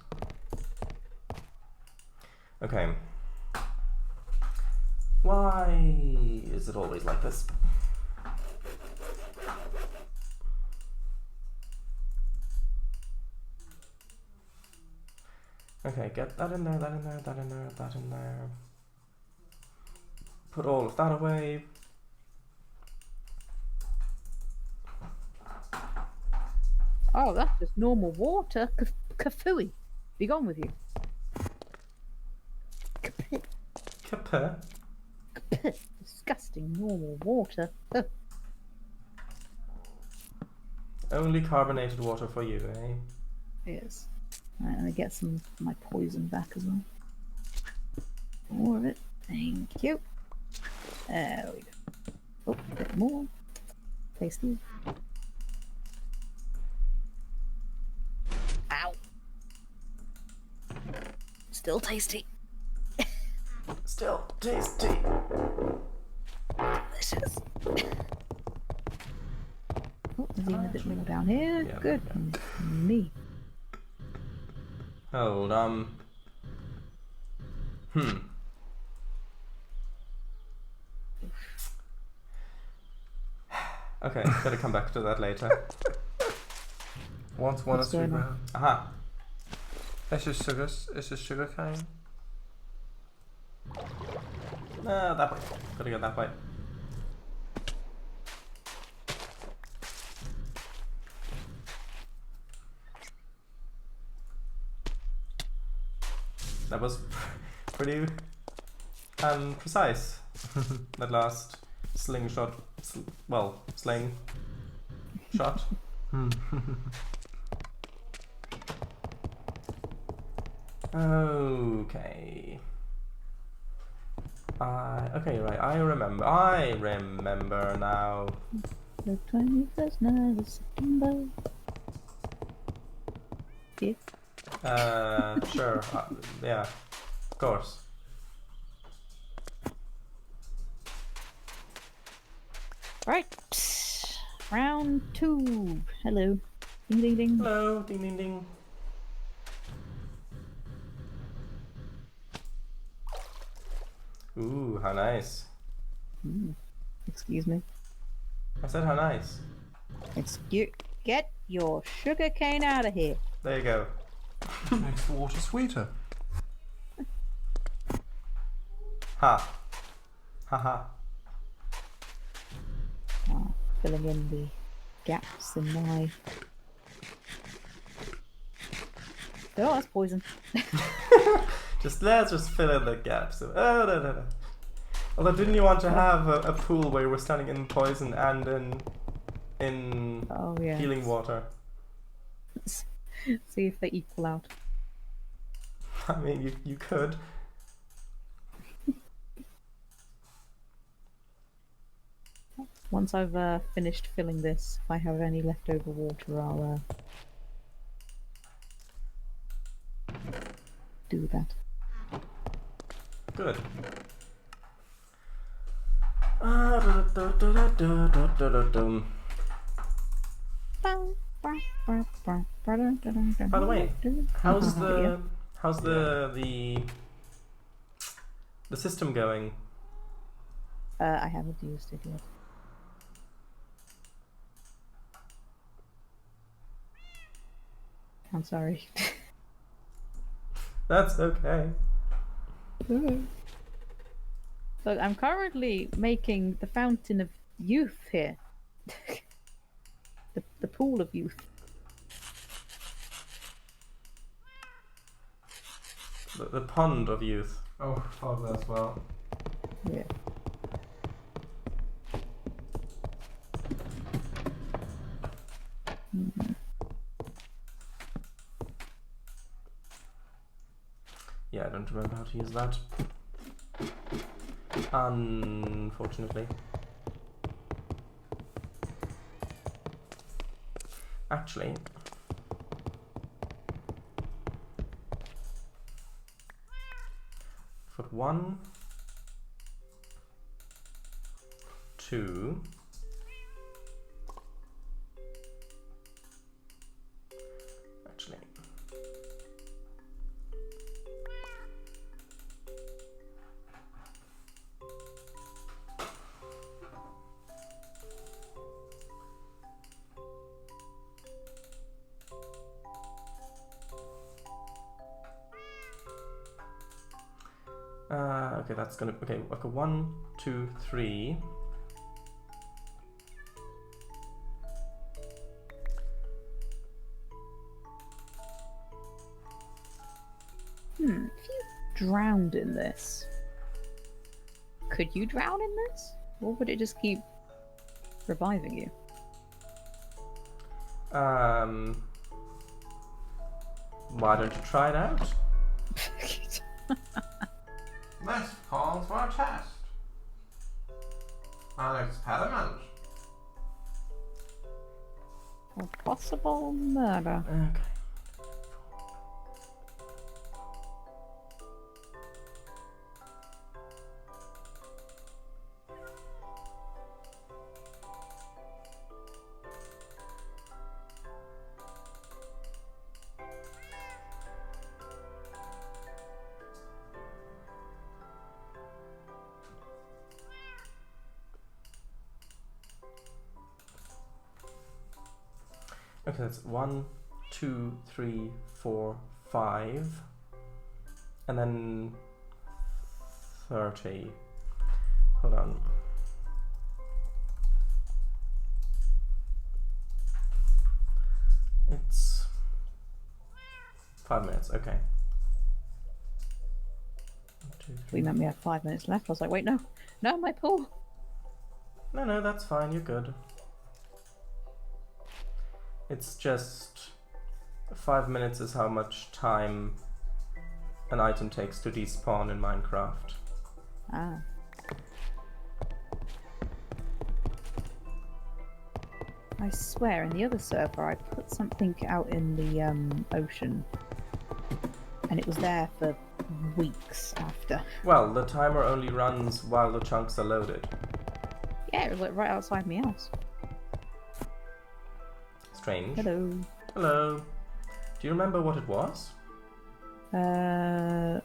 Okay. Why is it always like this? Okay, get that in there, that in there, that in there, that in there. Put all of that away. Oh, that's just normal water. Kafooey. Be gone with you. Kappa. Disgusting normal water. Ugh. Only carbonated water for you, eh? Yes. Right, let me get some of my poison back as well. More of it. Thank you. There we go. Oh, a bit more. Tasty. Ow. Still tasty. Still tasty. Delicious. Oh, there's even a bit more down here. Yeah, Good. yeah. Me. Hold Okay, gotta come back to that later. What's one What's or three going on? round? Aha. It's just sugar cane. That way. Gotta go that way. That was pretty precise. That last slingshot, sling shot. Okay. Okay, right. I remember now. The 21st night of September. Yeah. Sure. Yeah. Of course. Right. Round 2. Hello. Ding ding ding. Hello. Ding ding ding. Ooh, how nice. Excuse me. I said how nice. Get your sugar cane out of here. There you go. It makes the water sweeter. Ha. Haha. Filling in the gaps in my... Oh, that's poison. Let's just fill in the gaps. Oh, no. Although, didn't you want to have a pool where you were standing in poison and in Oh, yeah. healing water? See if they equal out. I mean, you could. Once I've finished filling this, if I have any leftover water, I'll do that. Good. By the way, how's the system going? I haven't used it yet. I'm sorry. That's okay. Look, I'm currently making the fountain of youth here. the pool of youth. The pond of youth. Oh, fuck that as well. Yeah. Yeah, I don't remember how to use that. Unfortunately. Actually, for 1, 2, actually, okay, that's gonna, okay, 1, 2, 3. If you drowned in this, could you drown in this? Or would it just keep reviving you? Why don't you try it out? This calls for a test. An experiment. A possible murder. Okay. Okay, that's 1, 2, 3, 4, 5, and then 30. Hold on. It's 5 minutes. Okay. 1, 2, 3. We meant we had 5 minutes left. I was like, wait, no, my pool. No, that's fine. You're good. It's just 5 minutes is how much time an item takes to despawn in Minecraft. Ah. I swear, in the other server, I put something out in the ocean, and it was there for weeks after. Well, the timer only runs while the chunks are loaded. Yeah, it was like right outside my house. Strange. Hello. Hello. Do you remember what it was? I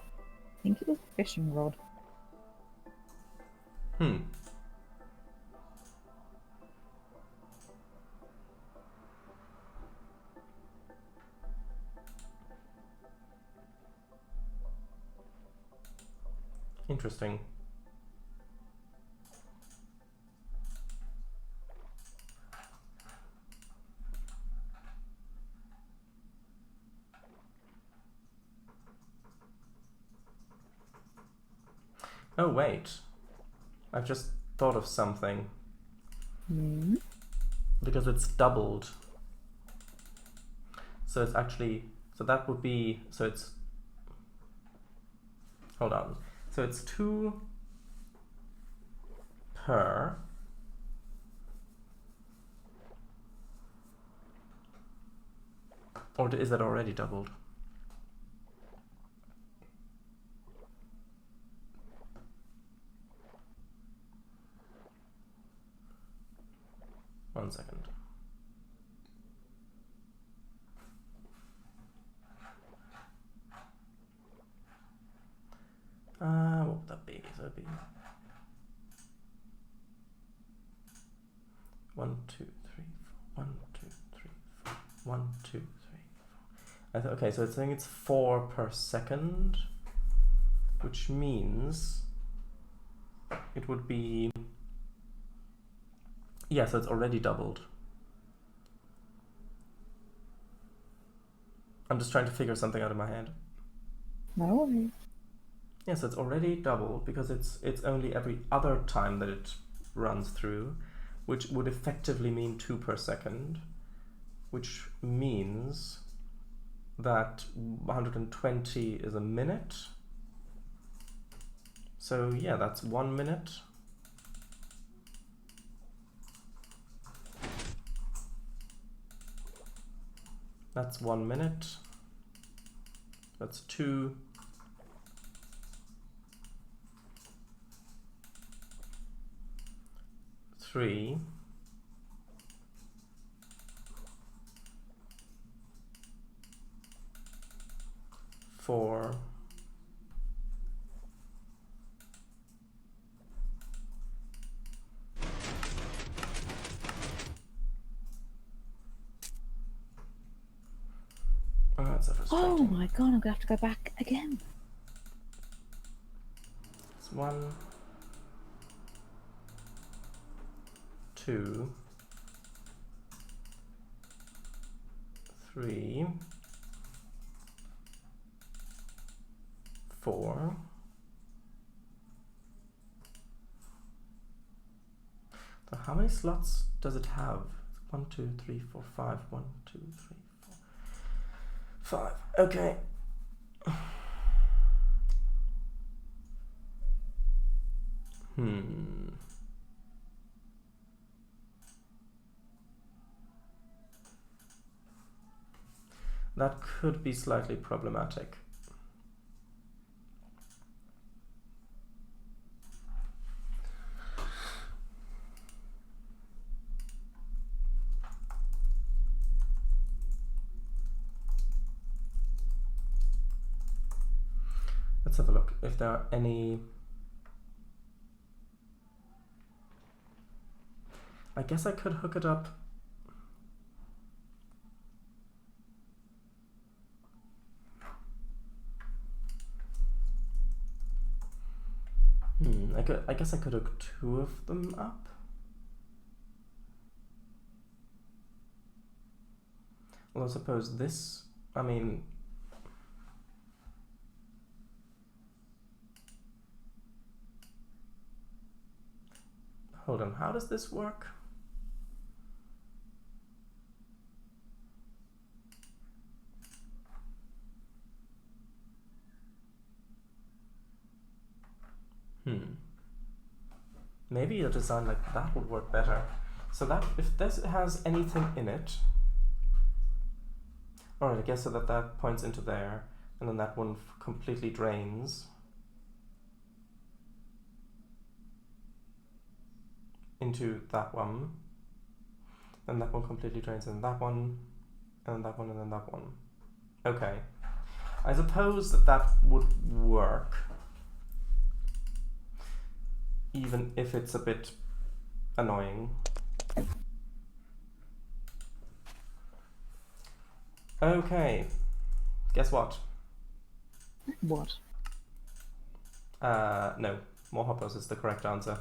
think it was a fishing rod. Interesting. Oh wait, I've just thought of something. Because it's doubled. So it's actually, so that would be, so it's, hold on. So it's 2 per. Or is that already doubled? One second. What would that be? So it'd be 1, 2, 3, 4. 1, 2, 3, 4. 1, 2, 3, 4. Okay, so it's saying it's 4 per second, which means it would be, yeah, so it's already doubled. I'm just trying to figure something out in my head. No worries. Yeah, so it's already doubled because it's only every other time that it runs through, which would effectively mean 2 per second, which means that 120 is a minute. So yeah, that's 1 minute. That's 1 minute. That's 2. 3. 4. Oh my god, I'm gonna have to go back again. It's 1, 2, 3, 4. So how many slots does it have? 1, 2, 3, 4, 5. 1, 2, 3, 4, 5. Okay. That could be slightly problematic. Let's have a look if there are any. I guess I could hook it up. I guess I could hook 2 of them up. Well, I suppose this, I mean, hold on, how does this work? Maybe a design like that would work better. So that, if this has anything in it, alright, I guess so that points into there, and then that one completely drains into that one, and that one completely drains in that one, and then that one, and then that one. Okay. I suppose that would work, even if it's a bit annoying. Okay, guess what? What? No. More hoppers is the correct answer.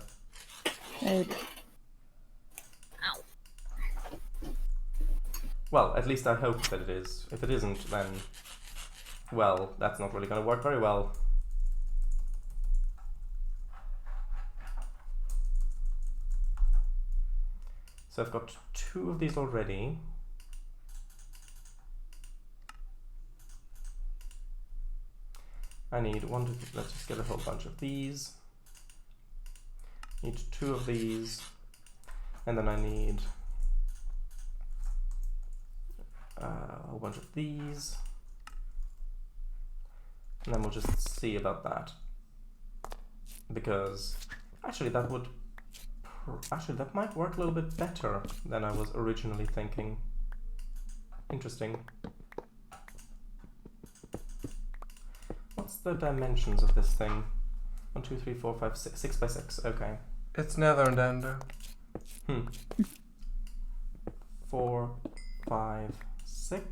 Oh dear. Ow. Well, at least I hope that it is. If it isn't, then... well, that's not really going to work very well. So I've got 2 of these already. I need 1, 2, 3, let's just get a whole bunch of these. Need 2 of these. And then I need a whole bunch of these. And then we'll just see about that. Because actually that would... actually that might work a little bit better than I was originally thinking. Interesting. What's the dimensions of this thing? 1, 2, 3, 4, 5, 6. 6 by 6, okay. It's Nether and Ender. 4, 5, 6.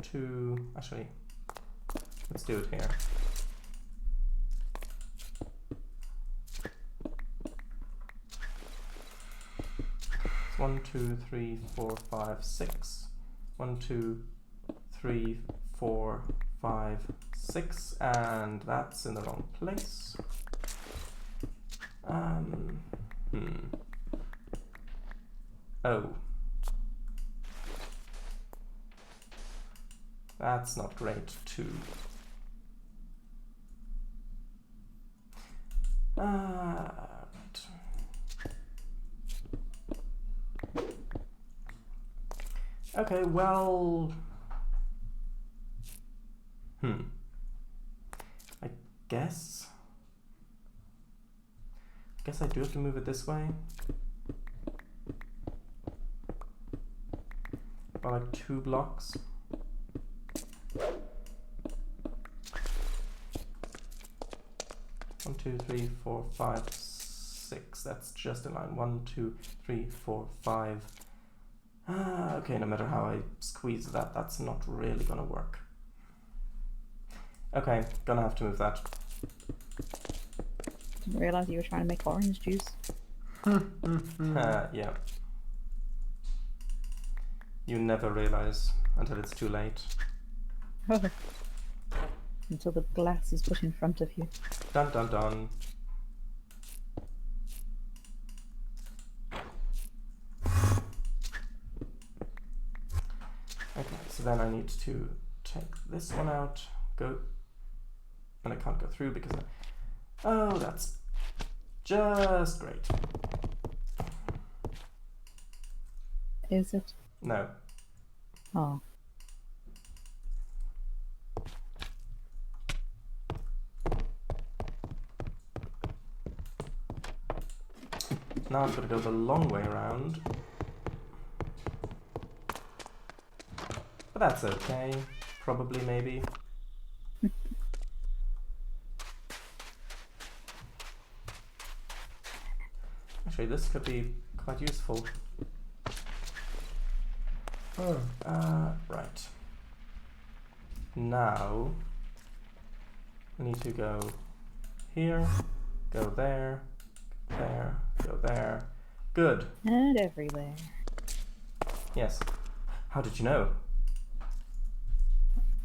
2, actually, let's do it here. It's 1, 2, 3, 4, 5, 6. 1, 2, 3, 4, 5, 6, and that's in the wrong place. Oh. That's not great, too. Right. Okay, well... I guess I do have to move it this way. By like 2 blocks. One, 2, 3, 4, 5, 6. That's just in line. 1, 2, 3, 4, 5. Okay, no matter how I squeeze that, that's not really gonna work. Okay, gonna have to move that. Didn't realise you were trying to make orange juice. Yeah. You never realize until it's too late. Until the glass is put in front of you. Dun dun dun. Okay, so then I need to take this one out, go, and I can't go through because oh, that's just great. Is it? No. Oh. Now I've got to go the long way around. But that's okay. Probably, maybe. Actually, this could be quite useful. Right. Now, I need to go here, go there, there, go there. Good. And everywhere. Yes. How did you know?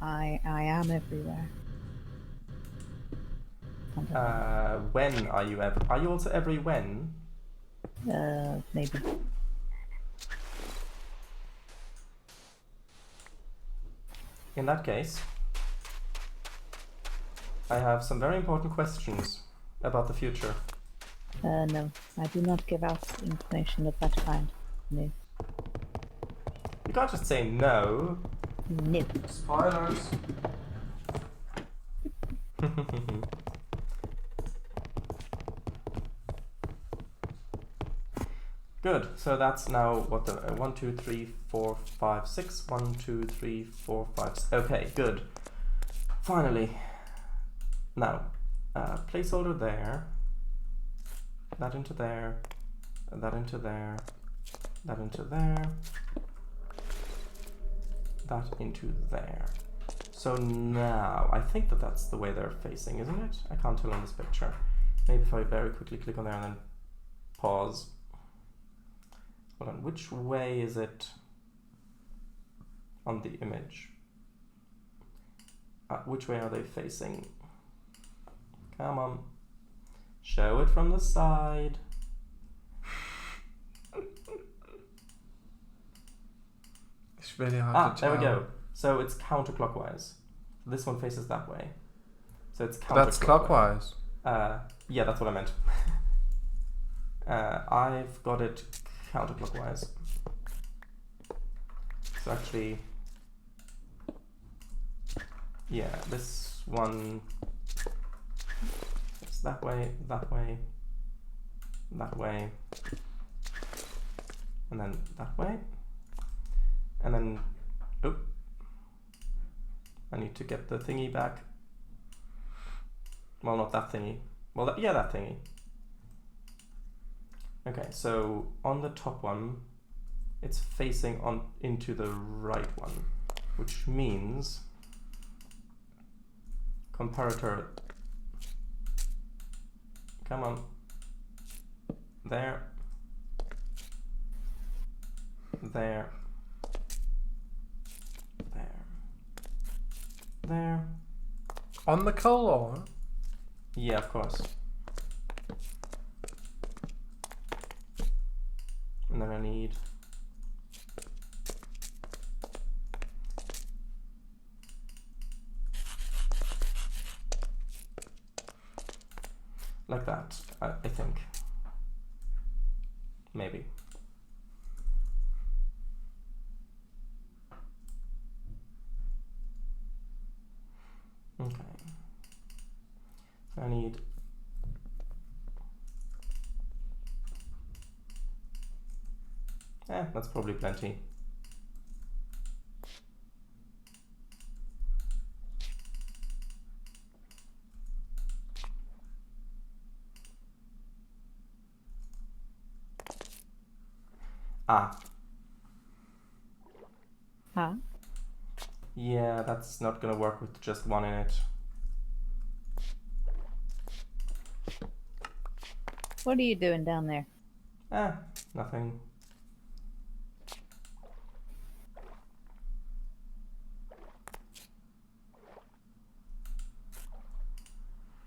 I am everywhere. When are you ever? Are you also every when? Maybe. In that case, I have some very important questions about the future. No, I do not give out information of that kind. No. You can't just say no. No. Spoilers. Good. So that's now what the 1, 2, 3, 4, 5, 6. 1, 2, 3, 4, 5. Okay, good. Finally. Now, placeholder there. That into there. That into there. That into there. That into there. So now, I think that that's the way they're facing, isn't it? I can't tell on this picture. Maybe if I very quickly click on there and then pause. Hold on, which way is it on the image? Which way are they facing? Come on. Show it from the side. It's really hard to tell. There we go. So it's counterclockwise. This one faces that way. So it's counterclockwise. That's clockwise. Yeah, that's what I meant. I've got it counterclockwise. So actually, yeah, this one is that way, that way, that way, and then that way, and then, oop, I need to get the thingy back. Well, not that thingy. Well, that thingy. Okay, so on the top one, it's facing on into the right one, which means comparator. Come on. There. There. There. There. On the color? Yeah, of course. And then I need like that, I think. Maybe. Okay. I need that's probably plenty. Huh? Yeah, that's not gonna work with just one in it. What are you doing down there? Nothing.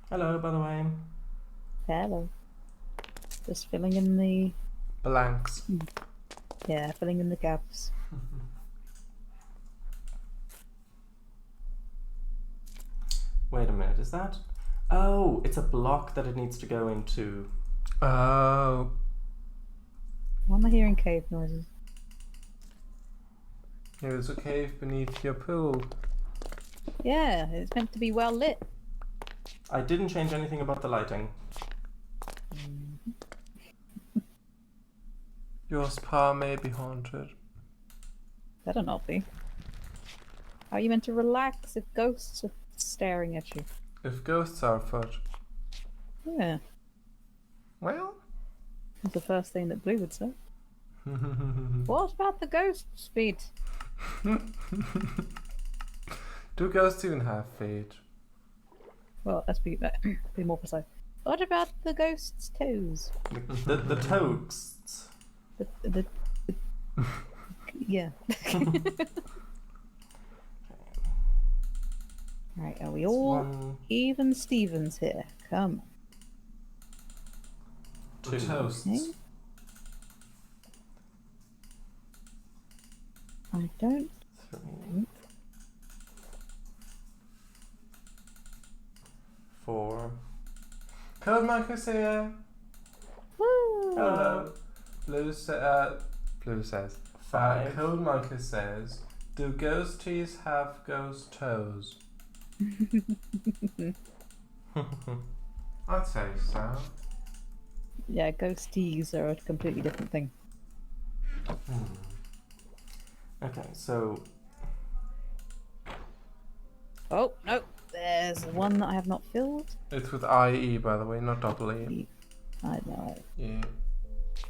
Hello, by the way. Hello. Just filling in the... Blanks. Yeah, filling in the gaps. Wait a minute, is that? Oh, it's a block that it needs to go into. Oh. Why am I hearing cave noises? There's a cave beneath your pool. Yeah, it's meant to be well lit. I didn't change anything about the lighting. Your spa may be haunted. Better not be. How are you meant to relax if ghosts are staring at you? If ghosts are afoot. Yeah, Well. that's the first thing that Blue would say. What about the ghosts' feet? Do ghosts even have feet? Well, let's be more precise. What about the ghosts' toes? The toads. The yeah. Right, are we all even Stevens here? Come on. The toasts. Okay. I don't. 3, 4. Code Marcus here. Woo! Hello. Blue says. 5. Code Marcus says, do ghosties have ghost toes? I'd say so. Yeah, ghosties are a completely different thing. Okay, so Oh, no. There's one that I have not filled. It's with IE, by the way, not double E. I know. Yeah.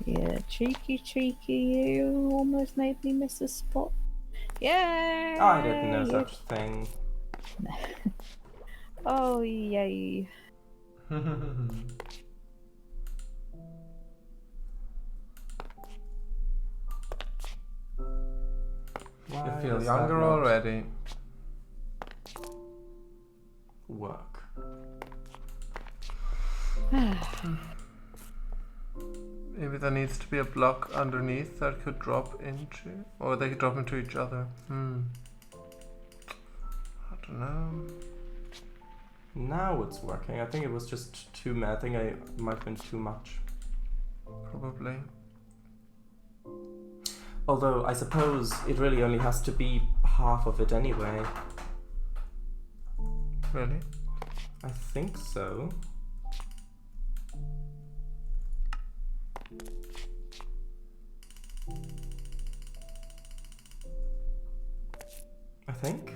Yeah, cheeky, you almost made me miss a spot. Yeah. I didn't know such thing. Oh, yay. Why You feel does that younger not already. work? Maybe there needs to be a block underneath that could drop into, or they could drop into each other. I don't know. Now it's working. I think it was just too I think I might have been too much. Probably. Although I suppose it really only has to be half of it anyway. Really? I think so. I think.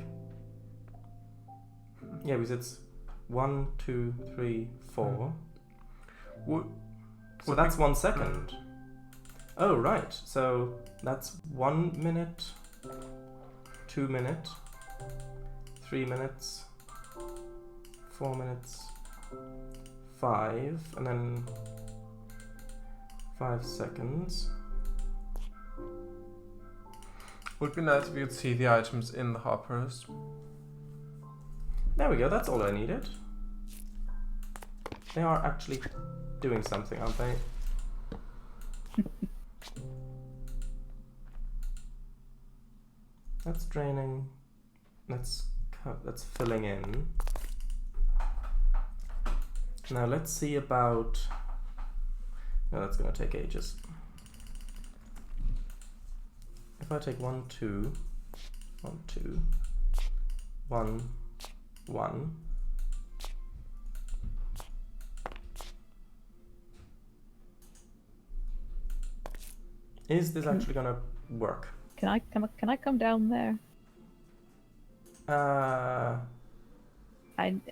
Yeah, because it's 1, 2, 3, 4. So that's 1 second. Oh, right. So that's 1 minute, 2 minutes, 3 minutes, 4 minutes, 5, and then 5 seconds. Would be nice if you could see the items in the hoppers. There we go, that's all I needed. They are actually doing something, aren't they? That's draining. That's filling in. Now let's see about... No, that's gonna take ages. If I take 1, 2, 1, 2, 1, 1. Is this actually gonna work? Can I come down there?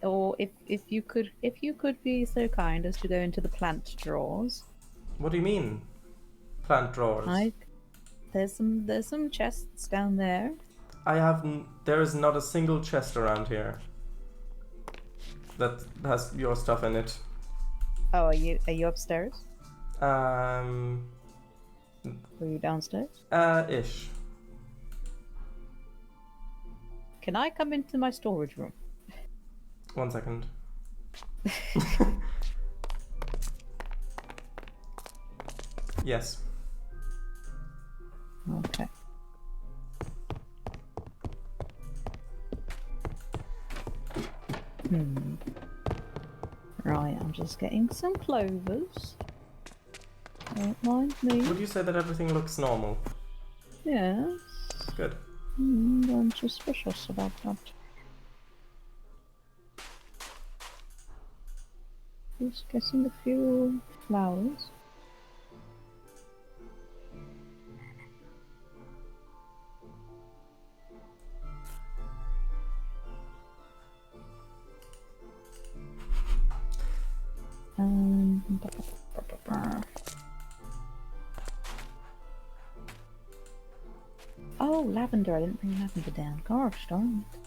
Or if you could be so kind as to go into the plant drawers. What do you mean? Plant drawers? There's some chests down there. There is not a single chest around here that has your stuff in it. Oh, are you upstairs? Are Um, you downstairs? ish. Can I come into my storage room? 1 second. Yes. Okay. Right, I'm just getting some clovers. Don't mind me. Would you say that everything looks normal? Yes. Good. I'm suspicious about that. Just getting a few flowers. Oh, lavender. I didn't bring lavender down. Gosh darn it.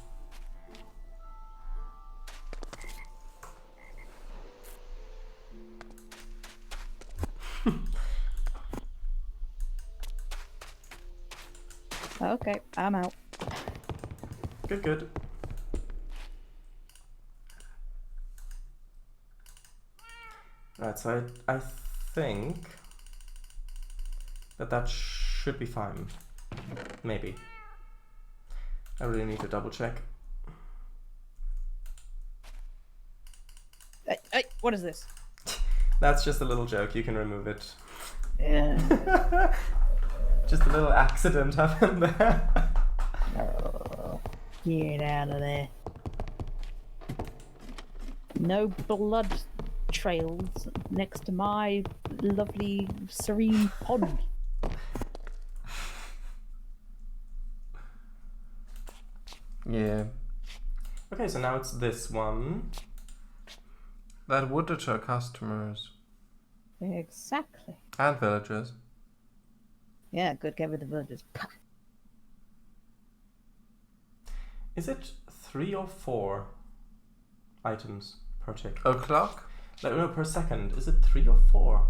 Okay, I'm out. Good, good. Right, so I think that should be fine. Maybe. I really need to double check. Hey, what is this? That's just a little joke, you can remove it. Yeah. Just a little accident happened there. Oh, get out of there. No blood trails next to my lovely serene pond. Yeah. Okay, so now it's this one. That would deter customers. Exactly. And villagers. Yeah, good, get rid of the villagers. Is it 3 or 4 items per tick? O'clock? Like, no, per second. Is it 3 or 4?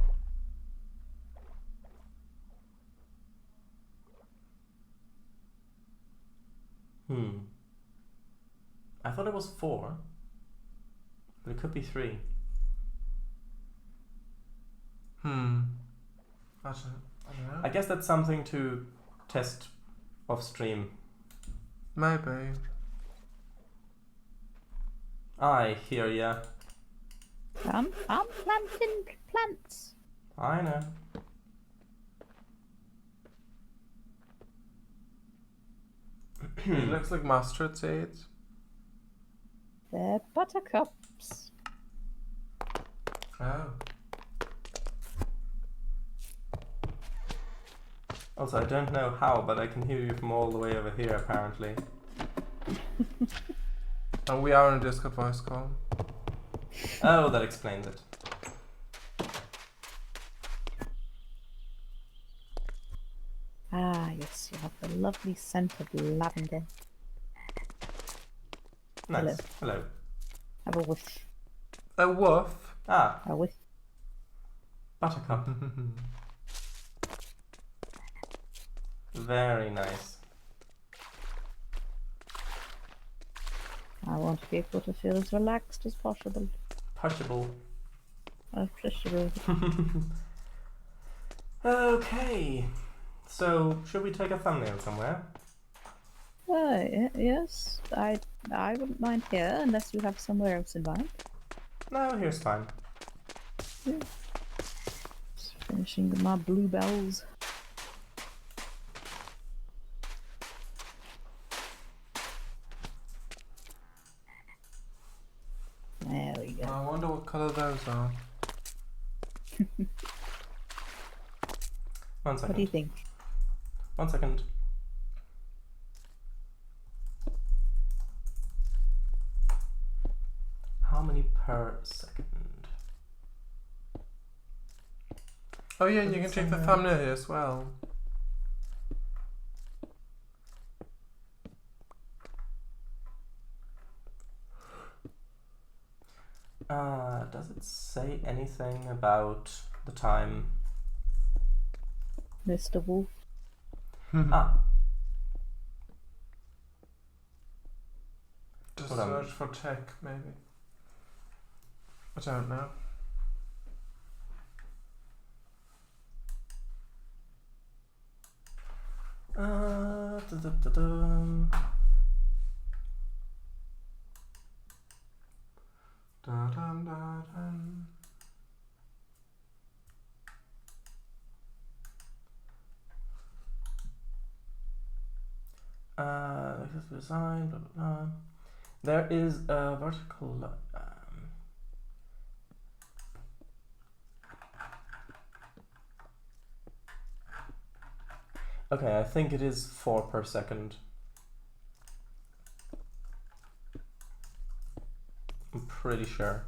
I thought it was 4, but it could be 3. I don't know. I guess that's something to test off stream. Maybe. I hear ya. I'm planting plants. I know. It looks like mustard seeds. They're buttercups. Oh. Also, I don't know how, but I can hear you from all the way over here, apparently. And we are on a Discord voice call. Oh, that explains it. Ah, yes, you have the lovely scent of lavender. Nice. Hello. Have a whiff. A woof. Ah, A whiff. buttercup. Very nice. I want people to feel as relaxed as possible. Pushable. Appreciable. Okay. So, should we take a thumbnail somewhere? Yes, I wouldn't mind here unless you have somewhere else in mind. No, here's fine. Just finishing my bluebells. There we go. I wonder what colour those are. One second. What do you think? 1 second. How many per second? Oh yeah, and you can check the thumbnail here as well. Does it say anything about the time? Mr. Wolf. Ah, Just Hold on. search for tech, maybe. I don't know. da-da-da-dum. Da-dum-da-dum. This design, blah, blah, blah. There is a vertical. Okay, I think it is 4 per second. I'm pretty sure.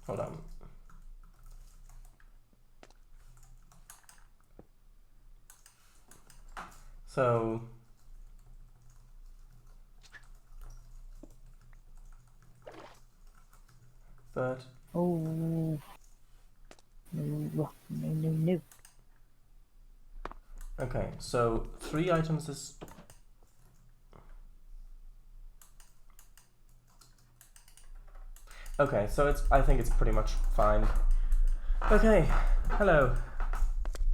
Hold on. So but Oh. No, no, no, no. okay, so 3 items is okay, so I think it's pretty much fine. Okay, hello.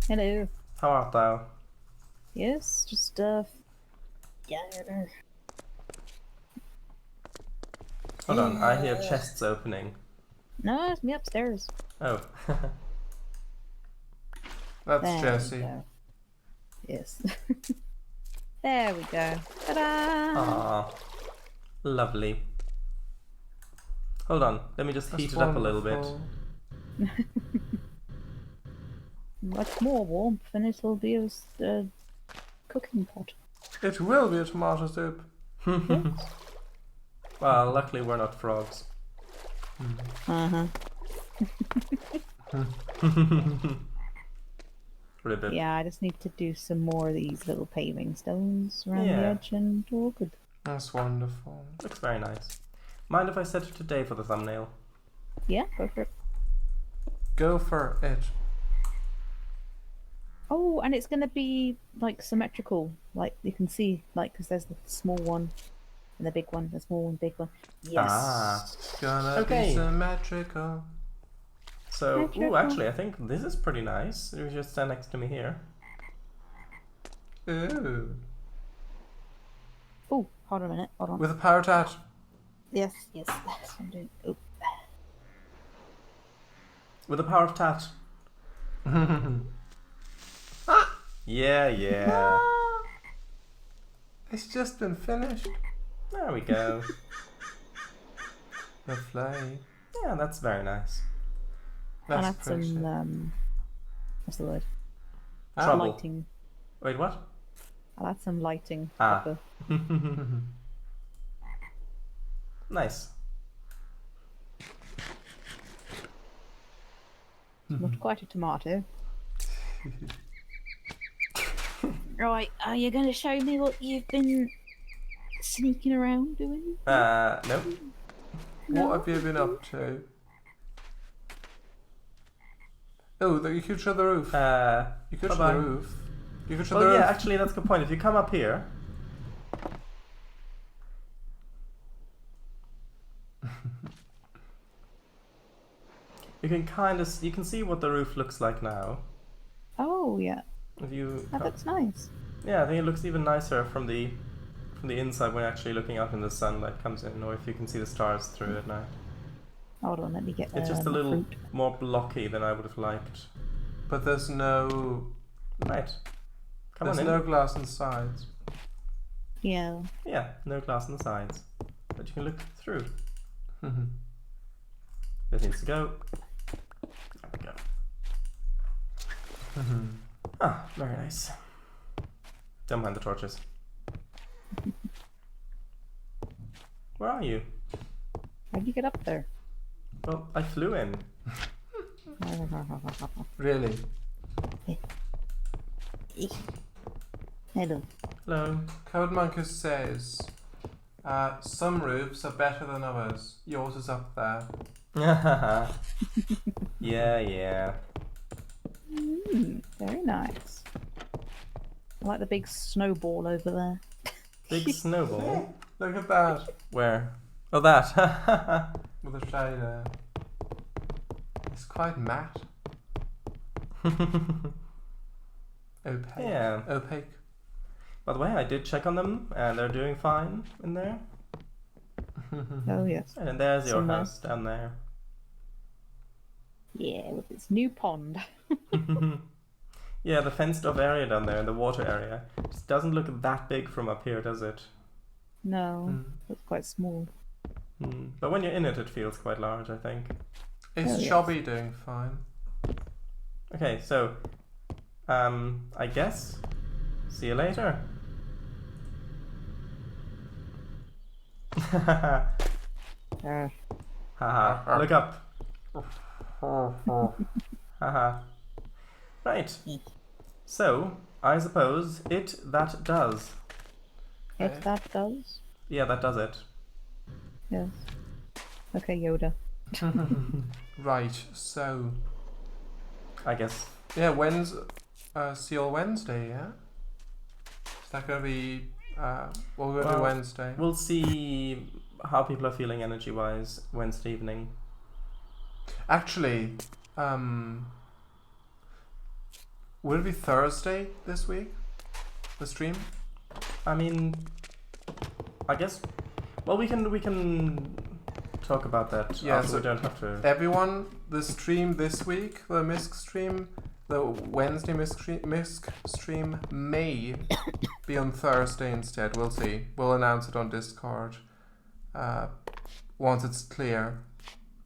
Hello. How art thou? Yes, just yeah. Hold on, I hear chests opening. No, it's me upstairs. Oh. That's There we Jesse. go. Yes. There we go. Ta-da! Ah, lovely. Hold on, let me just That's heat it up a little bit. wonderful. Much more warmth, and it'll be a cooking pot. It will be a tomato soup. Well, luckily we're not frogs. Uh-huh. Ribbit. Yeah, I just need to do some more of these little paving stones around the Yeah. edge and all good. That's wonderful. Looks very nice. Mind if I set it to day for the thumbnail? Yeah, go for it. Go for it. Oh, and it's going to be like symmetrical. Like you can see, like, because there's the small one and the big one, the small one, big one. Yes. Ah. Gonna Okay. be symmetrical. So, Symmetrical. actually, I think this is pretty nice. You just stand next to me here. Ooh. Oh, hold on a minute. Hold on. With a power tat. Yes, yes. That's what I'm doing. Oh. With the power of tat. Yeah, yeah. It's just been finished. There we go. The flame. Yeah, that's very nice. I'll That's add pretty. some, what's the word? Trouble. Lighting. Wait, what? I'll add some lighting. Ah. Proper. Nice. Not quite a tomato. Right, are you going to show me what you've been sneaking around doing? No. What have you been up to? Oh, you could show the roof. You could show bye-bye. the roof. You could show Well, the yeah, roof. actually, that's a good point. If you come up here. You can you can see what the roof looks like now. Oh, yeah. If you That looks nice. Yeah, I think it looks even nicer from the inside when actually looking out and the sunlight comes in, or if you can see the stars through it now. Hold on, let me get It's just a my little fruit. more blocky than I would have liked. But there's no. Right. Come There's on in. no glass inside. Yeah. Yeah, no glass on the sides. But you can look through. This needs to go. There we go. Ah, very nice. Don't mind the torches. Where are you? How'd you get up there? Well, I flew in. Really? Hello. Hello. Code Monkus says, some roofs are better than others. Yours is up there. Yeah, yeah. Very nice. I like the big snowball over there. Big snowball. Look at that. Where? Oh, that. With a shader. It's quite matte. Opaque. Yeah. Opaque. By the way, I did check on them, and they're doing fine in there. Oh, yes. And there's your Somewhere. house down there. Yeah, with its new pond. Yeah, the fenced-off area down there, in the water area, just doesn't look that big from up here, does it? No, it's quite small. But when you're in it, it feels quite large, I think. Is Oh, yes. Chubby doing fine? Okay, so, I guess, see you later. Haha, look up. Haha. Right. So, I suppose that does. If that does. Yeah, that does it. Yes. Okay, Yoda. Right, so. I guess. Yeah, Seal Wednesday, yeah? Is that going to be. What we're going to do Well, Wednesday? We'll see how people are feeling energy-wise Wednesday evening. Actually, will it be Thursday this week? The stream? I mean, I guess. Well, we can talk about that. Yeah, after so we don't have to. Everyone, the stream this week, the MISC stream, the Wednesday MISC stream may be on Thursday instead. We'll see. We'll announce it on Discord once it's clear.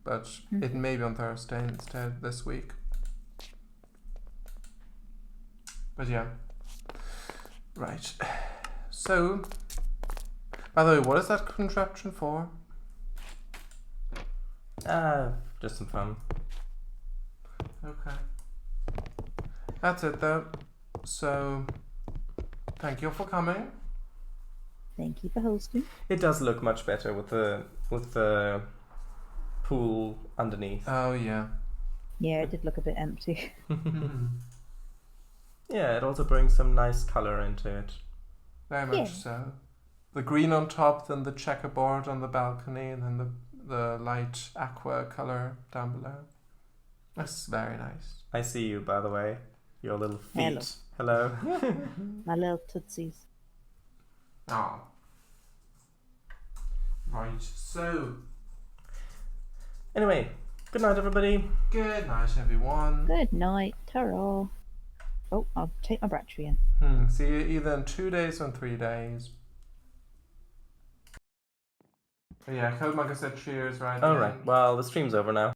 But it may be on Thursday instead this week. But yeah. Right. So, by the way, what is that contraption for? Just some fun. Okay. That's it though. So, thank you for coming. Thank you for hosting. It does look much better with the pool underneath. Oh yeah. Yeah, it did look a bit empty. Yeah, it also brings some nice color into it. Very much so. The green on top, then the checkerboard on the balcony, and then the light aqua color down below. That's very nice. I see you, by the way. Your little feet. Hello. My little tootsies. Oh. Right, so. Anyway, good night, everybody. Good night, everyone. Good night. Ta-ra. Oh, I'll take my battery in. See you either in 2 days or in 3 days. But yeah, Code Monk said cheers, right? Alright, well, the stream's over now.